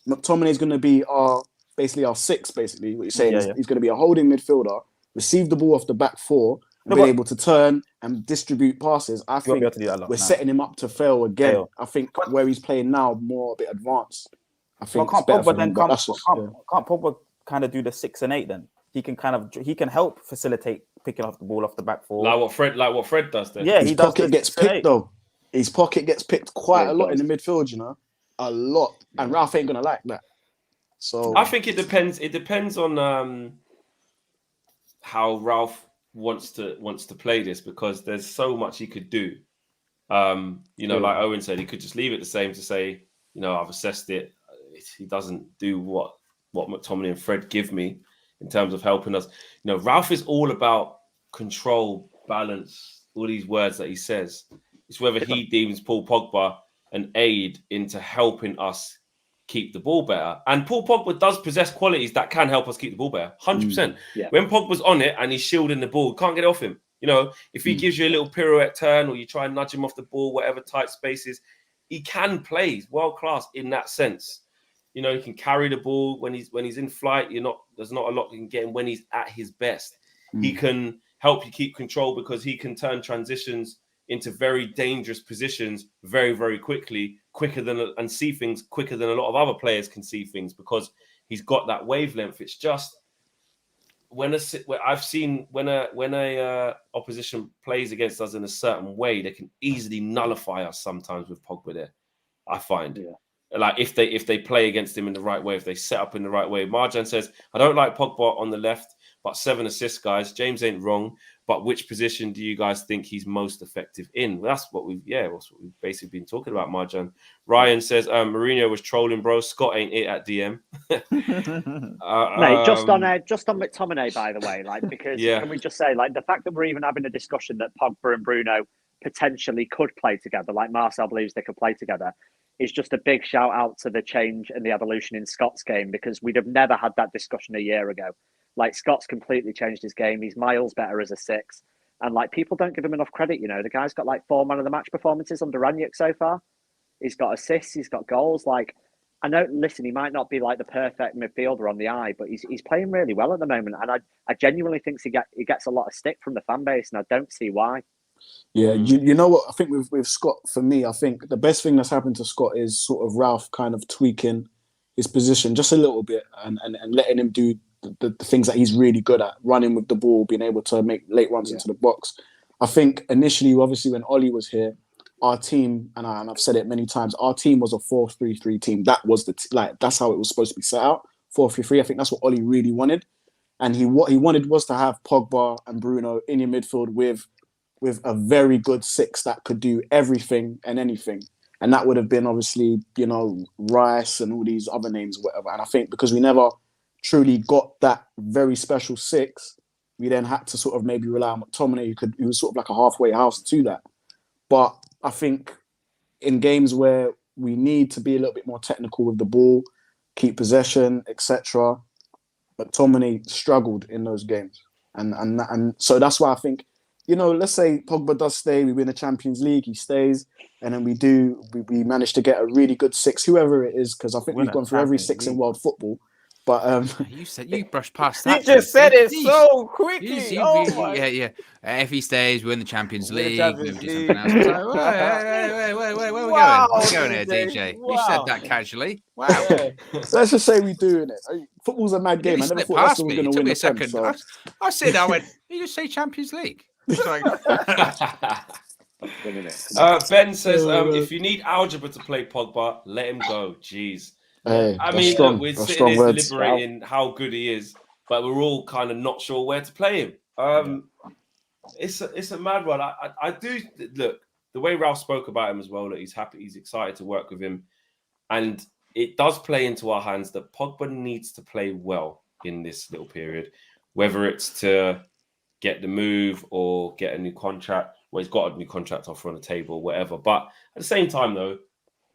McTominay is going to be our 6, basically, what you're saying is he's going to be a holding midfielder, received the ball off the back four, No, been but- able to turn and distribute passes, I He won't be think able to do that a lot we're now. setting him up to fail again. Fail. I think where he's playing now, more a bit advanced. I Well, think it's can't better Pogba for then him, but that's just, can't Pogba kind of do the 6 and 8 then? He can help facilitate picking up the ball off the back four. Like what Fred does then. Yeah, his he does pocket the gets 6 and picked 8. though. His pocket gets picked quite Yeah, a it lot in does. the midfield, you know, a lot. And Ralf ain't gonna like that. So I think it depends. It depends on how Ralf wants to play this, because there's so much he could do. Like Owen said, he could just leave it the same to say, I've assessed it. He doesn't do what McTominay and Fred give me in terms of helping us. Ralf is all about control, balance, all these words that he says. It's whether he deems Paul Pogba an aid into helping us keep the ball better. And Paul Pogba does possess qualities that can help us keep the ball better. 100%. Yeah. When Pogba's on it and he's shielding the ball, can't get it off him. If he gives you a little pirouette turn or you try and nudge him off the ball, whatever tight spaces, he can play. He's world class in that sense. He can carry the ball when he's in flight. There's not a lot you can get him when he's at his best. He can help you keep control because he can turn transitions into very dangerous positions very, very quickly, and see things quicker than a lot of other players can see things, because he's got that wavelength. It's just when a opposition plays against us in a certain way, they can easily nullify us sometimes with Pogba there. I find. Yeah. Like if they play against him in the right way, if they set up in the right way. Marjan says, I don't like Pogba on the left, but 7 assists, guys. James ain't wrong. But which position do you guys think he's most effective in? That's what we've basically been talking about, Marjan. Ryan says, Mourinho was trolling, bro. Scott ain't it at DM. Mate, just on McTominay, by the way, because can we just say, the fact that we're even having a discussion that Pogba and Bruno potentially could play together, like Marcel believes they could play together, is just a big shout out to the change and the evolution in Scott's game, because we'd have never had that discussion a year ago. Scott's completely changed his game. He's miles better as a 6. And people don't give him enough credit. The guy's got 4 man of the match performances under Rangnick so far. He's got assists, he's got goals. I know, listen, he might not be the perfect midfielder on the eye, but he's playing really well at the moment. And I genuinely think he gets a lot of stick from the fan base, and I don't see why. Yeah, you know what? I think with Scott, for me, I think the best thing that's happened to Scott is sort of Ralf kind of tweaking his position just a little bit and letting him do the things that he's really good at, running with the ball, being able to make late runs into the box. I think initially, obviously, when Ollie was here, our team, and I've said it many times, our team was a 4-3-3 team. That was that's how it was supposed to be set out, 4-3-3. I think that's what Ollie really wanted. And what he wanted was to have Pogba and Bruno in your midfield with a very good 6 that could do everything and anything. And that would have been obviously, Rice and all these other names, whatever. And I think because we never truly got that very special 6, we then had to sort of maybe rely on McTominay, who was sort of like a halfway house to that. But I think in games where we need to be a little bit more technical with the ball, keep possession, etc., McTominay struggled in those games. And so that's why I think, let's say Pogba does stay, we win the Champions League, he stays, and then we manage to get a really good 6, whoever it is, because I think we've gone through every 6 in world football. But you brushed past that. You just said it so quickly. Yeah. If he stays, we win the Champions League. Maybe do something else. It's wait, where are we going? Where are we going here, DJ? Wow. You said that casually. Wow. let's just say we do in it. Football's a mad game. You I never slipped thought past Leicester was me. going It to took win me the a second. Prem, so. I said, I went, you just say Champions League. It's like, Ben says, if you need algebra to play Pogba, let him go. Jeez. Hey, I mean, strong. look, we're That's sitting strong here words. deliberating how good he is, but we're all kind of not sure where to play him. It's a mad one. I do look the way Ralf spoke about him as well. That he's happy, he's excited to work with him, and it does play into our hands that Pogba needs to play well in this little period, whether it's to get the move or get a new contract. Well, he's got a new contract offer on the table, whatever. But at the same time, though,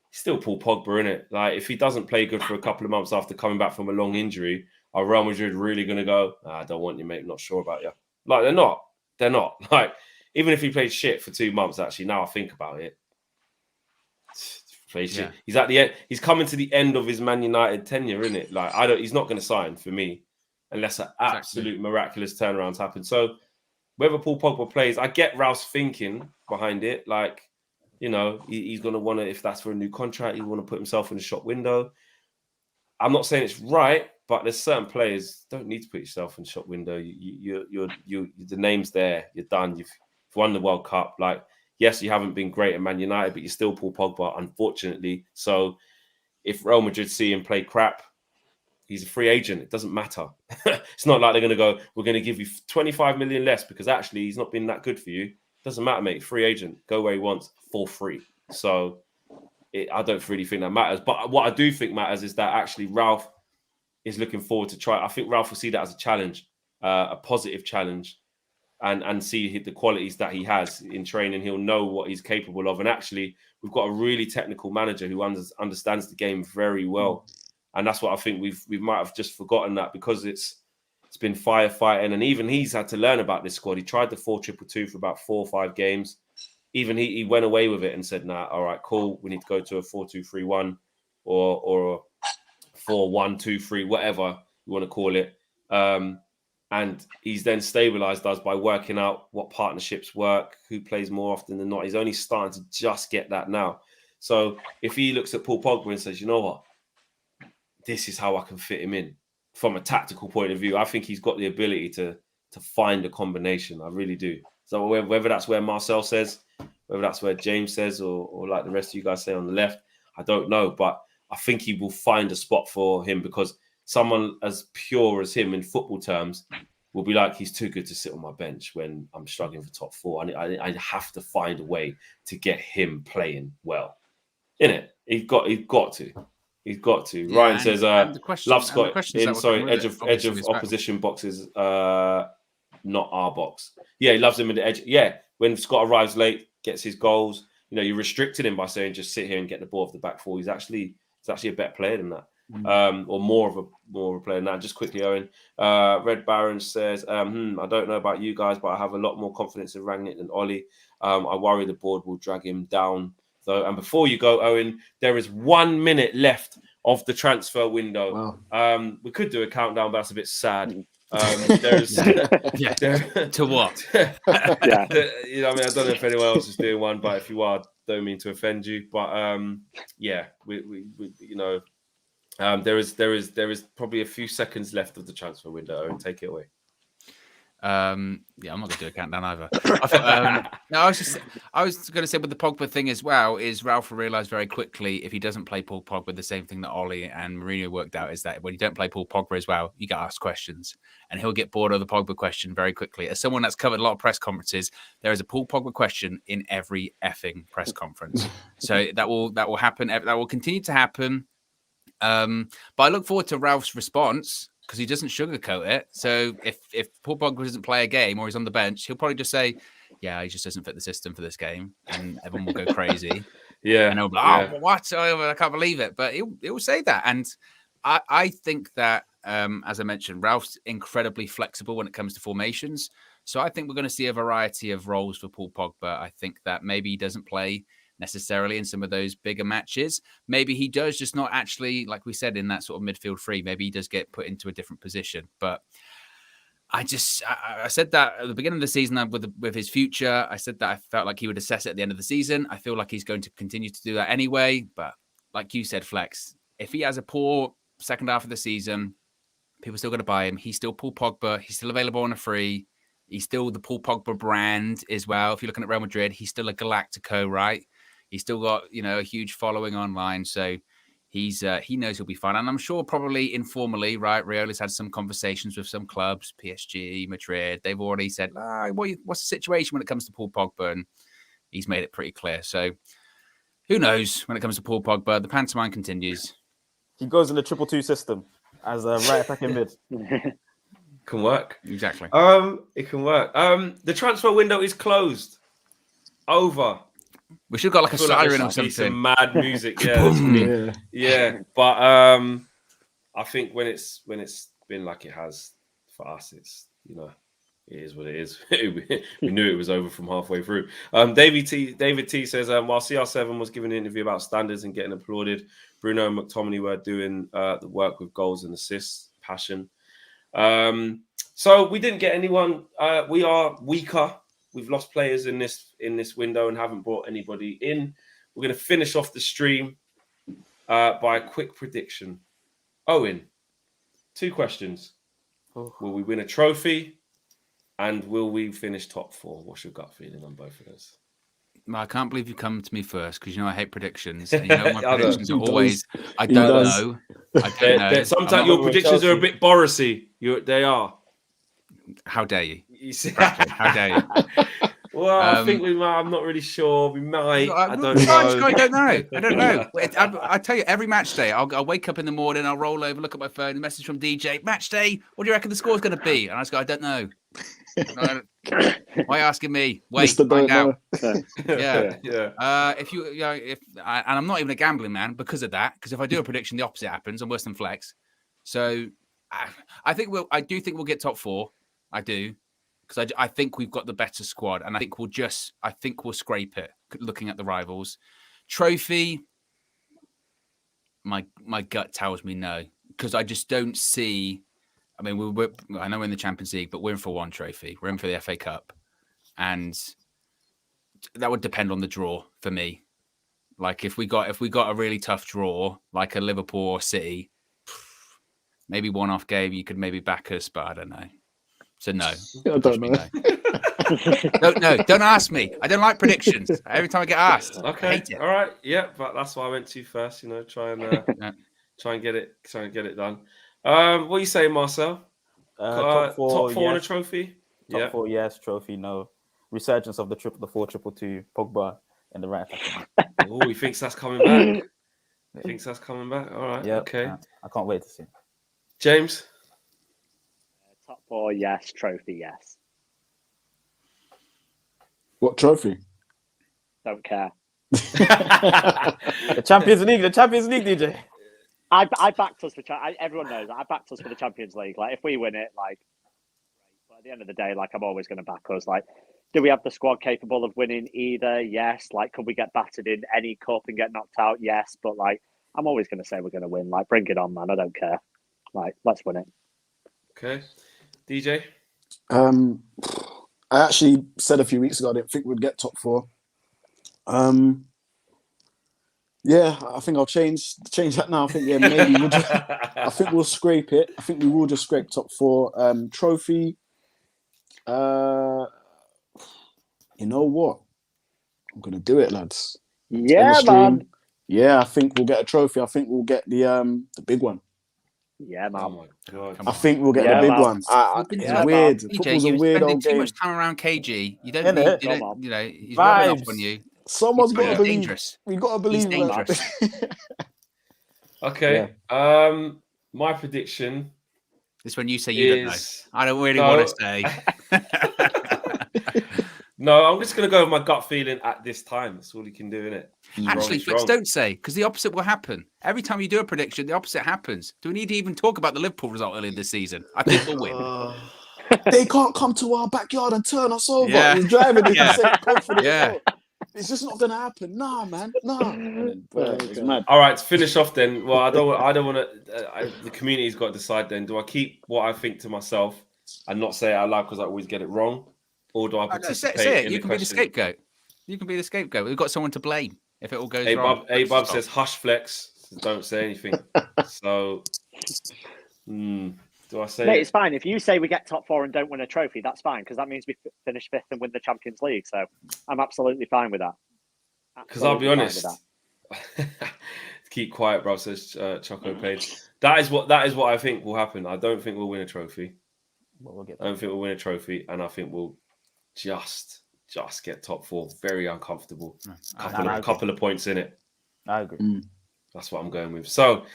he's still Paul Pogba, innit? Like, if he doesn't play good for a couple of months after coming back from a long injury, are Real Madrid really going to go, I don't want you, mate, I'm not sure about you? Like, they're not. They're not. Like, even if he played shit for 2 months, actually, now I think about it, Yeah. he's at the end. He's coming to the end of his Man United tenure, isn't it? Like, he's not going to sign for me. unless an absolute miraculous turnarounds happen. So whether Paul Pogba plays, I get Ralph's thinking behind it. Like, you know, he's going to want to, if that's for a new contract, he want to put himself in the shop window. I'm not saying it's right, but there's certain players don't need to put yourself in the shop window. You're the name's there. You're done. You've won the World Cup. Like, yes, you haven't been great at Man United, but you're still Paul Pogba, unfortunately. So if Real Madrid see him play crap, he's a free agent. It doesn't matter. It's not like they're going to go, we're going to give you 25 million less because actually he's not been that good for you. Doesn't matter, mate. Free agent. Go where he wants for free. So I don't really think that matters. But what I do think matters is that actually Ralf is looking forward to try. I think Ralf will see that as a challenge, a positive challenge, and see the qualities that he has in training. He'll know what he's capable of. And actually, we've got a really technical manager who understands the game very well. And that's what I think we might have just forgotten that because it's been firefighting. And even he's had to learn about this squad. He tried the 4-2-2 for about 4 or 5 games. Even he went away with it and said, nah, all right, cool. We need to go to a 4-2-3-1 or a 4-1-2-3, whatever you want to call it. And he's then stabilized us by working out what partnerships work, who plays more often than not. He's only starting to just get that now. So if he looks at Paul Pogba and says, you know what, this is how I can fit him in from a tactical point of view, I think he's got the ability to find a combination. I really do. So whether that's where Marcel says, whether that's where James says, or like the rest of you guys say on the left, I don't know. But I think he will find a spot for him because someone as pure as him in football terms will be like, he's too good to sit on my bench when I'm struggling for top 4. I have to find a way to get him playing well. Innit? He's got to. He's got to. Yeah, Ryan says, love Scott edge of opposition boxes, not our box. Yeah, he loves him in the edge. Yeah, when Scott arrives late, gets his goals, you know, you restricted him by saying just sit here and get the ball off the back 4. He's actually a better player than that. Or more of a player than that. Just quickly, Owen. Red Baron says, I don't know about you guys, but I have a lot more confidence in Rangnick than Ollie. I worry the board will drag him down. So, and before you go, Owen, there is 1 minute left of the transfer window. Wow. We could do a countdown, but that's a bit sad. There's to what? Yeah. You know, I mean, I don't know if anyone else is doing one, but if you are, don't mean to offend you. But yeah, we you know, there is probably a few seconds left of the transfer window. Owen, take it away. Yeah, I'm not going to do a countdown either. I was going to say with the Pogba thing as well is Ralf will realise very quickly if he doesn't play Paul Pogba, the same thing that Ollie and Mourinho worked out is that when you don't play Paul Pogba as well, you get asked questions, and he'll get bored of the Pogba question very quickly. As someone that's covered a lot of press conferences, there is a Paul Pogba question in every effing press conference. So that will happen. That will continue to happen. But I look forward to Ralph's response, because he doesn't sugarcoat it. So if Paul Pogba doesn't play a game or he's on the bench, he'll probably just say, yeah, he just doesn't fit the system for this game. And everyone will go crazy. Yeah. And he'll be like, oh, what? Oh, I can't believe it. But he'll say that. And I think that, as I mentioned, Ralph's incredibly flexible when it comes to formations. So I think we're going to see a variety of roles for Paul Pogba. I think that maybe he doesn't play necessarily in some of those bigger matches. Maybe he does, just not actually, like we said, in that sort of midfield 3. Maybe he does get put into a different position. But I said that at the beginning of the season with his future. I said that I felt like he would assess it at the end of the season. I feel like he's going to continue to do that anyway. But like you said, Flex, if he has a poor second half of the season, people are still going to buy him. He's still Paul Pogba. He's still available on a free. He's still the Paul Pogba brand as well. If you're looking at Real Madrid, he's still a Galactico, right? He's still got, a huge following online. So he knows he'll be fine. And I'm sure probably informally, right, Riola's had some conversations with some clubs, PSG, Madrid. They've already said, what's the situation when it comes to Paul Pogba? And he's made it pretty clear. So who knows when it comes to Paul Pogba? The pantomime continues. He goes in the 2-2 system as a right attacking mid. Can work. Exactly. It can work. The transfer window is closed. Over. We should have got like a siren or something. Some mad music, yeah. But I think when it's been like it has for us, it's it is what it is. We knew it was over from halfway through. David T says, while CR7 was giving an interview about standards and getting applauded, Bruno and McTominay were doing the work with goals and assists, passion. So we didn't get anyone. We are weaker. We've lost players in this window and haven't brought anybody in. We're going to finish off the stream by a quick prediction. Owen, 2 questions. Will we win a trophy? And will we finish top 4? What's your gut feeling on both of those? I can't believe you come to me first because you know I hate predictions. And you know my I predictions are He always, does. I He don't does. know. I don't know. Sometimes your predictions are a bit Borisy. They are. How dare you? You see? Bradley, how dare you? Well, I think we might. I'm not really sure. We might. I don't I don't know. know. I don't know. I tell you, every match day, I'll wake up in the morning, I'll roll over, look at my phone, message from DJ, match day, what do you reckon the score's going to be? And I just go, I don't know. Why are you asking me? Wait, Mr. find Don't out. Know. Yeah. And I'm not even a gambling man because of that. Because if I do a prediction, the opposite happens. I'm worse than Flex. So I do think we'll get top 4. I do. Because I think we've got the better squad, and I think we'll scrape it. Looking at the rivals, trophy. My gut tells me no, because I just don't see. I mean, I know we're in the Champions League, but we're in for one trophy. We're in for the FA Cup, and that would depend on the draw for me. Like if we got a really tough draw, like a Liverpool or City, maybe one-off game, you could maybe back us, but I don't know. So no. I don't know. No. Don't ask me. I don't like predictions. Every time I get asked, Okay. I hate it. All right. Yeah, but that's why I went to you first. Try and get it done. What are you saying, Marcel? Top 4, top 4 yes. and a trophy. Top 4, yes. Trophy, no. Resurgence of the 4-2-2. Pogba in the right attack. Oh, he thinks that's coming back. All right. Yeah. Okay. I can't wait to see. James. Top 4, yes. Trophy, yes. What trophy? Don't care. The Champions League, DJ. I backed us for everyone knows I backed us for the Champions League. Like if we win it, like but at the end of the day, like I'm always going to back us. Like, do we have the squad capable of winning either? Yes. Like, could we get battered in any cup and get knocked out? Yes. But like, I'm always going to say we're going to win. Like, bring it on, man. I don't care. Like, let's win it. Okay, DJ. I actually said a few weeks ago I didn't think we'd get top 4. Yeah, I think I'll change that now. I think maybe I think we'll scrape it. I think we will just scrape top 4. Trophy. You know what? I'm gonna do it, lads. Yeah, man. Yeah, I think we'll get a trophy. I think we'll get the big one. Yeah, man. Oh my god! I think we'll get the big one. It's weird. DJ, Football's a you're weird spending old too game. much time around KG. You don't Innit? need, he's rubbing off on you. Someone's got to believe. Dangerous. We got to believe. He's dangerous. Okay. Yeah. My prediction. This when you say you don't know. I don't really want to say. No, I'm just going to go with my gut feeling at this time. That's all you can do, innit? Actually, Flicks, don't say, because the opposite will happen. Every time you do a prediction, the opposite happens. Do we need to even talk about the Liverpool result earlier this season? I think we'll win. They can't come to our backyard and turn us over. Yeah. We're driving this confidence. Yeah. It's just not going to happen. Nah, man. Nah. It's mad. All right, to finish off then. Well, I don't want to. The community's got to decide then. Do I keep what I think to myself and not say it out loud because I always get it wrong? Or do I participate? Say it. You can be the scapegoat. You can be the scapegoat. We've got someone to blame if it all goes wrong. Bub says, hush, Flex. Don't say anything. So, do I say Mate, it's fine. If you say we get top 4 and don't win a trophy, that's fine, because that means we finish 5th and win the Champions League. So I'm absolutely fine with that. Because I'll be honest. Keep quiet, bro, says Choco Page. That is what I think will happen. I don't think we'll win a trophy. I don't think we'll win a trophy, and I think we'll just get top 4. Very uncomfortable. Couple of points in it. I agree. That's what I'm going with. So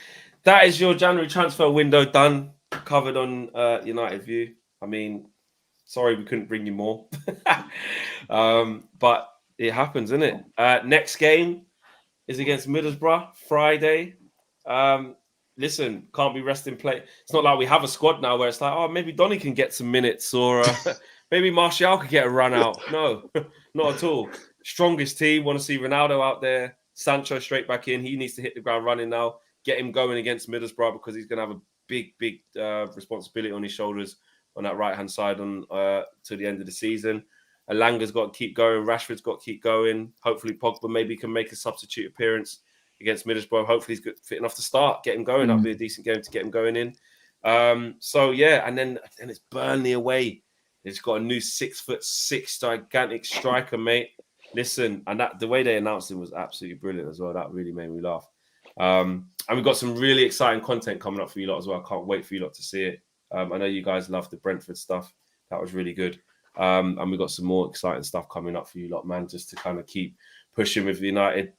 that is your January transfer window done. Covered on United View. I mean, sorry we couldn't bring you more. But it happens, isn't it? Next game is against Middlesbrough, Friday. Listen, can't be resting play. It's not like we have a squad now where it's like, oh, maybe Donny can get some minutes or maybe Martial could get a run out. No, not at all. Strongest team. Want to see Ronaldo out there. Sancho straight back in. He needs to hit the ground running now. Get him going against Middlesbrough because he's going to have a big responsibility on his shoulders on that right-hand side to the end of the season. Elanga's got to keep going. Rashford's got to keep going. Hopefully Pogba maybe can make a substitute appearance against Middlesbrough. Hopefully he's fit enough to start, get him going. That'll be a decent game to get him going in. So yeah, and then it's Burnley away. It's got a new 6'6" gigantic striker, mate. Listen, and the way they announced him was absolutely brilliant as well. That really made me laugh. And we've got some really exciting content coming up for you lot as well. I can't wait for you lot to see it. I know you guys love the Brentford stuff. That was really good. And we've got some more exciting stuff coming up for you lot, man, just to kind of keep pushing with United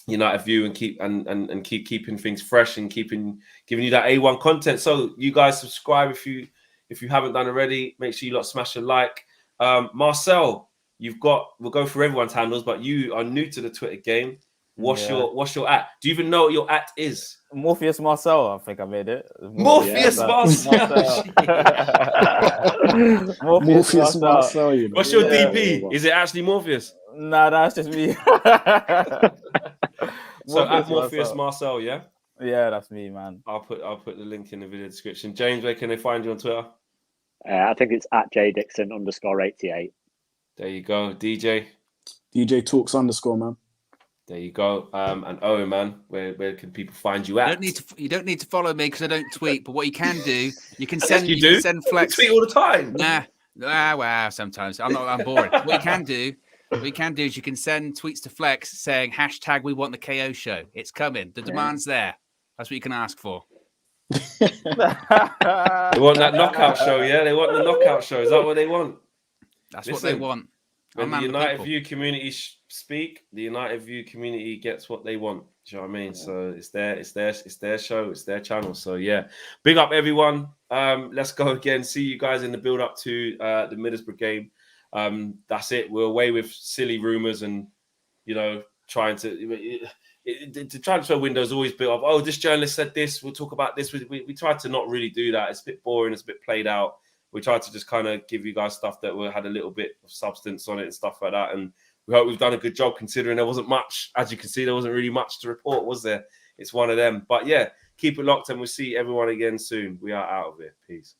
view and keep keeping things fresh and giving you that A1 content. So you guys subscribe if you haven't done already. Make sure you lot smash a like. Marcel, we'll go through everyone's handles, but you are new to the Twitter game. What's your at? Do you even know what your at is? Morpheus Marcel, I think I made it. Morpheus Marcel. Morpheus Marcel, you know. What's your DP? Is it actually Morpheus? Nah, that's just me. So at Morpheus Marcel, yeah? Yeah, that's me, man. I'll put the link in the video description. James, where can they find you on Twitter? I think it's at jdixon_88. There you go. DJ Talks _ man. There you go. And Owen, man, where can people find you at? You don't need to follow me because I don't tweet. But what you can do, you can send Flex. You tweet all the time. Wow. Sometimes I'm bored. What you can do is you can send tweets to Flex saying # we want the KO show. It's coming. The demand's there. That's what you can ask for. They want that knockout show, yeah? They want the knockout show. Is that what they want? That's what they want. When the United View community speak, the United View community gets what they want. Do you know what I mean? So it's their show, it's their channel. So yeah, big up everyone. Let's go again. See you guys in the build up to the Middlesbrough game. That's it. We're away with silly rumors and trying to. The transfer window is always built up. Oh, this journalist said this. We'll talk about this. We tried to not really do that. It's a bit boring. It's a bit played out. We tried to just kind of give you guys stuff that had a little bit of substance on it and stuff like that. And we hope we've done a good job considering there wasn't much. As you can see, there wasn't really much to report, was there? It's one of them. But yeah, keep it locked and we'll see everyone again soon. We are out of here. Peace.